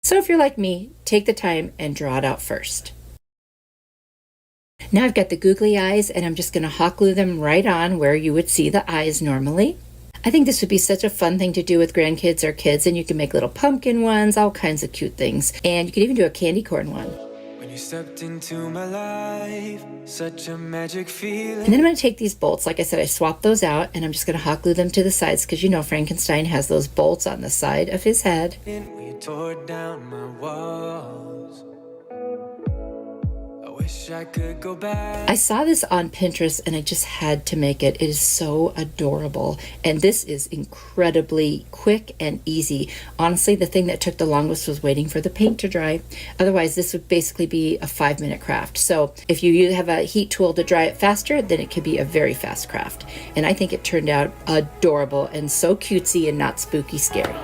So if you're like me, take the time and draw it out first. Now I've got the googly eyes, and I'm just going to hot glue them right on where you would see the eyes normally. I think this would be such a fun thing to do with grandkids or kids, and you can make little pumpkin ones, all kinds of cute things. And you could even do a candy corn one. When you stepped into my life, such a magic feeling. And then I'm going to take these bolts. Like I said, I swapped those out, and I'm just going to hot glue them to the sides because Frankenstein has those bolts on the side of his head. When you tore down my walls, wish I could go back. I saw this on Pinterest and I just had to make it. It is so adorable. And this is incredibly quick and easy. Honestly, the thing that took the longest was waiting for the paint to dry. Otherwise, this would basically be a 5-minute craft. So if you have a heat tool to dry it faster, then it could be a very fast craft. And I think it turned out adorable and so cutesy and not spooky scary.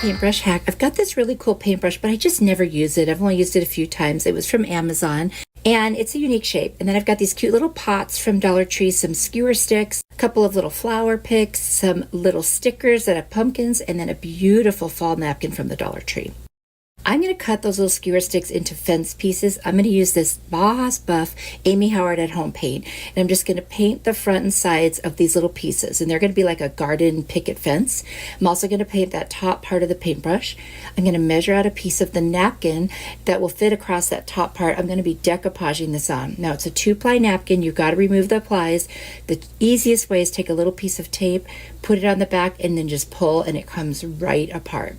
Paintbrush hack. I've got this really cool paintbrush, but I just never use it. I've only used it a few times. It was from Amazon, and it's a unique shape. And then I've got these cute little pots from Dollar Tree, some skewer sticks, a couple of little flower picks, some little stickers that have pumpkins, and then a beautiful fall napkin from the Dollar Tree. I'm going to cut those little skewer sticks into fence pieces. I'm going to use this Boss Buff Amy Howard at Home paint, and I'm just going to paint the front and sides of these little pieces, and they're going to be like a garden picket fence. I'm also going to paint that top part of the paintbrush. I'm going to measure out a piece of the napkin that will fit across that top part. I'm going to be decoupaging this on. Now it's a 2-ply napkin. You've got to remove the plies. The easiest way is take a little piece of tape, put it on the back, and then just pull, and it comes right apart.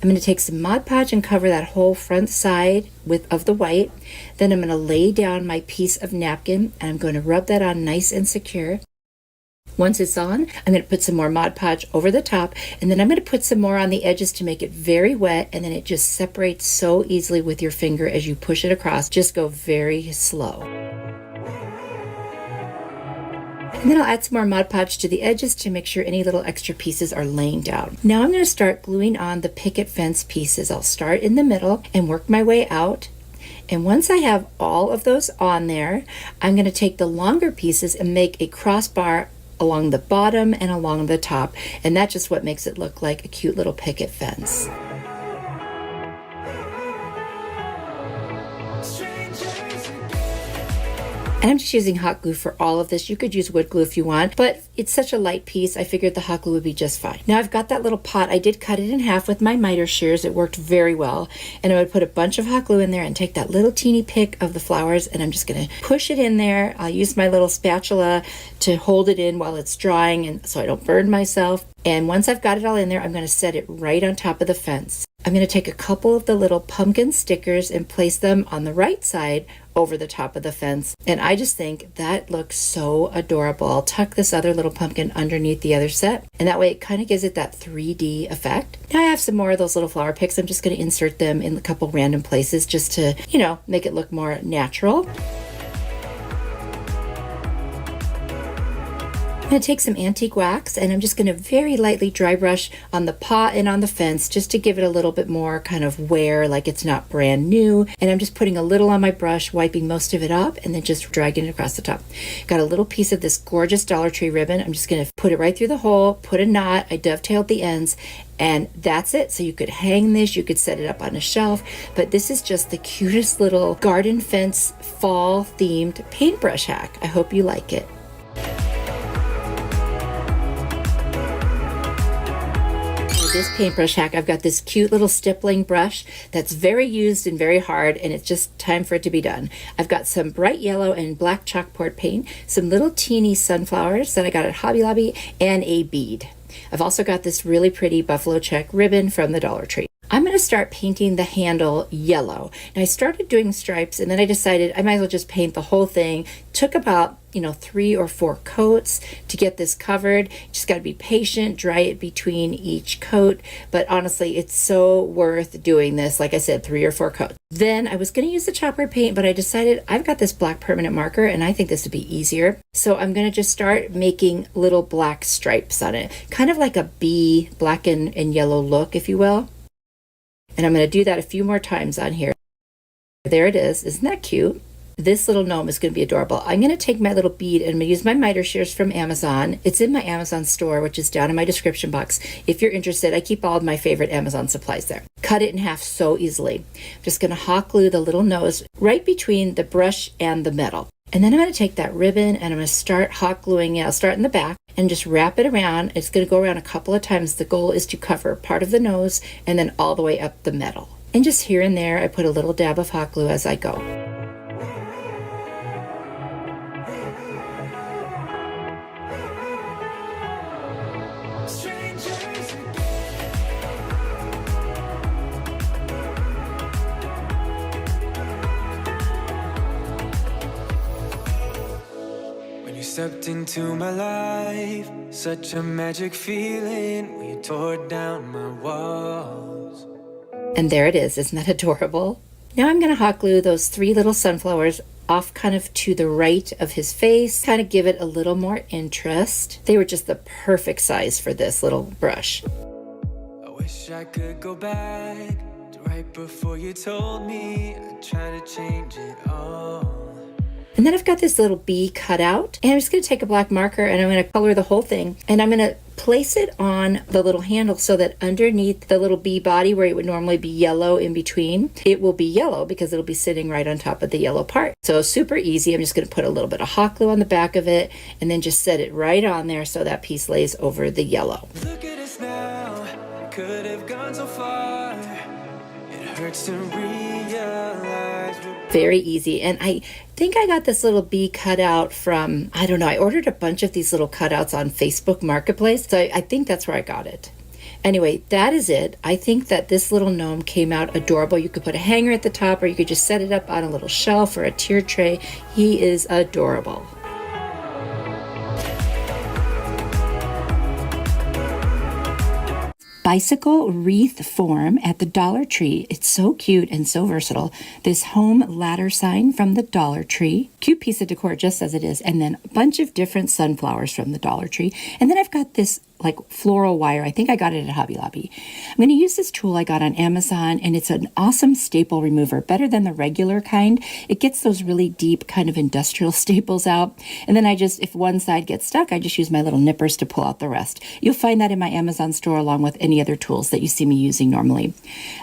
I'm going to take some Mod Podge and cover that whole front side of the white. Then I'm going to lay down my piece of napkin, and I'm going to rub that on nice and secure. Once it's on, I'm going to put some more Mod Podge over the top, and then I'm going to put some more on the edges to make it very wet, and then it just separates so easily with your finger as you push it across. Just go very slow. And then I'll add some more Mod Podge to the edges to make sure any little extra pieces are laying down. Now I'm going to start gluing on the picket fence pieces. I'll start in the middle and work my way out. And once I have all of those on there, I'm going to take the longer pieces and make a crossbar along the bottom and along the top. And that's just what makes it look like a cute little picket fence. And I'm just using hot glue for all of this. You could use wood glue if you want, but it's such a light piece, I figured the hot glue would be just fine. Now I've got that little pot. I did cut it in half with my miter shears. It worked very well. And I would put a bunch of hot glue in there and take that little teeny pick of the flowers, and I'm just gonna push it in there. I'll use my little spatula to hold it in while it's drying, and so I don't burn myself. And once I've got it all in there, I'm gonna set it right on top of the fence. I'm going to take a couple of the little pumpkin stickers and place them on the right side over the top of the fence. And I just think that looks so adorable. I'll tuck this other little pumpkin underneath the other set, and that way it kind of gives it that 3D effect. Now I have some more of those little flower picks. I'm just going to insert them in a couple random places just to, you know, make it look more natural. I'm going to take some antique wax and I'm just going to very lightly dry brush on the pot and on the fence just to give it a little bit more kind of wear, like it's not brand new. And I'm just putting a little on my brush, wiping most of it up, and then just dragging it across the top. Got a little piece of this gorgeous Dollar Tree ribbon. I'm just going to put it right through the hole, put a knot. I dovetailed the ends, and that's it. So you could hang this, you could set it up on a shelf, but this is just the cutest little garden fence fall themed paintbrush hack. I hope you like it. This paintbrush hack, I've got this cute little stippling brush that's very used and very hard, and it's just time for it to be done. I've got some bright yellow and black chalkboard paint, some little teeny sunflowers that I got at Hobby Lobby, and a bead. I've also got this really pretty buffalo check ribbon from the Dollar Tree. I'm going to start painting the handle yellow. Now I started doing stripes, and then I decided I might as well just paint the whole thing. Took about 3 or 4 coats to get this covered. Just got to be patient, dry it between each coat, but honestly it's so worth doing this. Like I said, 3 or 4 coats. Then I was going to use the chalkboard paint, but I decided I've got this black permanent marker and I think this would be easier. So I'm going to just start making little black stripes on it, kind of like a bee, black and yellow look, if you will. And I'm going to do that a few more times on here. There it is. Isn't that cute? This little gnome is going to be adorable. I'm going to take my little bead and I'm going to use my miter shears from Amazon. It's in my Amazon store, which is down in my description box. If you're interested, I keep all of my favorite Amazon supplies there. Cut it in half so easily. I'm just going to hot glue the little nose right between the brush and the metal. And then I'm going to take that ribbon and I'm going to start hot gluing it. I'll start in the back and just wrap it around. It's going to go around a couple of times. The goal is to cover part of the nose and then all the way up the metal. And just here and there, I put a little dab of hot glue as I go. Stepped into my life, such a magic feeling when you tore down my walls. And there it is. Isn't that adorable? Now I'm going to hot glue those 3 little sunflowers off kind of to the right of his face, kind of give it a little more interest. They were just the perfect size for this little brush. I wish I could go back to right before you told me I'd try to change it all. And then I've got this little bee cut out, and I'm just going to take a black marker and I'm going to color the whole thing, and I'm going to place it on the little handle so that underneath the little bee body where it would normally be yellow in between, it will be yellow because it'll be sitting right on top of the yellow part. So super easy. I'm just going to put a little bit of hot glue on the back of it and then just set it right on there so that piece lays over the yellow. Look at us now, could have gone so far. It hurts to realize. Very easy. And I think I got this little bee cutout from, I don't know, I ordered a bunch of these little cutouts on Facebook Marketplace. So I think that's where I got it. Anyway, that is it. I think that this little gnome came out adorable. You could put a hanger at the top, or you could just set it up on a little shelf or a tiered tray. He is adorable. bicycle wreath form at the Dollar Tree. It's so cute and so versatile. This home ladder sign from the Dollar Tree. Cute piece of decor just as it is. And then a bunch of different sunflowers from the Dollar Tree. And then I've got this like floral wire. I think I got it at Hobby Lobby. I'm going to use this tool I got on Amazon, and it's an awesome staple remover, better than the regular kind. It gets those really deep kind of industrial staples out. And then if one side gets stuck, I just use my little nippers to pull out the rest. You'll find that in my Amazon store along with any other tools that you see me using normally.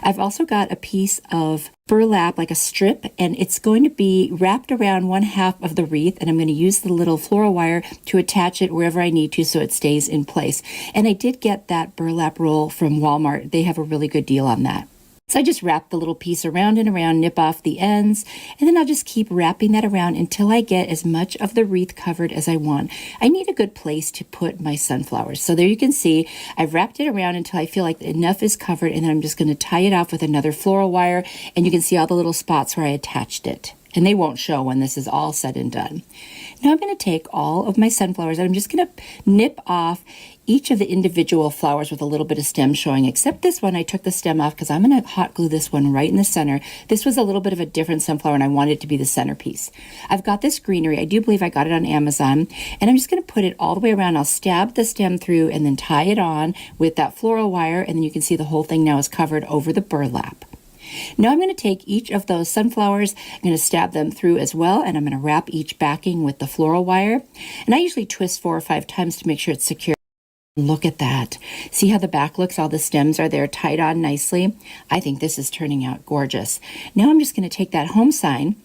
I've also got a piece of burlap, like a strip, and it's going to be wrapped around one half of the wreath, and I'm going to use the little floral wire to attach it wherever I need to so it stays in place. And I did get that burlap roll from Walmart. They have a really good deal on that. So I just wrap the little piece around and around, nip off the ends, and then I'll just keep wrapping that around until I get as much of the wreath covered as I want. I need a good place to put my sunflowers. So there you can see I've wrapped it around until I feel like enough is covered, and then I'm just going to tie it off with another floral wire, and you can see all the little spots where I attached it. And they won't show when this is all said and done. Now I'm going to take all of my sunflowers and I'm just going to nip off each of the individual flowers with a little bit of stem showing, except this one. I took the stem off because I'm going to hot glue this one right in the center. This was a little bit of a different sunflower and I wanted it to be the centerpiece. I've got this greenery. I do believe I got it on Amazon, and I'm just going to put it all the way around. I'll stab the stem through and then tie it on with that floral wire, and then you can see the whole thing now is covered over the burlap. Now I'm going to take each of those sunflowers, I'm going to stab them through as well, and I'm going to wrap each backing with the floral wire. And I usually twist 4 or 5 times to make sure it's secure. Look at that. See how the back looks? All the stems are there tied on nicely. I think this is turning out gorgeous. Now I'm just going to take that home sign.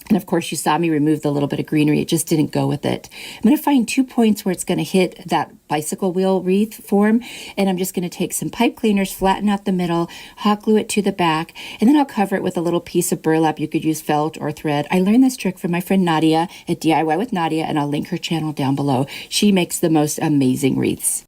And of course, you saw me remove the little bit of greenery. It just didn't go with it. I'm going to find 2 points where it's going to hit that bicycle wheel wreath form. And I'm just going to take some pipe cleaners, flatten out the middle, hot glue it to the back, and then I'll cover it with a little piece of burlap. You could use felt or thread. I learned this trick from my friend Nadia at DIY with Nadia, and I'll link her channel down below. She makes the most amazing wreaths.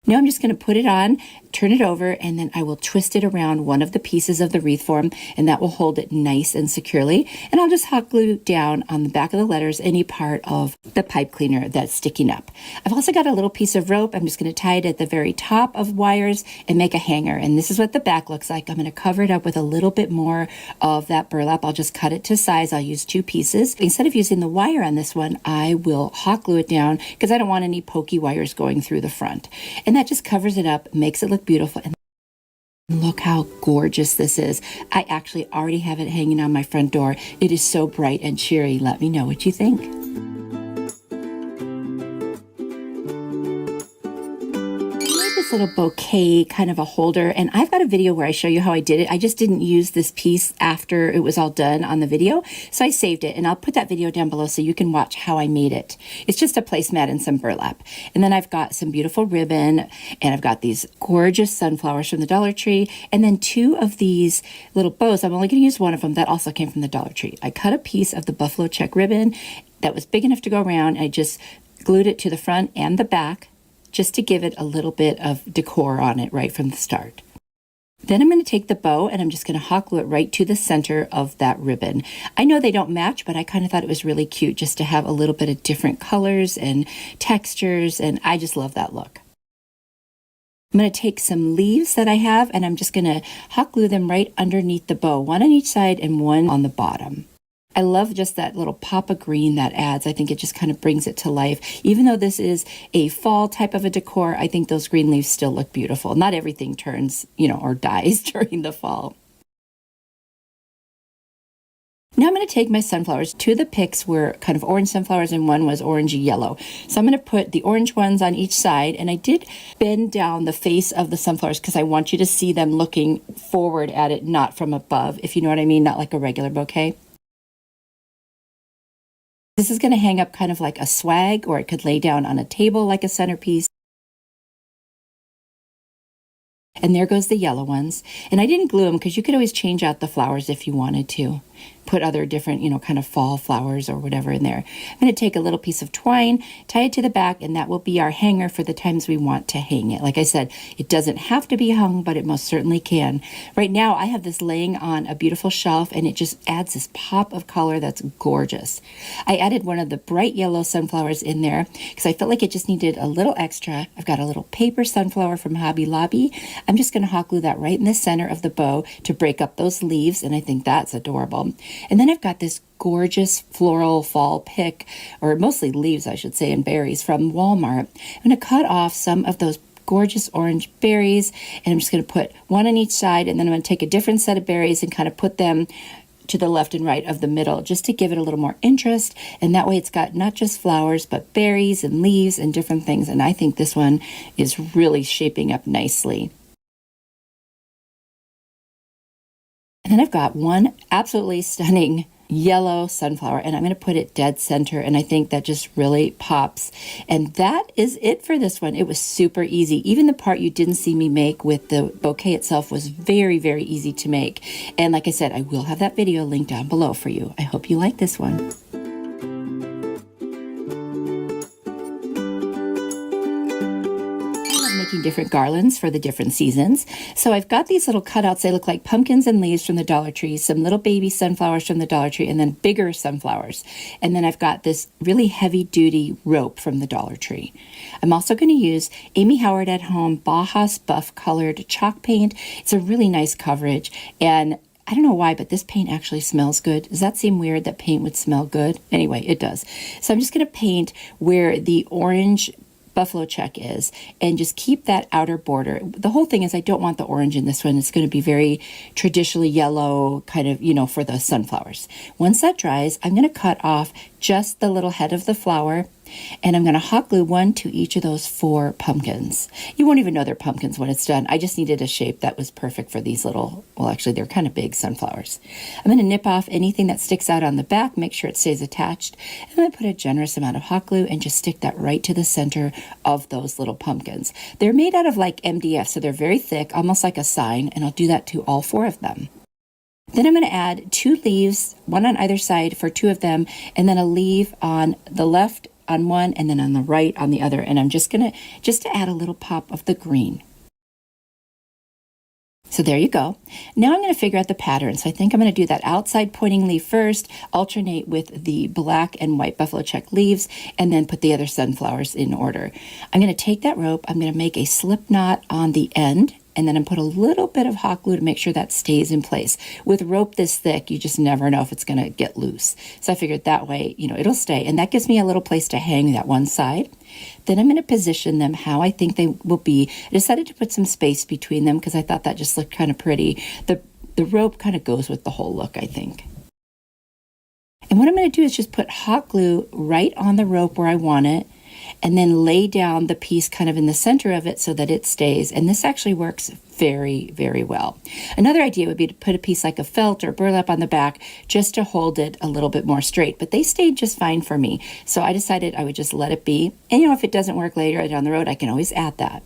Now I'm just going to put it on, turn it over, and then I will twist it around one of the pieces of the wreath form, and that will hold it nice and securely. And I'll just hot glue down on the back of the letters any part of the pipe cleaner that's sticking up. I've also got a little piece of rope. I'm just going to tie it at the very top of wires and make a hanger. And this is what the back looks like. I'm going to cover it up with a little bit more of that burlap. I'll just cut it to size. I'll use 2 pieces. Instead of using the wire on this one, I will hot glue it down because I don't want any pokey wires going through the front. And that just covers it up, makes it look beautiful. And look how gorgeous this is. I actually already have it hanging on my front door. It is so bright and cheery. Let me know what you think. Little bouquet kind of a holder, and I've got a video where I show you how I did it. I just didn't use this piece after it was all done on the video, so I saved it, and I'll put that video down below so you can watch how I made it. It's just a placemat and some burlap, and then I've got some beautiful ribbon, and I've got these gorgeous sunflowers from the Dollar Tree, and then 2 of these little bows. I'm only going to use one of them. That also came from the Dollar Tree. I cut a piece of the buffalo check ribbon that was big enough to go around. I just glued it to the front and the back, just to give it a little bit of decor on it right from the start. Then I'm going to take the bow and I'm just going to hot glue it right to the center of that ribbon. I know they don't match, but I kind of thought it was really cute just to have a little bit of different colors and textures, and I just love that look. I'm going to take some leaves that I have and I'm just going to hot glue them right underneath the bow, one on each side and one on the bottom. I love just that little pop of green that adds. I think it just kind of brings it to life. Even though this is a fall type of a decor, I think those green leaves still look beautiful. Not everything turns, or dies during the fall. Now I'm going to take my sunflowers. 2 of the pics were kind of orange sunflowers and one was orangey yellow. So I'm going to put the orange ones on each side, and I did bend down the face of the sunflowers because I want you to see them looking forward at it, not from above, if you know what I mean, not like a regular bouquet. This is going to hang up kind of like a swag, or it could lay down on a table like a centerpiece. And there goes the yellow ones. And I didn't glue them because you could always change out the flowers if you wanted to. put other different, kind of fall flowers or whatever in there. I'm going to take a little piece of twine, tie it to the back, and that will be our hanger for the times we want to hang it. Like I said, it doesn't have to be hung, but it most certainly can. Right now, I have this laying on a beautiful shelf, and it just adds this pop of color that's gorgeous. I added one of the bright yellow sunflowers in there because I felt like it just needed a little extra. I've got a little paper sunflower from Hobby Lobby. I'm just going to hot glue that right in the center of the bow to break up those leaves, and I think that's adorable. And then I've got this gorgeous floral fall pick, or mostly leaves, I should say, and berries from Walmart. I'm going to cut off some of those gorgeous orange berries, and I'm just going to put one on each side, and then I'm going to take a different set of berries and kind of put them to the left and right of the middle, just to give it a little more interest. And that way it's got not just flowers, but berries and leaves and different things. And I think this one is really shaping up nicely. And then I've got one absolutely stunning yellow sunflower, and I'm going to put it dead center, and I think that just really pops. And that is it for this one. It was super easy. Even the part you didn't see me make with the bouquet itself was very, very easy to make. And like I said, I will have that video linked down below for you. I hope you like this one. Different garlands for the different seasons. So I've got these little cutouts. They look like pumpkins and leaves from the Dollar Tree, some little baby sunflowers from the Dollar Tree, and then bigger sunflowers. And then I've got this really heavy duty rope from the Dollar Tree. I'm also going to use Amy Howard at Home Bajas Buff colored chalk paint. It's a really nice coverage, and I don't know why, but this paint actually smells good. Does that seem weird that paint would smell good? Anyway, it does. So I'm just going to paint where the orange buffalo check is, and just keep that outer border. The whole thing is I don't want the orange in this one. It's going to be very traditionally yellow, kind of, for the sunflowers. Once that dries, I'm going to cut off just the little head of the flower, and I'm going to hot glue one to each of those 4 pumpkins. You won't even know they're pumpkins when it's done. I just needed a shape that was perfect for these little, well, actually they're kind of big sunflowers. I'm going to nip off anything that sticks out on the back, make sure it stays attached. I'm going to put a generous amount of hot glue and just stick that right to the center of those little pumpkins. They're made out of like MDF, so they're very thick, almost like a sign, and I'll do that to all 4 of them. Then I'm going to add 2 leaves, one on either side for 2 of them, and then a leaf on the left on one, and then on the right on the other. And I'm just going to add a little pop of the green. So there you go. Now I'm going to figure out the pattern. So I think I'm going to do that outside pointing leaf first, alternate with the black and white buffalo check leaves, and then put the other sunflowers in order. I'm going to take that rope, I'm going to make a slip knot on the end, and then I put a little bit of hot glue to make sure that stays in place. With rope this thick, you just never know if it's going to get loose. So I figured that way, it'll stay. And that gives me a little place to hang that one side. Then I'm going to position them how I think they will be. I decided to put some space between them because I thought that just looked kind of pretty. The rope kind of goes with the whole look, I think. And what I'm going to do is just put hot glue right on the rope where I want it, and then lay down the piece kind of in the center of it so that it stays. And this actually works very, very well. Another idea would be to put a piece like a felt or burlap on the back just to hold it a little bit more straight, but they stayed just fine for me. So I decided I would just let it be. And if it doesn't work later down the road, I can always add that.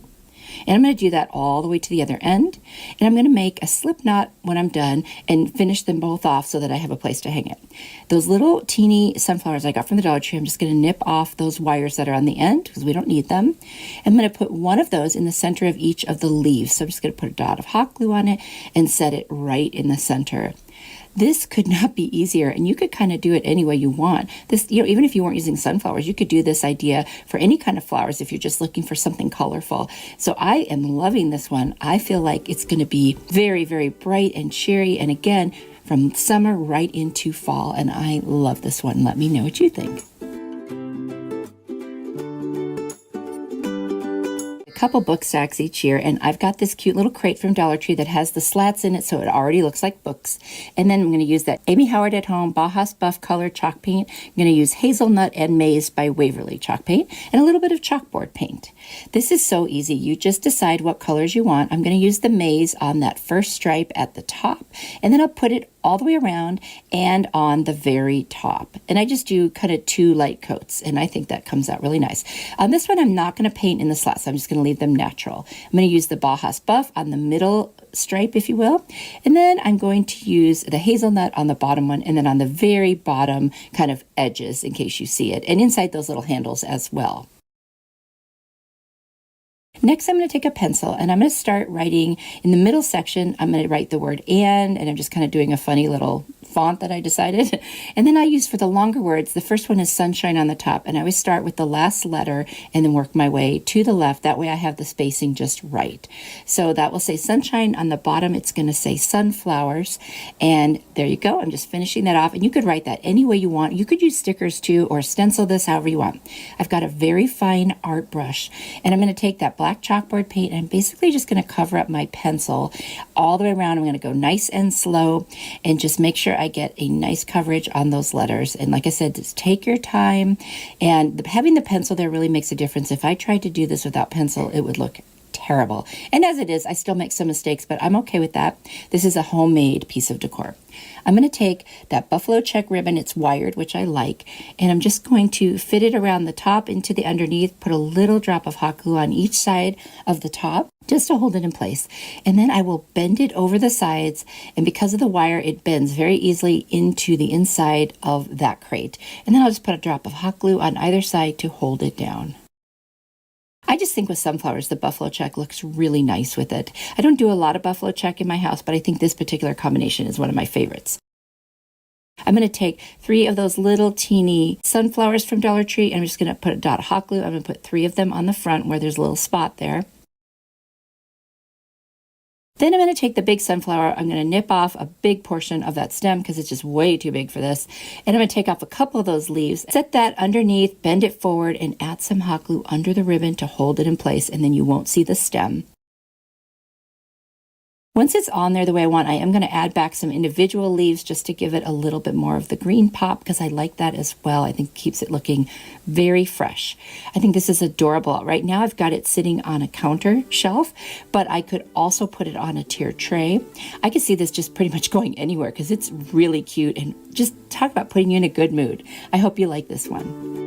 And I'm going to do that all the way to the other end. And I'm going to make a slip knot when I'm done and finish them both off so that I have a place to hang it. Those little teeny sunflowers I got from the Dollar Tree, I'm just going to nip off those wires that are on the end because we don't need them. I'm going to put one of those in the center of each of the leaves. So I'm just going to put a dot of hot glue on it and set it right in the center. This could not be easier, and you could kind of do it any way you want. This, even if you weren't using sunflowers, you could do this idea for any kind of flowers if you're just looking for something colorful. So I am loving this one. I feel like it's going to be very, very bright and cheery, and again, from summer right into fall, and I love this one. Let me know what you think. Couple book stacks each year, and I've got this cute little crate from Dollar Tree that has the slats in it, so it already looks like books. And then I'm going to use that Amy Howard at Home Bajas Buff colored chalk paint. I'm going to use Hazelnut and Maze by Waverly chalk paint and a little bit of chalkboard paint. This is so easy. You just decide what colors you want. I'm going to use the Maze on that first stripe at the top, and then I'll put it all the way around and on the very top. And I just do kind of 2 light coats, and I think that comes out really nice. On this one, I'm not going to paint in the slats. I'm just going to leave leave them natural. I'm going to use the Bajas Buff on the middle stripe, if you will. And then I'm going to use the hazelnut on the bottom one, and then on the very bottom kind of edges in case you see it, and inside those little handles as well. Next, I'm going to take a pencil and I'm going to start writing in the middle section. I'm going to write the word and I'm just kind of doing a funny little font that I decided. And then I use for the longer words, the first one is sunshine on the top. And I always start with the last letter and then work my way to the left. That way I have the spacing just right. So that will say sunshine on the bottom. It's going to say sunflowers. And there you go. I'm just finishing that off. And you could write that any way you want. You could use stickers too, or stencil this however you want. I've got a very fine art brush and I'm going to take that black chalkboard paint and I'm basically just going to cover up my pencil all the way around. I'm going to go nice and slow and just make sure I get a nice coverage on those letters. And like I said, just take your time, and having the pencil there really makes a difference. If I tried to do this without pencil, it would look terrible. And as it is, I still make some mistakes, but I'm okay with that. This is a homemade piece of decor. I'm going to take that buffalo check ribbon, it's wired, which I like, and I'm just going to fit it around the top into the underneath, put a little drop of hot glue on each side of the top just to hold it in place. And then I will bend it over the sides, and because of the wire, it bends very easily into the inside of that crate. And then I'll just put a drop of hot glue on either side to hold it down. I just think with sunflowers, the buffalo check looks really nice with it. I don't do a lot of buffalo check in my house, but I think this particular combination is one of my favorites. I'm going to take 3 of those little teeny sunflowers from Dollar Tree, and I'm just going to put a dot of hot glue. I'm going to put 3 of them on the front where there's a little spot there. Then I'm going to take the big sunflower, I'm going to nip off a big portion of that stem because it's just way too big for this. And I'm going to take off a couple of those leaves, set that underneath, bend it forward, and add some hot glue under the ribbon to hold it in place, and then you won't see the stem. Once it's on there the way I want, I am going to add back some individual leaves just to give it a little bit more of the green pop because I like that as well. I think it keeps it looking very fresh. I think this is adorable. Right now I've got it sitting on a counter shelf, but I could also put it on a tier tray. I could see this just pretty much going anywhere because it's really cute and just talk about putting you in a good mood. I hope you like this one.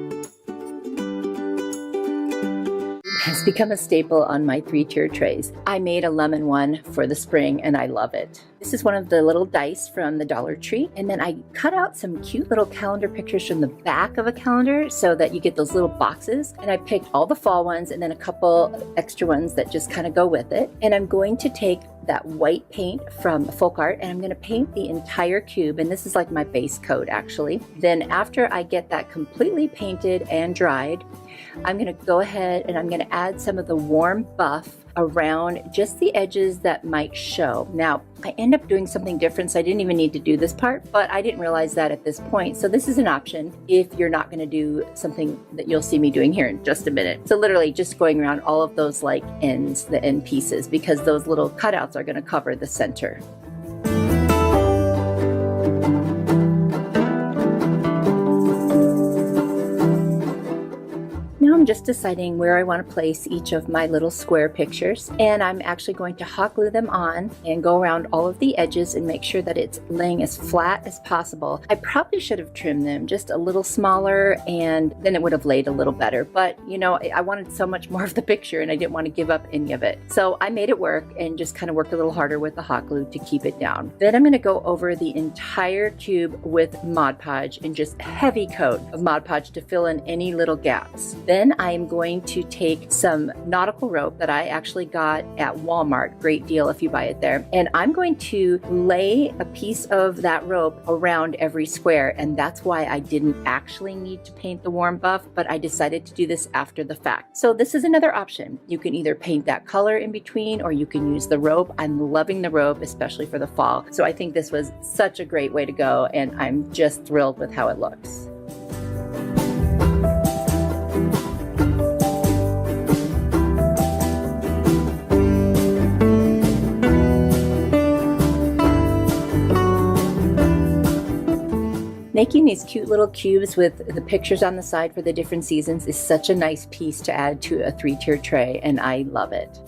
Has become a staple on my 3-tier trays. I made a lemon one for the spring and I love it. This is one of the little dice from the Dollar Tree, and then I cut out some cute little calendar pictures from the back of a calendar so that you get those little boxes, and I picked all the fall ones and then a couple extra ones that just kind of go with it. And I'm going to take that white paint from Folk Art and I'm going to paint the entire cube, and this is like my base coat actually. Then after I get that completely painted and dried, I'm going to go ahead and I'm going to add some of the warm buff around just the edges that might show. Now, I end up doing something different, so I didn't even need to do this part, but I didn't realize that at this point. So this is an option if you're not going to do something that you'll see me doing here in just a minute. So literally just going around all of those like ends, the end pieces, because those little cutouts are going to cover the center. I'm just deciding where I want to place each of my little square pictures, and I'm actually going to hot glue them on and go around all of the edges and make sure that it's laying as flat as possible. I probably should have trimmed them just a little smaller and then it would have laid a little better, but you know, I wanted so much more of the picture and I didn't want to give up any of it. So I made it work and just kind of worked a little harder with the hot glue to keep it down. Then I'm going to go over the entire cube with Mod Podge and just heavy coat of Mod Podge to fill in any little gaps. Then I am going to take some nautical rope that I actually got at Walmart, great deal if you buy it there, and I'm going to lay a piece of that rope around every square, and that's why I didn't actually need to paint the warm buff, but I decided to do this after the fact. So this is another option. You can either paint that color in between or you can use the rope. I'm loving the rope, especially for the fall. So I think this was such a great way to go, and I'm just thrilled with how it looks. Making these cute little cubes with the pictures on the side for the different seasons is such a nice piece to add to a 3-tier tray, and I love it.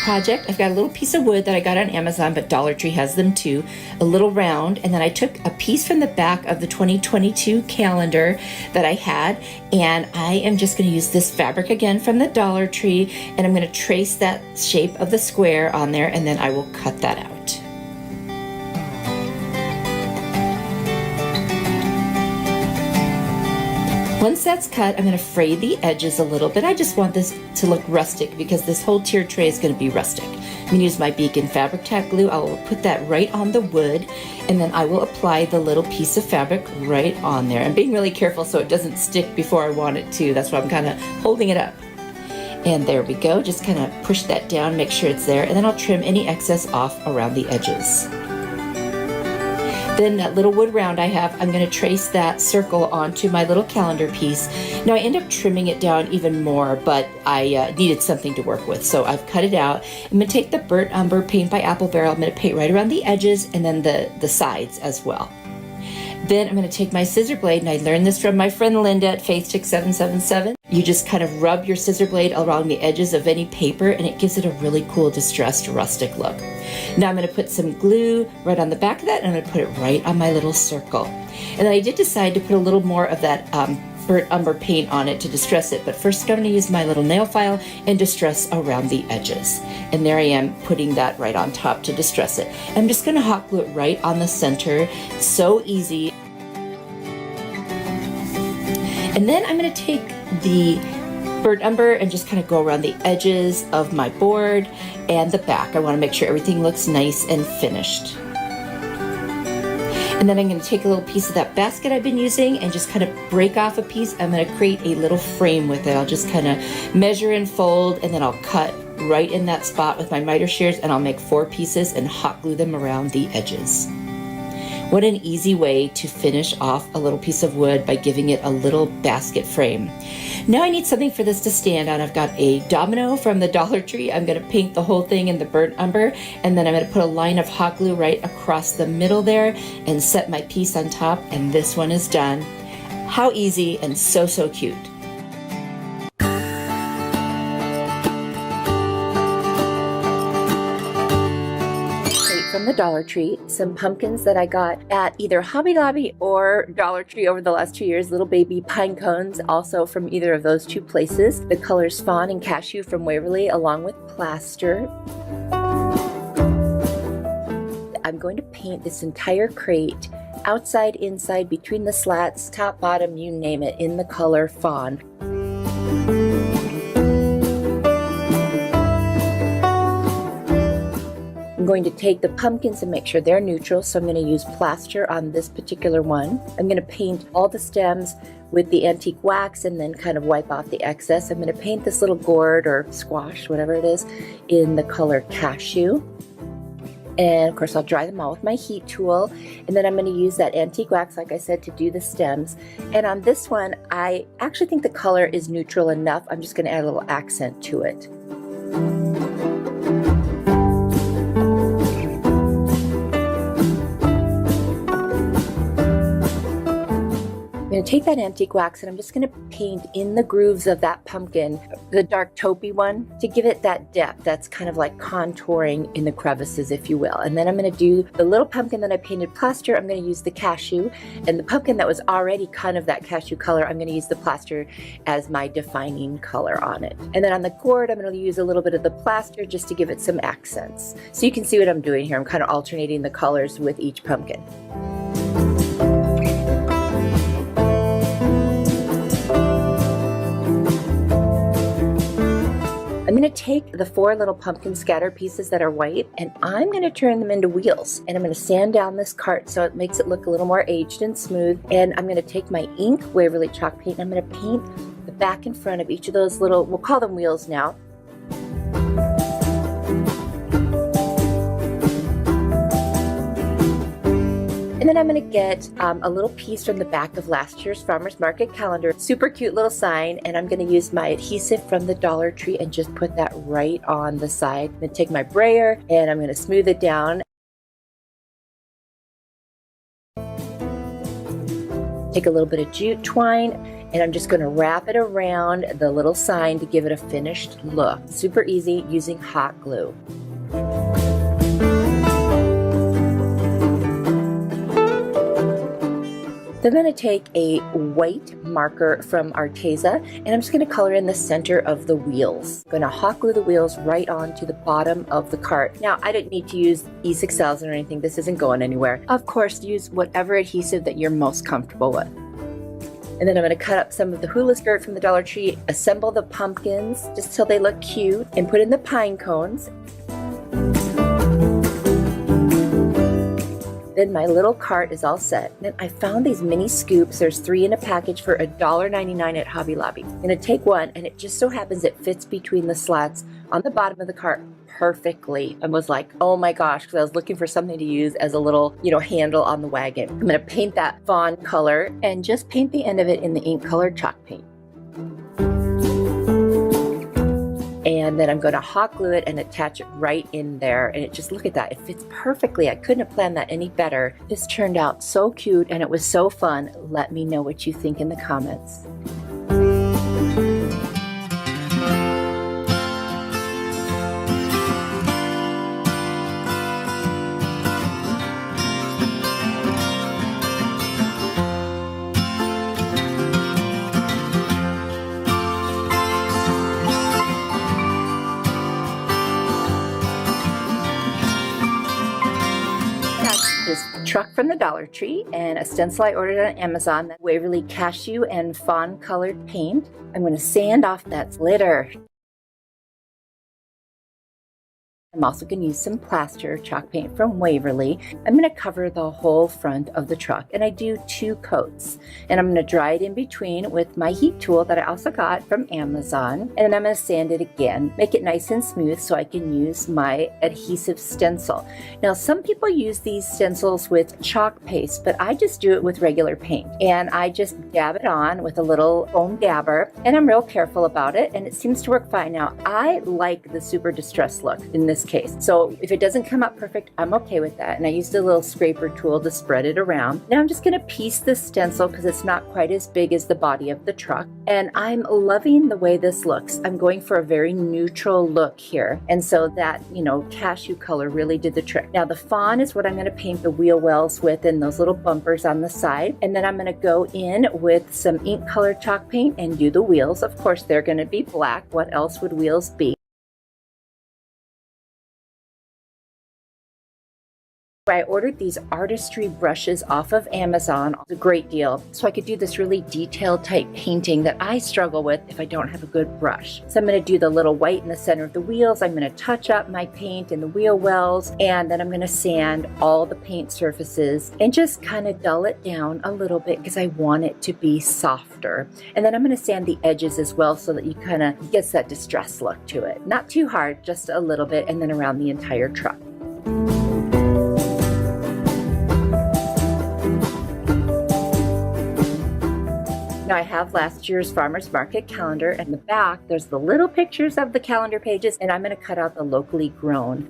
project. I've got a little piece of wood that I got on Amazon, but Dollar Tree has them too, a little round, and then I took a piece from the back of the 2022 calendar that I had, and I am just going to use this fabric again from the Dollar Tree, and I'm going to trace that shape of the square on there, and then I will cut that out. Once that's cut, I'm going to fray the edges a little bit. I just want this to look rustic because this whole tier tray is going to be rustic. I'm going to use my Beacon Fabric Tack glue. I will put that right on the wood, and then I will apply the little piece of fabric right on there. I'm being really careful so it doesn't stick before I want it to. That's why I'm kind of holding it up. And there we go. Just kind of push that down, make sure it's there, and then I'll trim any excess off around the edges. Then that little wood round I have, I'm going to trace that circle onto my little calendar piece. Now I end up trimming it down even more, but I needed something to work with, so I've cut it out. I'm going to take the burnt umber paint by Apple Barrel. I'm going to paint right around the edges and then the sides as well. Then I'm going to take my scissor blade, and I learned this from my friend Linda at FaithChick777. You just kind of rub your scissor blade along the edges of any paper, and it gives it a really cool distressed rustic look. Now I'm going to put some glue right on the back of that, and I'm going to put it right on my little circle. And then I did decide to put a little more of that burnt umber paint on it to distress it, but first I'm going to use my little nail file and distress around the edges. And there I am putting that right on top to distress it. I'm just going to hot glue it right on the center. It's so easy. And then I'm going to take the burnt umber and just kind of go around the edges of my board and the back. I want to make sure everything looks nice and finished. And then I'm going to take a little piece of that basket I've been using and just kind of break off a piece. I'm going to create a little frame with it. I'll just kind of measure and fold, and then I'll cut right in that spot with my miter shears, and I'll make 4 pieces and hot glue them around the edges. What an easy way to finish off a little piece of wood by giving it a little basket frame. Now I need something for this to stand on. I've got a domino from the Dollar Tree. I'm going to paint the whole thing in the burnt umber, and then I'm going to put a line of hot glue right across the middle there and set my piece on top, and this one is done. How easy and so cute. From the Dollar Tree, some pumpkins that I got at either Hobby Lobby or Dollar Tree over the last 2 years, little baby pine cones, also from either of those 2 places. The colors Fawn and Cashew from Waverly, along with plaster. I'm going to paint this entire crate, outside, inside, between the slats, top, bottom, you name it, in the color Fawn. I'm going to take the pumpkins and make sure they're neutral, so I'm going to use plaster on this particular one. I'm going to paint all the stems with the antique wax and then kind of wipe off the excess. I'm going to paint this little gourd or squash, whatever it is, in the color Cashew. And of course I'll dry them all with my heat tool, and then I'm going to use that antique wax, like I said, to do the stems. And on this one, I actually think the color is neutral enough. I'm just going to add a little accent to it. I'm going to take that antique wax and I'm just going to paint in the grooves of that pumpkin, the dark taupey one, to give it that depth that's kind of like contouring in the crevices, if you will. And then I'm going to do the little pumpkin that I painted plaster. I'm going to use the cashew, and the pumpkin that was already kind of that cashew color, I'm going to use the plaster as my defining color on it. And then on the gourd, I'm going to use a little bit of the plaster just to give it some accents. So you can see what I'm doing here. I'm kind of alternating the colors with each pumpkin. I'm going to take the 4 little pumpkin scatter pieces that are white, and I'm going to turn them into wheels, and I'm going to sand down this cart so it makes it look a little more aged and smooth. And I'm going to take my ink Waverly chalk paint, and I'm going to paint the back and front of each of those little, we'll call them wheels now. And then I'm going to get a little piece from the back of last year's Farmers Market calendar. Super cute little sign, and I'm going to use my adhesive from the Dollar Tree and just put that right on the side. I'm going to take my brayer and I'm going to smooth it down. Take a little bit of jute twine and I'm just going to wrap it around the little sign to give it a finished look. Super easy using hot glue. Then I'm going to take a white marker from Arteza and I'm just going to color in the center of the wheels. I'm going to hot glue the wheels right onto the bottom of the cart. Now, I didn't need to use E6000 or anything. This isn't going anywhere. Of course, use whatever adhesive that you're most comfortable with. And then I'm going to cut up some of the hula skirt from the Dollar Tree, assemble the pumpkins just till they look cute, and put in the pine cones. Then my little cart is all set. Then I found these mini scoops. There's 3 in a package for $1.99 at Hobby Lobby. I'm going to take one, and it just so happens it fits between the slats on the bottom of the cart perfectly. I was like, oh my gosh, because I was looking for something to use as a little, handle on the wagon. I'm going to paint that fawn color and just paint the end of it in the ink color chalk paint. And then I'm going to hot glue it and attach it right in there. And look at that. It fits perfectly. I couldn't have planned that any better. This turned out so cute and it was so fun. Let me know what you think in the comments. This truck from the Dollar Tree and a stencil I ordered on Amazon, that Waverly cashew and fawn colored paint. I'm going to sand off that glitter. I'm also going to use some plaster chalk paint from Waverly. I'm going to cover the whole front of the truck, and I do 2 coats. And I'm going to dry it in between with my heat tool that I also got from Amazon. And then I'm going to sand it again, make it nice and smooth so I can use my adhesive stencil. Now, some people use these stencils with chalk paste, but I just do it with regular paint. And I just dab it on with a little foam dabber, and I'm real careful about it, and it seems to work fine. Now, I like the super distressed look in this case. So if it doesn't come out perfect, I'm okay with that. And I used a little scraper tool to spread it around. Now I'm just going to piece this stencil because it's not quite as big as the body of the truck. And I'm loving the way this looks. I'm going for a very neutral look here. And so that, cashew color really did the trick. Now the fawn is what I'm going to paint the wheel wells with and those little bumpers on the side. And then I'm going to go in with some ink color chalk paint and do the wheels. Of course, they're going to be black. What else would wheels be? I ordered these artistry brushes off of Amazon. It's a great deal. So I could do this really detailed type painting that I struggle with if I don't have a good brush. So I'm going to do the little white in the center of the wheels. I'm going to touch up my paint in the wheel wells, and then I'm going to sand all the paint surfaces and just kind of dull it down a little bit because I want it to be softer. And then I'm going to sand the edges as well so that you kind of gets that distressed look to it. Not too hard, just a little bit, and then around the entire truck. Now I have last year's farmer's market calendar, and in the back there's the little pictures of the calendar pages, and I'm going to cut out the locally grown.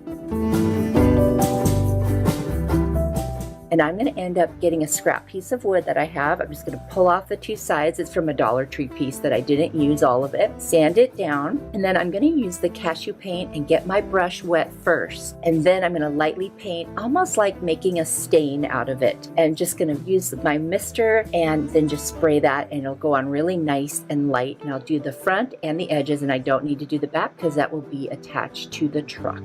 And I'm going to end up getting a scrap piece of wood that I have. I'm just going to pull off the 2 sides. It's from a Dollar Tree piece that I didn't use all of it. Sand it down. And then I'm going to use the cashew paint and get my brush wet first. And then I'm going to lightly paint, almost like making a stain out of it. And just going to use my mister and then just spray that, and it'll go on really nice and light. And I'll do the front and the edges, and I don't need to do the back because that will be attached to the truck.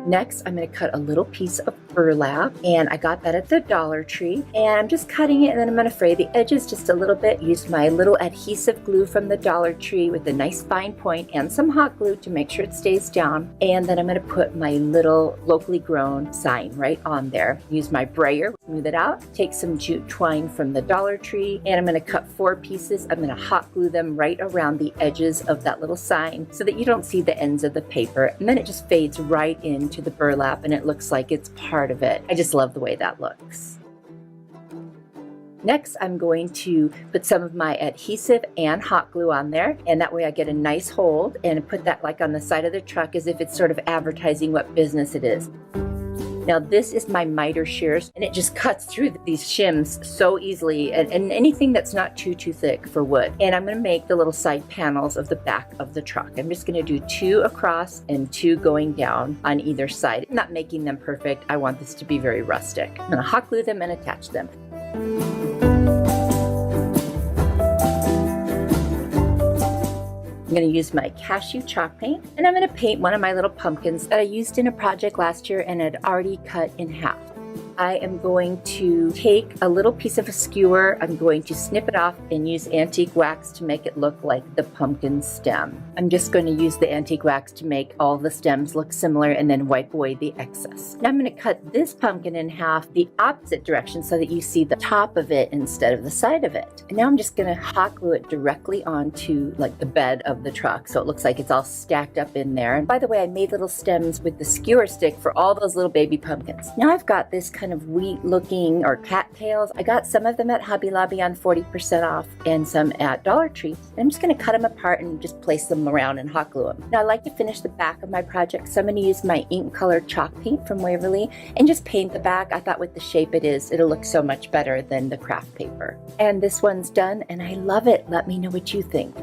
Next, I'm going to cut a little piece of burlap, and I got that at the Dollar Tree, and I'm just cutting it, and then I'm going to fray the edges just a little bit. Use my little adhesive glue from the Dollar Tree with a nice fine point and some hot glue to make sure it stays down. And then I'm going to put my little locally grown sign right on there. Use my brayer, smooth it out, take some jute twine from the Dollar Tree, and I'm going to cut 4 pieces. I'm going to hot glue them right around the edges of that little sign so that you don't see the ends of the paper, and then it just fades right into the burlap and it looks like it's part of it. I just love the way that looks. Next, I'm going to put some of my adhesive and hot glue on there, and that way I get a nice hold and put that like on the side of the truck as if it's sort of advertising what business it is. Now this is my miter shears, and it just cuts through these shims so easily, and anything that's not too thick for wood. And I'm gonna make the little side panels of the back of the truck. I'm just gonna do 2 across and 2 going down on either side. I'm not making them perfect. I want this to be very rustic. I'm gonna hot glue them and attach them. I'm going to use my cashew chalk paint, and I'm going to paint one of my little pumpkins that I used in a project last year and had already cut in half. I am going to take a little piece of a skewer, I'm going to snip it off and use antique wax to make it look like the pumpkin stem. I'm just going to use the antique wax to make all the stems look similar and then wipe away the excess. Now I'm going to cut this pumpkin in half the opposite direction so that you see the top of it instead of the side of it. And now I'm just going to hot glue it directly onto like the bed of the truck so it looks like it's all stacked up in there. And by the way, I made little stems with the skewer stick for all those little baby pumpkins. Now I've got this kind of wheat looking or cattails. I got some of them at Hobby Lobby on 40% off and some at Dollar Tree. And I'm just going to cut them apart and just place them around and hot glue them. Now I like to finish the back of my project, so I'm going to use my ink colored chalk paint from Waverly and just paint the back. I thought with the shape it is, it'll look so much better than the craft paper. And this one's done and I love it. Let me know what you think.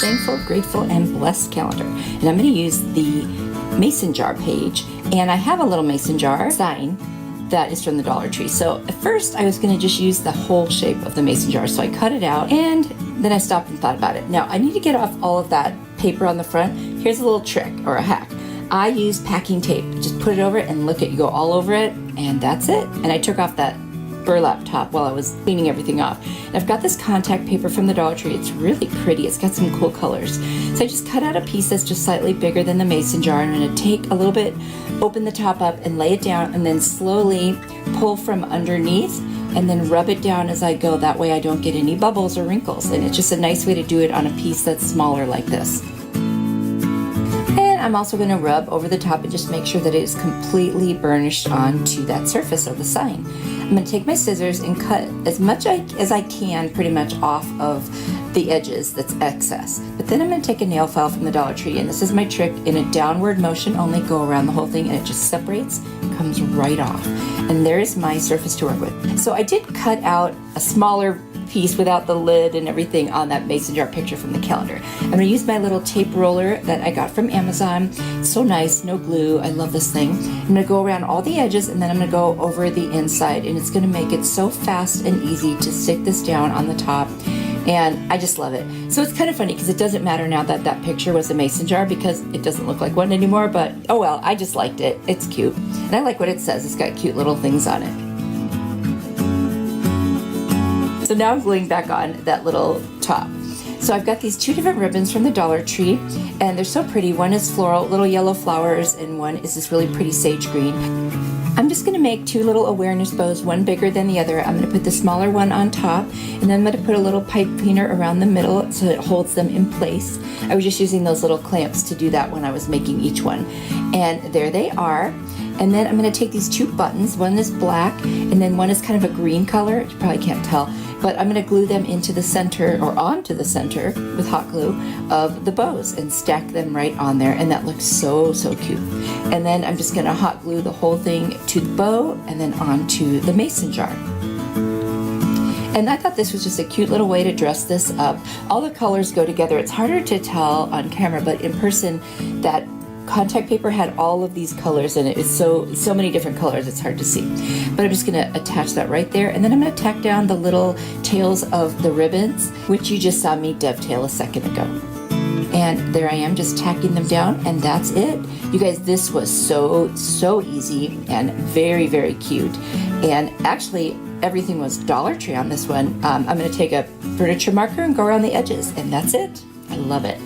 Thankful, Grateful, and Blessed calendar. And I'm going to use the mason jar page. And I have a little mason jar sign that is from the Dollar Tree. So at first I was going to just use the whole shape of the mason jar. So I cut it out and then I stopped and thought about it. Now I need to get off all of that paper on the front. Here's a little trick or a hack. I use packing tape. Just put it over it and look at, you go all over it and that's it. And I took off that burlap top while I was cleaning everything off. And I've got this contact paper from the Dollar Tree. It's really pretty. It's got some cool colors. So I just cut out a piece that's just slightly bigger than the mason jar. I'm going to take a little bit, open the top up and lay it down and then slowly pull from underneath and then rub it down as I go. That way I don't get any bubbles or wrinkles. And it's just a nice way to do it on a piece that's smaller like this. And I'm also going to rub over the top and just make sure that it is completely burnished onto that surface of the sign. I'm going to take my scissors and cut as much as I can pretty much off of the edges that's excess. But then I'm going to take a nail file from the Dollar Tree, and this is my trick, in a downward motion only, go around the whole thing and it just separates, comes right off. And there's my surface to work with. So I did cut out a smaller piece without the lid and everything on that mason jar picture from the calendar. I'm going to use my little tape roller that I got from Amazon. It's so nice, no glue. I love this thing. I'm going to go around all the edges and then I'm going to go over the inside, and it's going to make it so fast and easy to stick this down on the top. And I just love it. So it's kind of funny because it doesn't matter now that that picture was a mason jar because it doesn't look like one anymore, but oh well, I just liked it. It's cute. And I like what it says. It's got cute little things on it. So now I'm gluing back on that little top. So I've got these 2 different ribbons from the Dollar Tree, and they're so pretty. One is floral, little yellow flowers, and one is this really pretty sage green. I'm just going to make 2 little awareness bows, one bigger than the other. I'm going to put the smaller one on top, and then I'm going to put a little pipe cleaner around the middle so it holds them in place. I was just using those little clamps to do that when I was making each one. And there they are. And then I'm going to take these 2 buttons. One is black, and then one is kind of a green color. You probably can't tell. But I'm going to glue them into the center, or onto the center with hot glue of the bows, and stack them right on there, and that looks so cute. And then I'm just going to hot glue the whole thing to the bow and then onto the mason jar. And I thought this was just a cute little way to dress this up. All the colors go together. It's harder to tell on camera, but in person that contact paper had all of these colors in it. It's so many different colors, it's hard to see. But I'm just going to attach that right there, and then I'm going to tack down the little tails of the ribbons, which you just saw me dovetail a second ago. And there I am, just tacking them down, and that's it. You guys, this was so easy and very cute. And actually, everything was Dollar Tree on this one. I'm going to take a furniture marker and go around the edges, and that's it. I love it.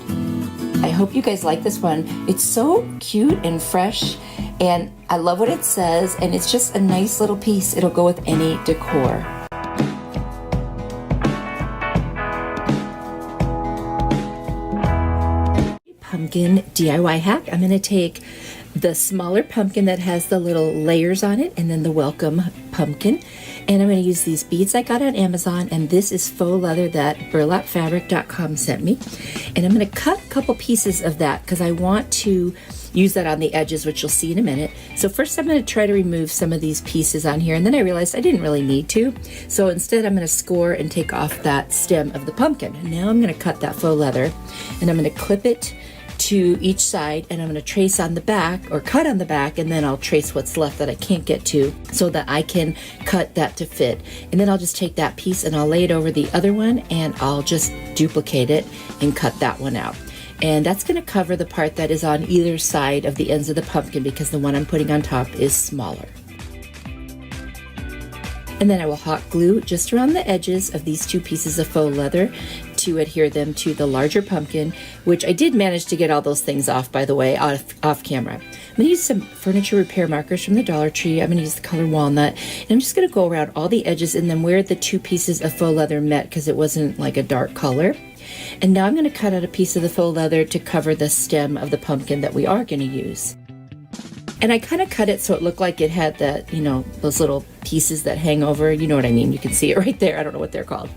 I hope you guys like this one. It's so cute and fresh, and I love what it says, and it's just a nice little piece. It'll go with any decor. pumpkin DIY hack. I'm going to take the smaller pumpkin that has the little layers on it and then the welcome pumpkin. And I'm going to use these beads I got on Amazon, and this is faux leather that burlapfabric.com sent me. And I'm going to cut a couple pieces of that because I want to use that on the edges, which you'll see in a minute. So first I'm going to try to remove some of these pieces on here, and then I realized I didn't really need to. So instead I'm going to score and take off that stem of the pumpkin. And now I'm going to cut that faux leather, and I'm going to clip it to each side, and I'm going to trace on the back or cut on the back, and then I'll trace what's left that I can't get to so that I can cut that to fit. And then I'll just take that piece and I'll lay it over the other one, and I'll just duplicate it and cut that one out. And that's going to cover the part that is on either side of the ends of the pumpkin because the one I'm putting on top is smaller. And then I will hot glue just around the edges of these two pieces of faux leather to adhere them to the larger pumpkin, which I did manage to get all those things off, by the way, off camera. I'm going to use some furniture repair markers from the Dollar Tree. I'm going to use the color walnut, and I'm just going to go around all the edges and then where the two pieces of faux leather met because it wasn't like a dark color. And now I'm going to cut out a piece of the faux leather to cover the stem of the pumpkin that we are going to use. And I kind of cut it so it looked like it had that, you know, those little pieces that hang over. You know what I mean? You can see it right there. I don't know what they're called.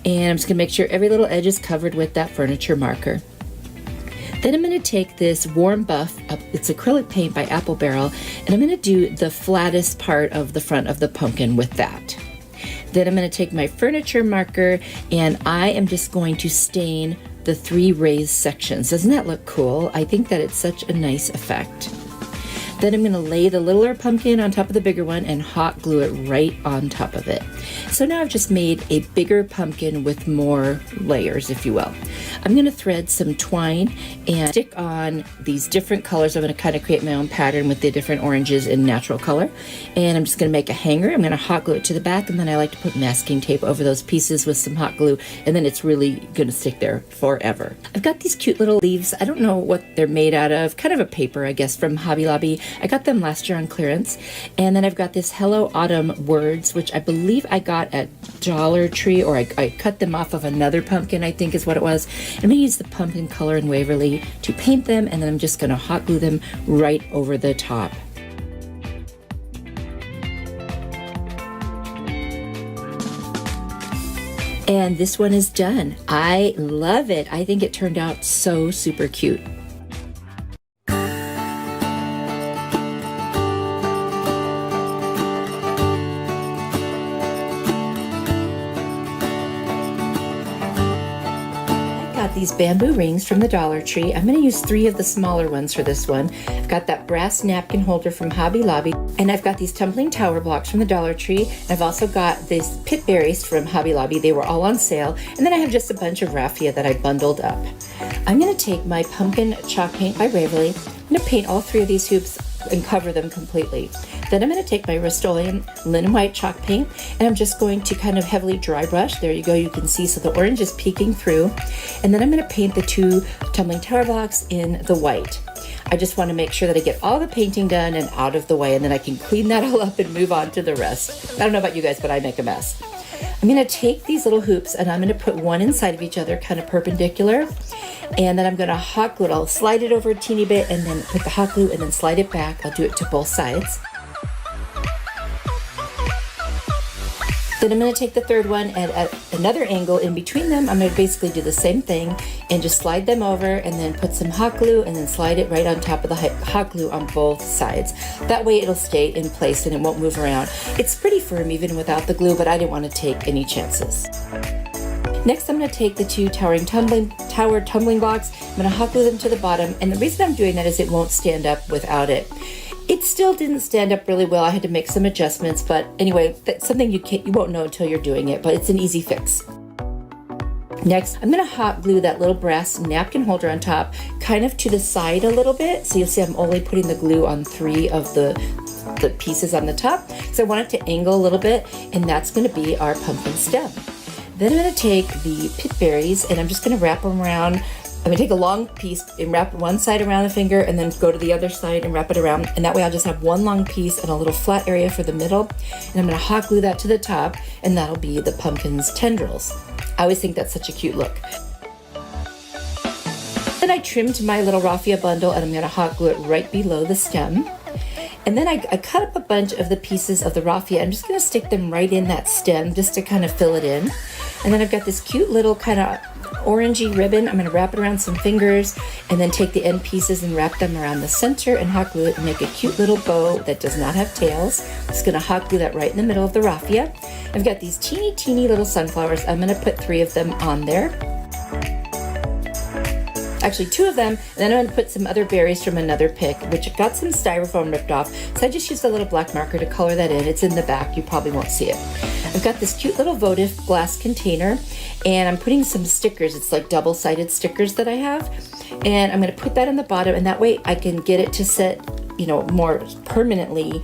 And I'm just going to make sure every little edge is covered with that furniture marker. Then I'm going to take this Warm Buff, it's acrylic paint by Apple Barrel, and I'm going to do the flattest part of the front of the pumpkin with that. Then I'm going to take my furniture marker, and I am just going to stain the 3 raised sections. Doesn't that look cool? I think that it's such a nice effect. Then I'm going to lay the littler pumpkin on top of the bigger one and hot glue it right on top of it. So now I've just made a bigger pumpkin with more layers, if you will. I'm going to thread some twine and stick on these different colors. I'm going to kind of create my own pattern with the different oranges in natural color. And I'm just going to make a hanger. I'm going to hot glue it to the back, and then I like to put masking tape over those pieces with some hot glue, and then it's really going to stick there forever. I've got these cute little leaves. I don't know what they're made out of. Kind of a paper, I guess, from Hobby Lobby. I got them last year on clearance. And then I've got this Hello Autumn words, which I believe I got at Dollar Tree, or I cut them off of another pumpkin, I think is what it was. I'm going to use the pumpkin color in Waverly to paint them, and then I'm just going to hot glue them right over the top. And this one is done. I love it. I think it turned out so super cute. These bamboo rings from the Dollar Tree. I'm going to use 3 of the smaller ones for this one. I've got that brass napkin holder from Hobby Lobby, and I've got these tumbling tower blocks from the Dollar Tree. I've also got these pit berries from Hobby Lobby. They were all on sale. And then I have just a bunch of raffia that I bundled up. I'm going to take my pumpkin chalk paint by Waverly. I'm going to paint all 3 of these hoops and cover them completely. Then I'm going to take my Rust-Oleum linen white chalk paint, and I'm just going to kind of heavily dry brush. There you go, you can see, so the orange is peeking through. And then I'm going to paint the 2 tumbling tower blocks in the white. I just want to make sure that I get all the painting done and out of the way, and then I can clean that all up and move on to the rest. I don't know about you guys, but I make a mess. I'm going to take these little hoops, and I'm going to put one inside of each other, kind of perpendicular. And then I'm going to hot glue it. I'll slide it over a teeny bit and then put the hot glue and then slide it back. I'll do it to both sides. Then I'm going to take the third one, and at another angle in between them, I'm going to basically do the same thing and just slide them over and then put some hot glue and then slide it right on top of the hot glue on both sides. That way it'll stay in place and it won't move around. It's pretty firm even without the glue, but I didn't want to take any chances. Next, I'm going to take the 2 tower tumbling blocks. I'm going to hot glue them to the bottom, and the reason I'm doing that is it won't stand up without it. It still didn't stand up really well. I had to make some adjustments, but anyway, that's something you won't know until you're doing it, but it's an easy fix. Next, I'm going to hot glue that little brass napkin holder on top, kind of to the side a little bit. So you'll see I'm only putting the glue on 3 of the pieces on the top. So I want it to angle a little bit, and that's going to be our pumpkin stem. Then I'm going to take the pit berries, and I'm just going to wrap them around. I'm going to take a long piece and wrap one side around the finger and then go to the other side and wrap it around. And that way I'll just have one long piece and a little flat area for the middle. And I'm going to hot glue that to the top, and that'll be the pumpkin's tendrils. I always think that's such a cute look. Then I trimmed my little raffia bundle, and I'm going to hot glue it right below the stem. And then I cut up a bunch of the pieces of the raffia. I'm just going to stick them right in that stem just to kind of fill it in. And then I've got this cute little kind of orangey ribbon. I'm going to wrap it around some fingers and then take the end pieces and wrap them around the center and hot glue it and make a cute little bow that does not have tails. Just going to hot glue that right in the middle of the raffia. I've got these teeny little sunflowers. I'm going to put 3 of them on there. Actually 2 of them, and then I'm going to put some other berries from another pick, which got some styrofoam ripped off. So I just used a little black marker to color that in. It's in the back. You probably won't see it. I've got this cute little votive glass container, and I'm putting some stickers. It's like double-sided stickers that I have. And I'm going to put that in the bottom, and that way I can get it to sit, you know, more permanently,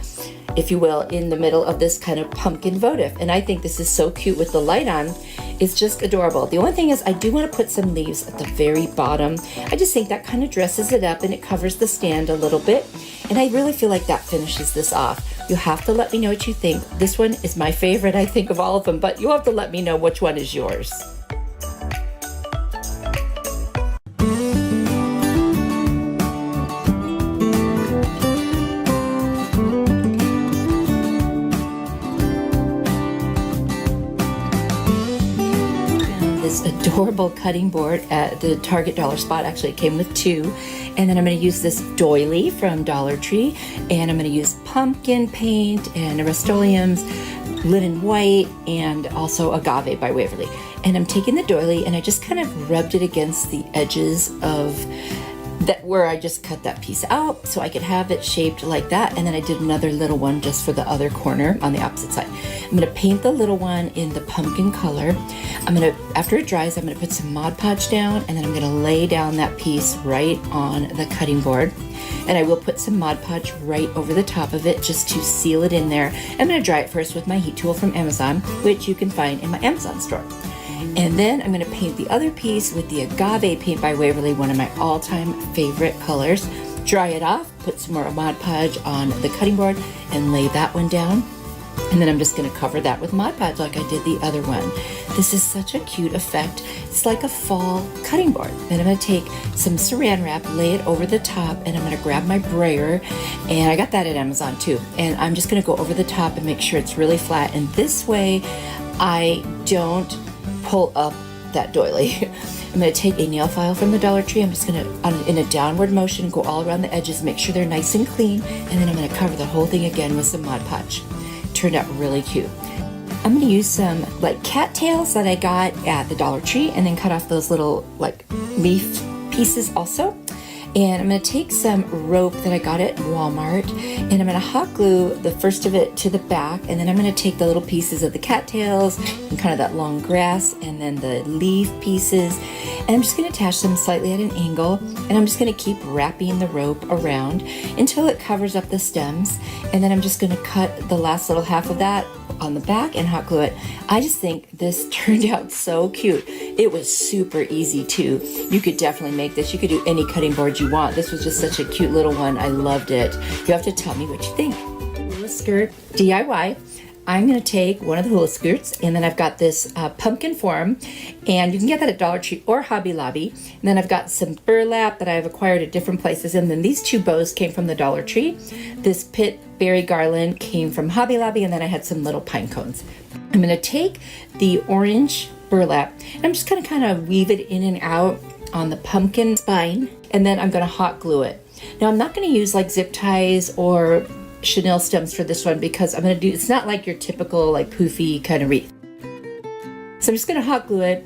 if you will, in the middle of this kind of pumpkin votive. And I think this is so cute with the light on. It's just adorable. The only thing is I do want to put some leaves at the very bottom. I just think that kind of dresses it up and it covers the stand a little bit. And I really feel like that finishes this off. You'll have to let me know what you think. This one is my favorite, I think, of all of them, but you'll have to let me know which one is yours. Adorable cutting board at the Target dollar spot. Actually, it came with 2. And then I'm going to use this doily from Dollar Tree, and I'm going to use pumpkin paint and Rust-Oleum's linen white and also agave by Waverly. And I'm taking the doily and I just kind of rubbed it against the edges of that where I just cut that piece out so I could have it shaped like that. And then I did another little one just for the other corner on the opposite side. I'm going to paint the little one in the pumpkin color. After it dries, I'm going to put some Mod Podge down, and then I'm going to lay down that piece right on the cutting board. And I will put some Mod Podge right over the top of it just to seal it in there. I'm going to dry it first with my heat tool from Amazon, which you can find in my Amazon store. And then I'm going to paint the other piece with the agave paint by Waverly, one of my all-time favorite colors. Dry it off, put some more Mod Podge on the cutting board, and lay that one down. And then I'm just going to cover that with Mod Podge like I did the other one. This is such a cute effect. It's like a fall cutting board. Then I'm going to take some saran wrap, lay it over the top, and I'm going to grab my brayer. And I got that at Amazon too. And I'm just going to go over the top and make sure it's really flat. And this way I don't pull up that doily. I'm going to take a nail file from the Dollar Tree. I'm just going to, in a downward motion, go all around the edges, make sure they're nice and clean. And then I'm going to cover the whole thing again with some Mod Podge. Turned out really cute. I'm going to use some like cattails that I got at the Dollar Tree and then cut off those little like leaf pieces also. And I'm going to take some rope that I got at Walmart, and I'm going to hot glue the first of it to the back, and then I'm going to take the little pieces of the cattails and kind of that long grass and then the leaf pieces, and I'm just going to attach them slightly at an angle, and I'm just going to keep wrapping the rope around until it covers up the stems, and then I'm just going to cut the last little half of that on the back and hot glue it. I just think this turned out so cute. It was super easy too. You could definitely make this. You could do any cutting board you want. This was just such a cute little one. I loved it. You have to tell me what you think. Hula skirt DIY. I'm going to take one of the hula skirts, and then I've got this pumpkin form, and you can get that at Dollar Tree or Hobby Lobby. And then I've got some burlap that I've acquired at different places, and then these 2 bows came from the Dollar Tree. This pit berry garland came from Hobby Lobby, and then I had some little pine cones. I'm going to take the orange burlap, and I'm just going to kind of weave it in and out on the pumpkin spine, and then I'm going to hot glue it. Now I'm not going to use like zip ties or chenille stems for this one because I'm going to do, it's not like your typical like poofy kind of wreath. So I'm just going to hot glue it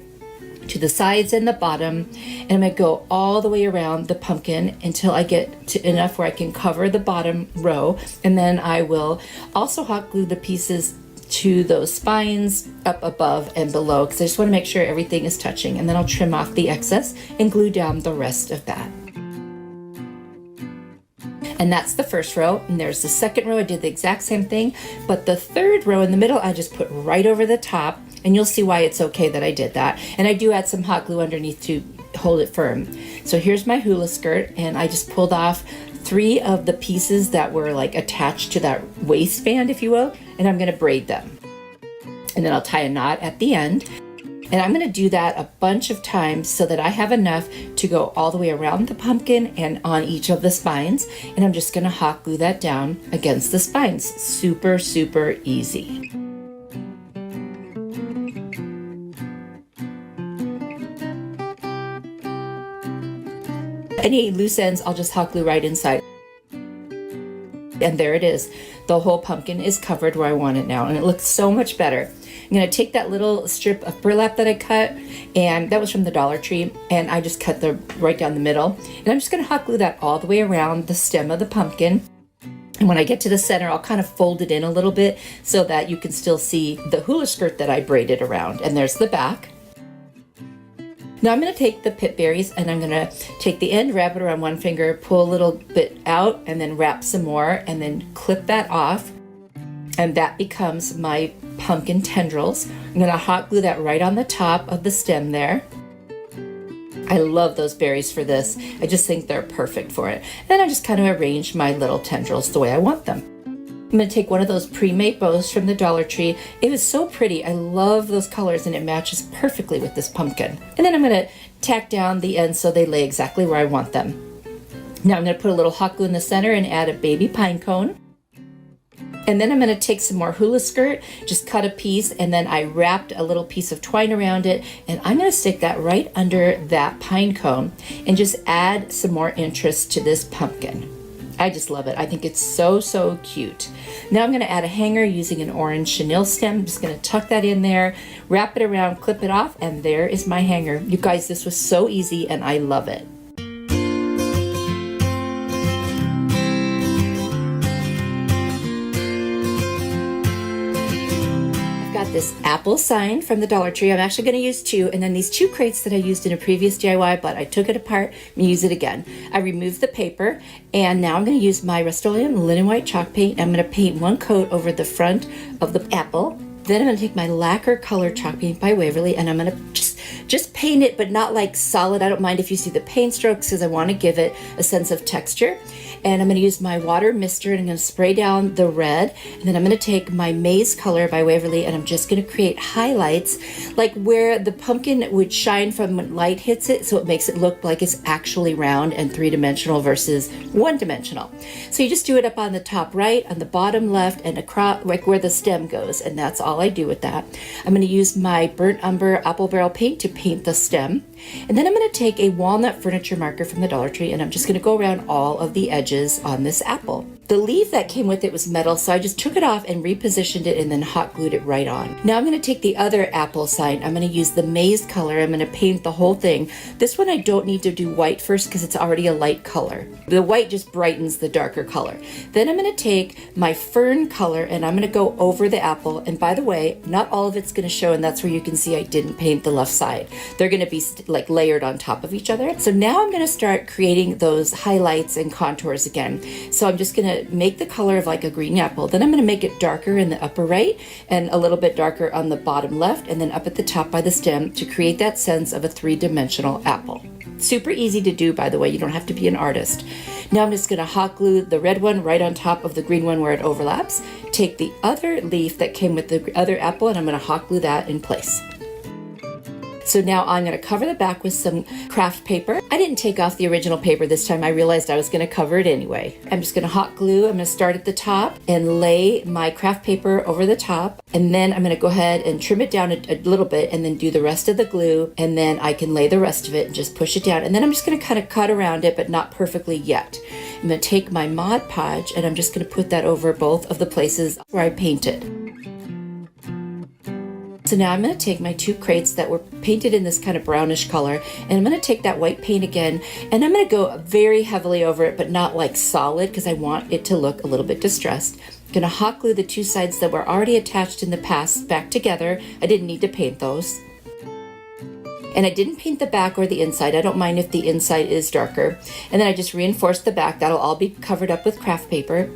to the sides and the bottom, and I'm going to go all the way around the pumpkin until I get to enough where I can cover the bottom row, and then I will also hot glue the pieces to those spines up above and below because I just want to make sure everything is touching, and then I'll trim off the excess and glue down the rest of that. And that's the first row, and there's the second row. I did the exact same thing, but the third row in the middle I just put right over the top, and you'll see why it's okay that I did that. And I do add some hot glue underneath to hold it firm. So here's my hula skirt, and I just pulled off 3 of the pieces that were like attached to that waistband, if you will, and I'm going to braid them. And then I'll tie a knot at the end. And I'm going to do that a bunch of times so that I have enough to go all the way around the pumpkin and on each of the spines. And I'm just going to hot glue that down against the spines. Super, super easy. Any loose ends, I'll just hot glue right inside. And there it is. The whole pumpkin is covered where I want it now, and it looks so much better. I'm going to take that little strip of burlap that I cut, and that was from the Dollar Tree, and I just cut right down the middle. And I'm just going to hot glue that all the way around the stem of the pumpkin. And when I get to the center, I'll kind of fold it in a little bit so that you can still see the hula skirt that I braided around. And there's the back. Now I'm going to take the pip berries and I'm going to take the end, wrap it around one finger, pull a little bit out, and then wrap some more, and then clip that off. And that becomes my pumpkin tendrils. I'm going to hot glue that right on the top of the stem there. I love those berries for this. I just think they're perfect for it. Then I just kind of arrange my little tendrils the way I want them. I'm going to take one of those pre-made bows from the Dollar Tree. It is so pretty. I love those colors and it matches perfectly with this pumpkin. And then I'm going to tack down the ends so they lay exactly where I want them. Now I'm going to put a little hot glue in the center and add a baby pine cone. And then I'm going to take some more hula skirt, just cut a piece, and then I wrapped a little piece of twine around it, and I'm going to stick that right under that pine cone and just add some more interest to this pumpkin. I just love it. I think it's so, so cute. Now I'm going to add a hanger using an orange chenille stem. I'm just going to tuck that in there, wrap it around, clip it off, and there is my hanger. You guys, this was so easy and I love it. This apple sign from the Dollar Tree. I'm actually going to use two, and then these two crates that I used in a previous DIY, but I took it apart and use it again. I removed the paper, and now I'm going to use my Rust-Oleum linen white chalk paint. I'm going to paint one coat over the front of the apple. Then I'm going to take my lacquer color chalk paint by Waverly, and I'm going to just paint it, but not like solid. I don't mind if you see the paint strokes because I want to give it a sense of texture. And I'm going to use my water mister and I'm going to spray down the red. And then I'm going to take my maize color by Waverly and I'm just going to create highlights like where the pumpkin would shine from when light hits it, so it makes it look like it's actually round and three-dimensional versus one-dimensional. So you just do it up on the top right, on the bottom left, and across like where the stem goes, and that's all I do with that. I'm going to use my burnt umber apple barrel paint to paint the stem. And then I'm going to take a walnut furniture marker from the Dollar Tree and I'm just going to go around all of the edges on this apple. The leaf that came with it was metal, so I just took it off and repositioned it and then hot glued it right on. Now I'm going to take the other apple sign. I'm going to use the maize color. I'm going to paint the whole thing. This one I don't need to do white first because it's already a light color. The white just brightens the darker color. Then I'm going to take my fern color and I'm going to go over the apple. And by the way, not all of it's going to show, and that's where you can see I didn't paint the left side. They're going to be like layered on top of each other. So now I'm going to start creating those highlights and contours again. So I'm just going to make the color of like a green apple. Then I'm going to make it darker in the upper right and a little bit darker on the bottom left, and then up at the top by the stem to create that sense of a three-dimensional apple. Super easy to do, by the way. You don't have to be an artist. Now I'm just going to hot glue the red one right on top of the green one where it overlaps. Take the other leaf that came with the other apple and I'm going to hot glue that in place. So now I'm going to cover the back with some craft paper. I didn't take off the original paper this time. I realized I was going to cover it anyway. I'm just going to hot glue. I'm going to start at the top and lay my craft paper over the top. And then I'm going to go ahead and trim it down a little bit and then do the rest of the glue. And then I can lay the rest of it and just push it down. And then I'm just going to kind of cut around it, but not perfectly yet. I'm going to take my Mod Podge and I'm just going to put that over both of the places where I painted. So now I'm going to take my two crates that were painted in this kind of brownish color, and I'm going to take that white paint again, and I'm going to go very heavily over it, but not like solid because I want it to look a little bit distressed. I'm going to hot glue the two sides that were already attached in the past back together. I didn't need to paint those. And I didn't paint the back or the inside. I don't mind if the inside is darker. And then I just reinforced the back. That'll all be covered up with craft paper.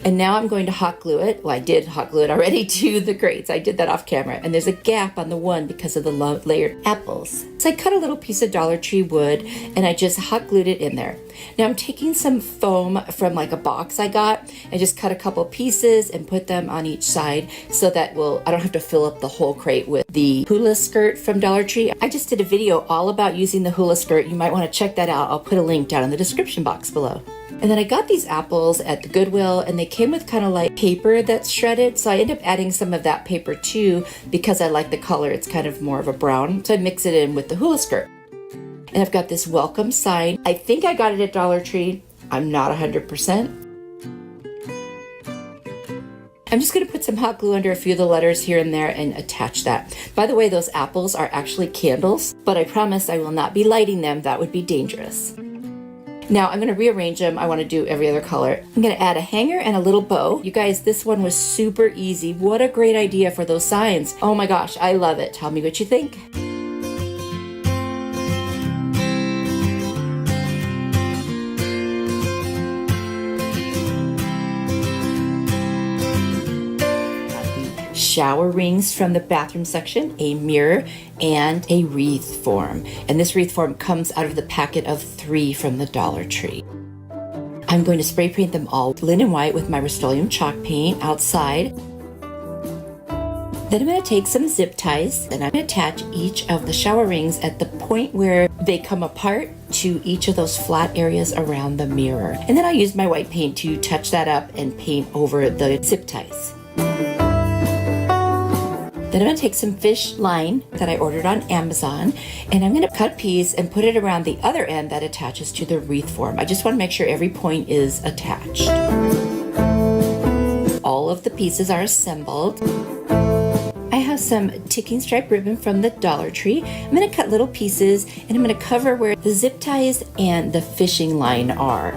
And now I'm going to hot glue it. Well, I did hot glue it already to the crates. I did that off camera. And there's a gap on the one because of the layered apples. So I cut a little piece of Dollar Tree wood and I just hot glued it in there. Now I'm taking some foam from like a box I got and just cut a couple pieces and put them on each side so that I don't have to fill up the whole crate with the hula skirt from Dollar Tree. I just did a video all about using the hula skirt. You might want to check that out. I'll put a link down in the description box below. And then I got these apples at the Goodwill and they came with kind of like paper that's shredded. So I end up adding some of that paper too because I like the color. It's kind of more of a brown. So I mix it in with the hula skirt. And I've got this welcome sign. I think I got it at Dollar Tree. I'm not 100%. I'm just going to put some hot glue under a few of the letters here and there and attach that. By the way, those apples are actually candles, but I promise I will not be lighting them. That would be dangerous. Now I'm going to rearrange them. I want to do every other color. I'm going to add a hanger and a little bow. You guys, this one was super easy. What a great idea for those signs. Oh my gosh, I love it. Tell me what you think. Shower rings from the bathroom section, a mirror, and a wreath form. And this wreath form comes out of the packet of 3 from the Dollar Tree. I'm going to spray paint them all linen white with my Rust-Oleum chalk paint outside. Then I'm going to take some zip ties and I'm going to attach each of the shower rings at the point where they come apart to each of those flat areas around the mirror. And then I'll use my white paint to touch that up and paint over the zip ties. Then I'm going to take some fish line that I ordered on Amazon and I'm going to cut a piece and put it around the other end that attaches to the wreath form. I just want to make sure every point is attached. All of the pieces are assembled. I have some ticking stripe ribbon from the Dollar Tree. I'm going to cut little pieces and I'm going to cover where the zip ties and the fishing line are.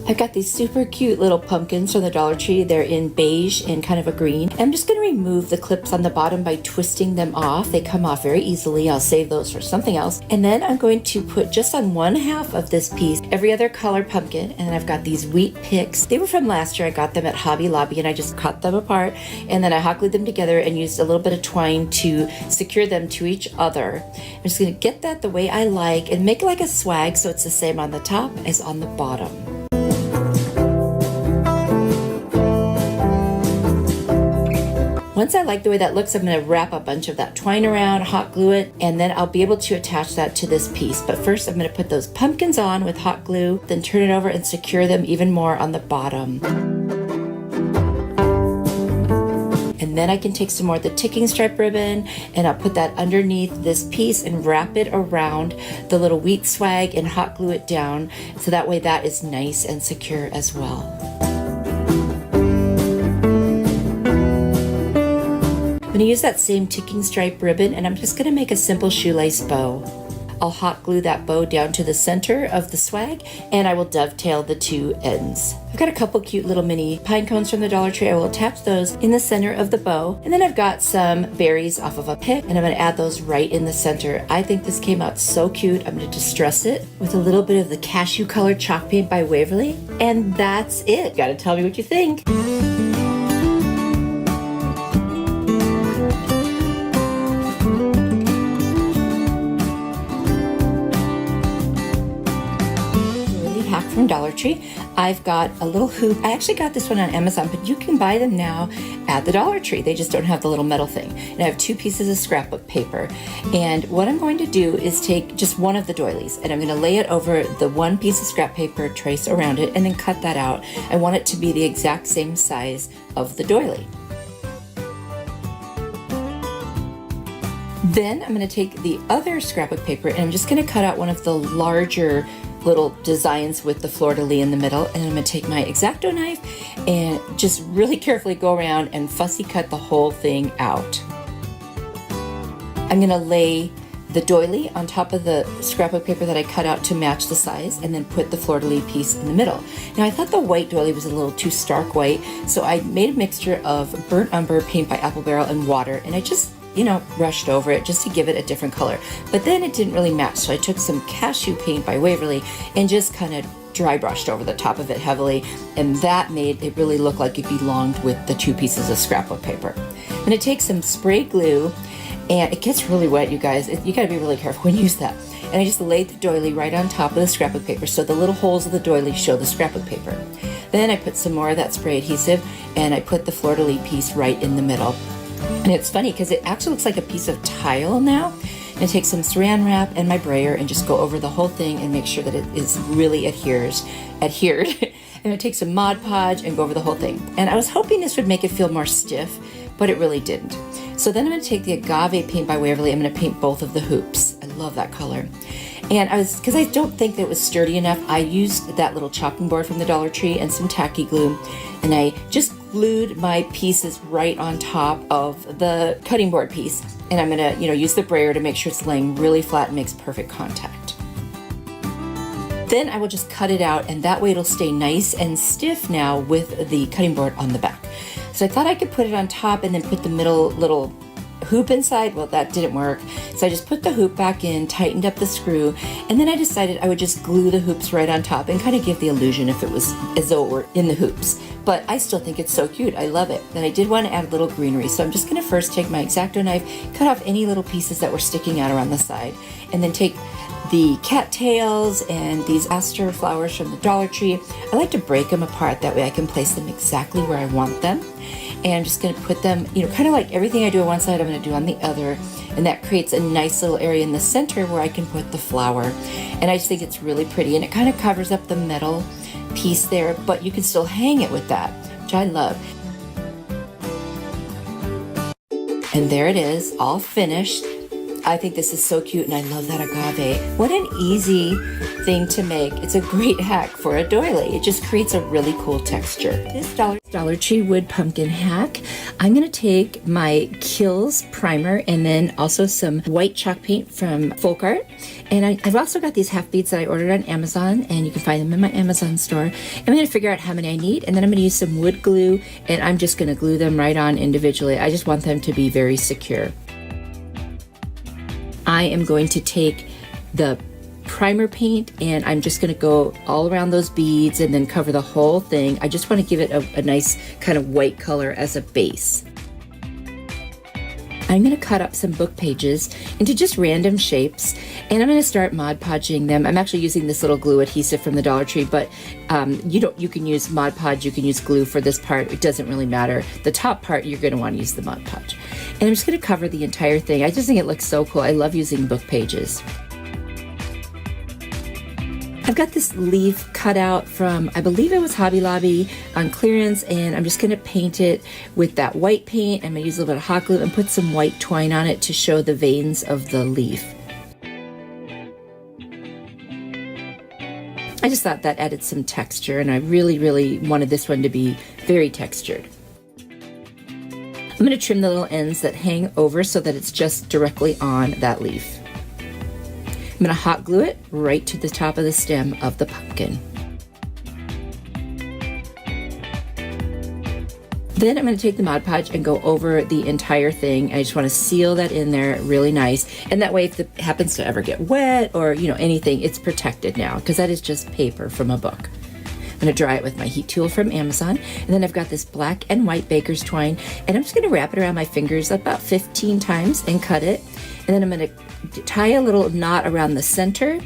I've got these super cute little pumpkins from the Dollar Tree. They're in beige and kind of a green. I'm just going to remove the clips on the bottom by twisting them off. They come off very easily. I'll save those for something else. And then I'm going to put just on one half of this piece every other color pumpkin. And then I've got these wheat picks. They were from last year. I got them at Hobby Lobby and I just cut them apart. And then I hot glued them together and used a little bit of twine to secure them to each other. I'm just going to get that the way I like and make it like a swag so it's the same on the top as on the bottom. Once I like the way that looks, I'm going to wrap a bunch of that twine around, hot glue it, and then I'll be able to attach that to this piece. But first, I'm going to put those pumpkins on with hot glue, then turn it over and secure them even more on the bottom. And then I can take some more of the ticking stripe ribbon and I'll put that underneath this piece and wrap it around the little wheat swag and hot glue it down so that way that is nice and secure as well. I'm going to use that same ticking stripe ribbon and I'm just going to make a simple shoelace bow. I'll hot glue that bow down to the center of the swag and I will dovetail the two ends. I've got a couple cute little mini pine cones from the Dollar Tree. I will attach those in the center of the bow. And then I've got some berries off of a pick and I'm going to add those right in the center. I think this came out so cute. I'm going to distress it with a little bit of the cashew colored chalk paint by Waverly. And that's it. You got to tell me what you think. From Dollar Tree. I've got a little hoop. I actually got this one on Amazon, but you can buy them now at the Dollar Tree. They just don't have the little metal thing. And I have 2 pieces of scrapbook paper. And what I'm going to do is take just one of the doilies and I'm going to lay it over the one piece of scrap paper, trace around it, and then cut that out. I want it to be the exact same size of the doily. Then I'm going to take the other scrapbook paper and I'm just going to cut out one of the larger little designs with the fleur-de-lis in the middle, and I'm going to take my X-Acto knife and just really carefully go around and fussy cut the whole thing out. I'm going to lay the doily on top of the scrapbook paper that I cut out to match the size and then put the fleur-de-lis piece in the middle. Now I thought the white doily was a little too stark white, so I made a mixture of burnt umber, paint by Apple Barrel, and water, and I just rushed over it just to give it a different color. But then it didn't really match, so I took some cashew paint by Waverly and just kind of dry brushed over the top of it heavily, and that made it really look like it belonged with the 2 pieces of scrapbook paper. I'm going to take some spray glue, and it gets really wet, you guys. You got to be really careful when you use that. And I just laid the doily right on top of the scrapbook paper, so the little holes of the doily show the scrapbook paper. Then I put some more of that spray adhesive, and I put the fleur-de-lis piece right in the middle. And it's funny because it actually looks like a piece of tile now. And I take some saran wrap and my brayer and just go over the whole thing and make sure that it is really adhered. And I take some Mod Podge and go over the whole thing. And I was hoping this would make it feel more stiff, but it really didn't. So then I'm going to take the Agave paint by Waverly. I'm going to paint both of the hoops. I love that color. And because I don't think that it was sturdy enough, I used that little chopping board from the Dollar Tree and some tacky glue. And I just glued my pieces right on top of the cutting board piece. And I'm going to, use the brayer to make sure it's laying really flat and makes perfect contact. Then I will just cut it out, and that way it'll stay nice and stiff now with the cutting board on the back. So I thought I could put it on top and then put the middle little hoop inside. Well, that didn't work. So I just put the hoop back in, tightened up the screw, and then I decided I would just glue the hoops right on top and kind of give the illusion if it was as though it were in the hoops. But I still think it's so cute. I love it. Then I did want to add a little greenery. So I'm just going to first take my X-Acto knife, cut off any little pieces that were sticking out around the side, and then take the cattails and these aster flowers from the Dollar Tree. I like to break them apart. That way I can place them exactly where I want them. And I'm just going to put them, kind of like everything I do on one side, I'm going to do on the other. And that creates a nice little area in the center where I can put the flower. And I just think it's really pretty. And it kind of covers up the metal piece there, but you can still hang it with that, which I love. And there it is, all finished. I think this is so cute, and I love that agave. What an easy thing to make. It's a great hack for a doily. It just creates a really cool texture. This Dollar Tree wood pumpkin hack, I'm going to take my Kills primer and then also some white chalk paint from Folk Art. And I've also got these half beads that I ordered on Amazon, and you can find them in my Amazon store. I'm going to figure out how many I need, and then I'm going to use some wood glue, and I'm just going to glue them right on individually. I just want them to be very secure. I am going to take the primer paint, and I'm just going to go all around those beads and then cover the whole thing. I just want to give it a nice kind of white color as a base. I'm going to cut up some book pages into just random shapes, and I'm going to start Mod Podging them. I'm actually using this little glue adhesive from the Dollar Tree, but you can use Mod Podge, you can use glue for this part. It doesn't really matter. The top part, you're going to want to use the Mod Podge. And I'm just going to cover the entire thing. I just think it looks so cool. I love using book pages. I've got this leaf cut out from, I believe it was Hobby Lobby on clearance, and I'm just going to paint it with that white paint. I'm going to use a little bit of hot glue and put some white twine on it to show the veins of the leaf. I just thought that added some texture, and I really, really wanted this one to be very textured. I'm going to trim the little ends that hang over so that it's just directly on that leaf. I'm going to hot glue it right to the top of the stem of the pumpkin. Then I'm going to take the Mod Podge and go over the entire thing. I just want to seal that in there really nice. And that way, if it happens to ever get wet or, anything, it's protected now, because that is just paper from a book. I'm going to dry it with my heat tool from Amazon. And then I've got this black and white baker's twine, and I'm just going to wrap it around my fingers about 15 times and cut it. And then I'm going to tie a little knot around the center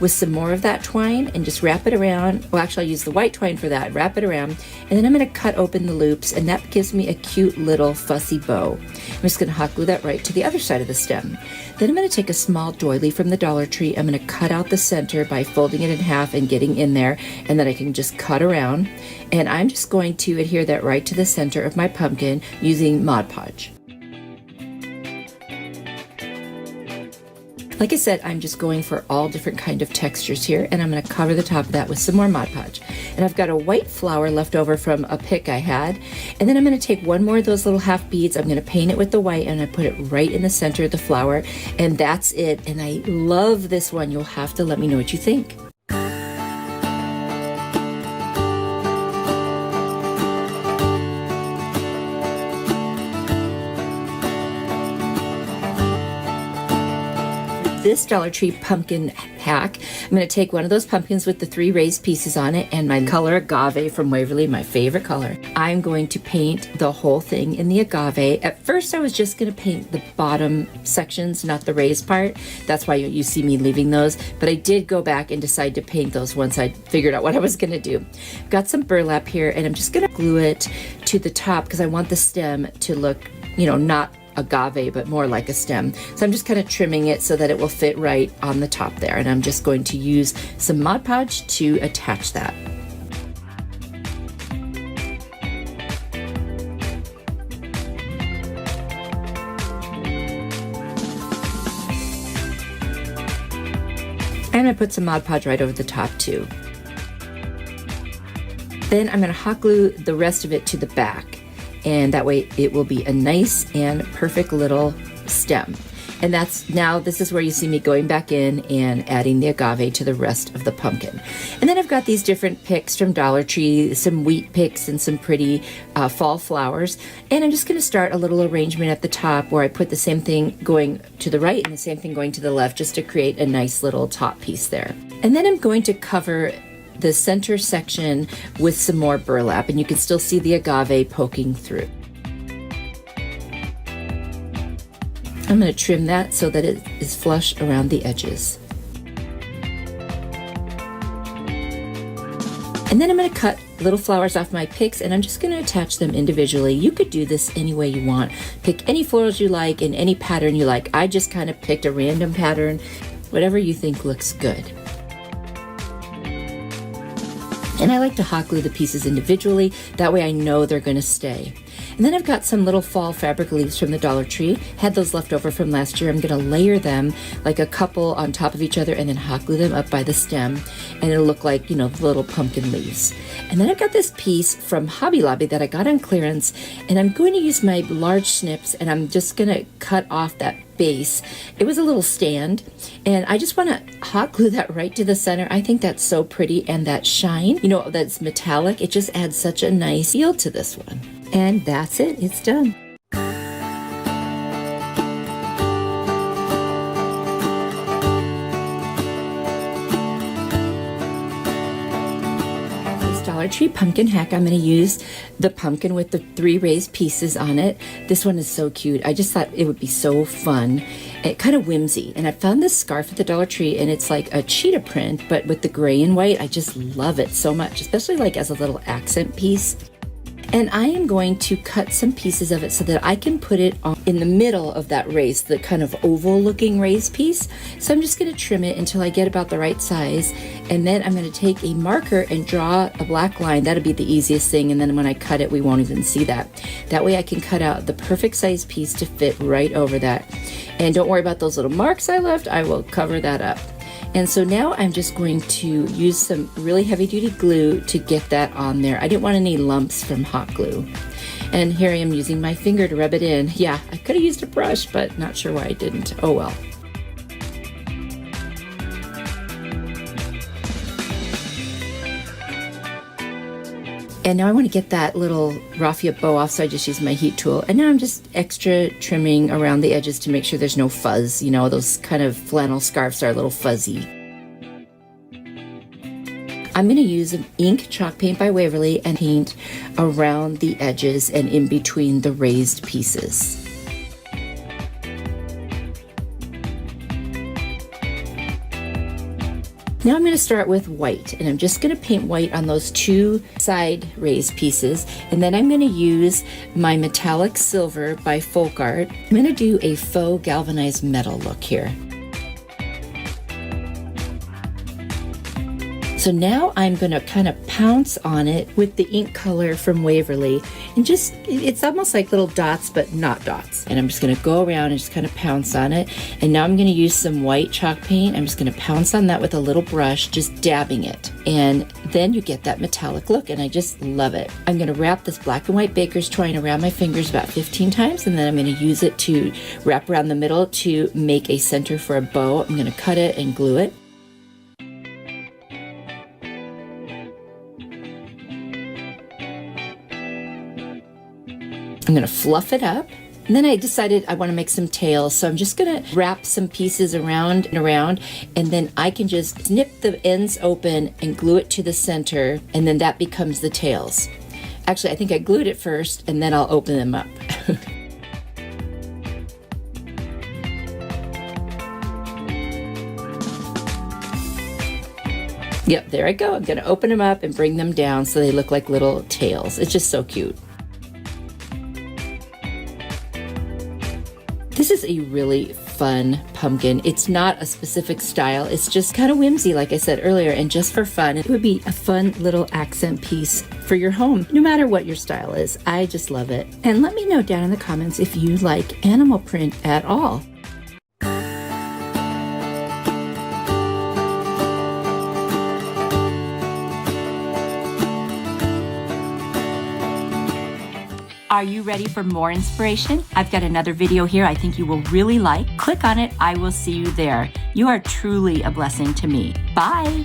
with some more of that twine and just wrap it around. Well, actually, I'll use the white twine for that. Wrap it around. And then I'm going to cut open the loops, and that gives me a cute little fussy bow. I'm just going to hot glue that right to the other side of the stem. Then I'm going to take a small doily from the Dollar Tree. I'm going to cut out the center by folding it in half and getting in there, and then I can just cut around. And I'm just going to adhere that right to the center of my pumpkin using Mod Podge. Like I said, I'm just going for all different kind of textures here, and I'm going to cover the top of that with some more Mod Podge. And I've got a white flower left over from a pick I had, and then I'm going to take one more of those little half beads. I'm going to paint it with the white, and I put it right in the center of the flower, and that's it. And I love this one. You'll have to let me know what you think. this Dollar Tree pumpkin hack, I'm going to take one of those pumpkins with the 3 raised pieces on it and my color agave from Waverly, my favorite color. I'm going to paint the whole thing in the agave. At first I was just going to paint the bottom sections, not the raised part. That's why you see me leaving those, but I did go back and decide to paint those once I figured out what I was going to do. Got some burlap here and I'm just going to glue it to the top because I want the stem to look, you know, not agave but more like a stem. So I'm just kind of trimming it so that it will fit right on the top there, and I'm just going to use some Mod Podge to attach that. And I put some Mod Podge right over the top too. Then I'm going to hot glue the rest of it to the back, and that way it will be a nice and perfect little stem. And this is where you see me going back in and adding the agave to the rest of the pumpkin. And then I've got these different picks from Dollar Tree, some wheat picks and some pretty fall flowers. And I'm just going to start a little arrangement at the top where I put the same thing going to the right and the same thing going to the left, just to create a nice little top piece there. And then I'm going to cover the center section with some more burlap, and you can still see the agave poking through. I'm going to trim that so that it is flush around the edges. And then I'm going to cut little flowers off my picks, and I'm just going to attach them individually. You could do this any way you want. Pick any florals you like in any pattern you like. I just kind of picked a random pattern, whatever you think looks good. And I like to hot glue the pieces individually, that way I know they're going to stay. And then I've got some little fall fabric leaves from the Dollar Tree. Had those left over from last year. I'm going to layer them like a couple on top of each other and then hot glue them up by the stem, and it'll look like, you know, little pumpkin leaves. And then I've got this piece from Hobby Lobby that I got on clearance, and I'm going to use my large snips, and I'm just going to cut off that base. It was a little stand, and I just want to hot glue that right to the center. I think that's so pretty, and that shine, you know, that's metallic, it just adds such a nice feel to this one. And that's it, it's done. Dollar Tree pumpkin hack, I'm going to use the pumpkin with the 3 raised pieces on it. This one is so cute. I just thought it would be so fun. It kind of whimsy. And I found this scarf at the Dollar Tree, and it's like a cheetah print, but with the gray and white. I just love it so much, especially like as a little accent piece. And I am going to cut some pieces of it so that I can put it on in the middle of that raised, the kind of oval looking raised piece. So I'm just going to trim it until I get about the right size. And then I'm going to take a marker and draw a black line. That'll be the easiest thing. And then when I cut it, we won't even see that. That way I can cut out the perfect size piece to fit right over that. And don't worry about those little marks I left. I will cover that up. And so now I'm just going to use some really heavy duty glue to get that on there. I didn't want any lumps from hot glue. And here I am using my finger to rub it in. Yeah, I could have used a brush, but not sure why I didn't. Oh well. And now I want to get that little raffia bow off, so I just use my heat tool. And now I'm just extra trimming around the edges to make sure there's no fuzz. You know, those kind of flannel scarves are a little fuzzy. I'm going to use an ink chalk paint by Waverly and paint around the edges and in between the raised pieces. Now I'm going to start with white, and I'm just going to paint white on those 2 side raised pieces, and then I'm going to use my metallic silver by Folk Art. I'm going to do a faux galvanized metal look here. So now I'm going to kind of pounce on it with the ink color from Waverly, and just, it's almost like little dots but not dots. And I'm just going to go around and just kind of pounce on it. And now I'm going to use some white chalk paint. I'm just going to pounce on that with a little brush, just dabbing it. And then you get that metallic look, and I just love it. I'm going to wrap this black and white baker's twine around my fingers about 15 times, and then I'm going to use it to wrap around the middle to make a center for a bow. I'm going to cut it and glue it. I'm going to fluff it up And then I decided I want to make some tails. So I'm just going to wrap some pieces around and around, and then I can just snip the ends open and glue it to the center, and then that becomes the tails. Actually, I think I glued it first, and then I'll open them up. Yep, there I go. I'm going to open them up and bring them down so they look like little tails. It's just so cute. This is a really fun pumpkin. It's not a specific style. It's just kind of whimsy, like I said earlier, and just for fun. It would be a fun little accent piece for your home, no matter what your style is. I just love it. And let me know down in the comments if you like animal print at all. Are you ready for more inspiration? I've got another video here I think you will really like. Click on it. I will see you there. You are truly a blessing to me. Bye.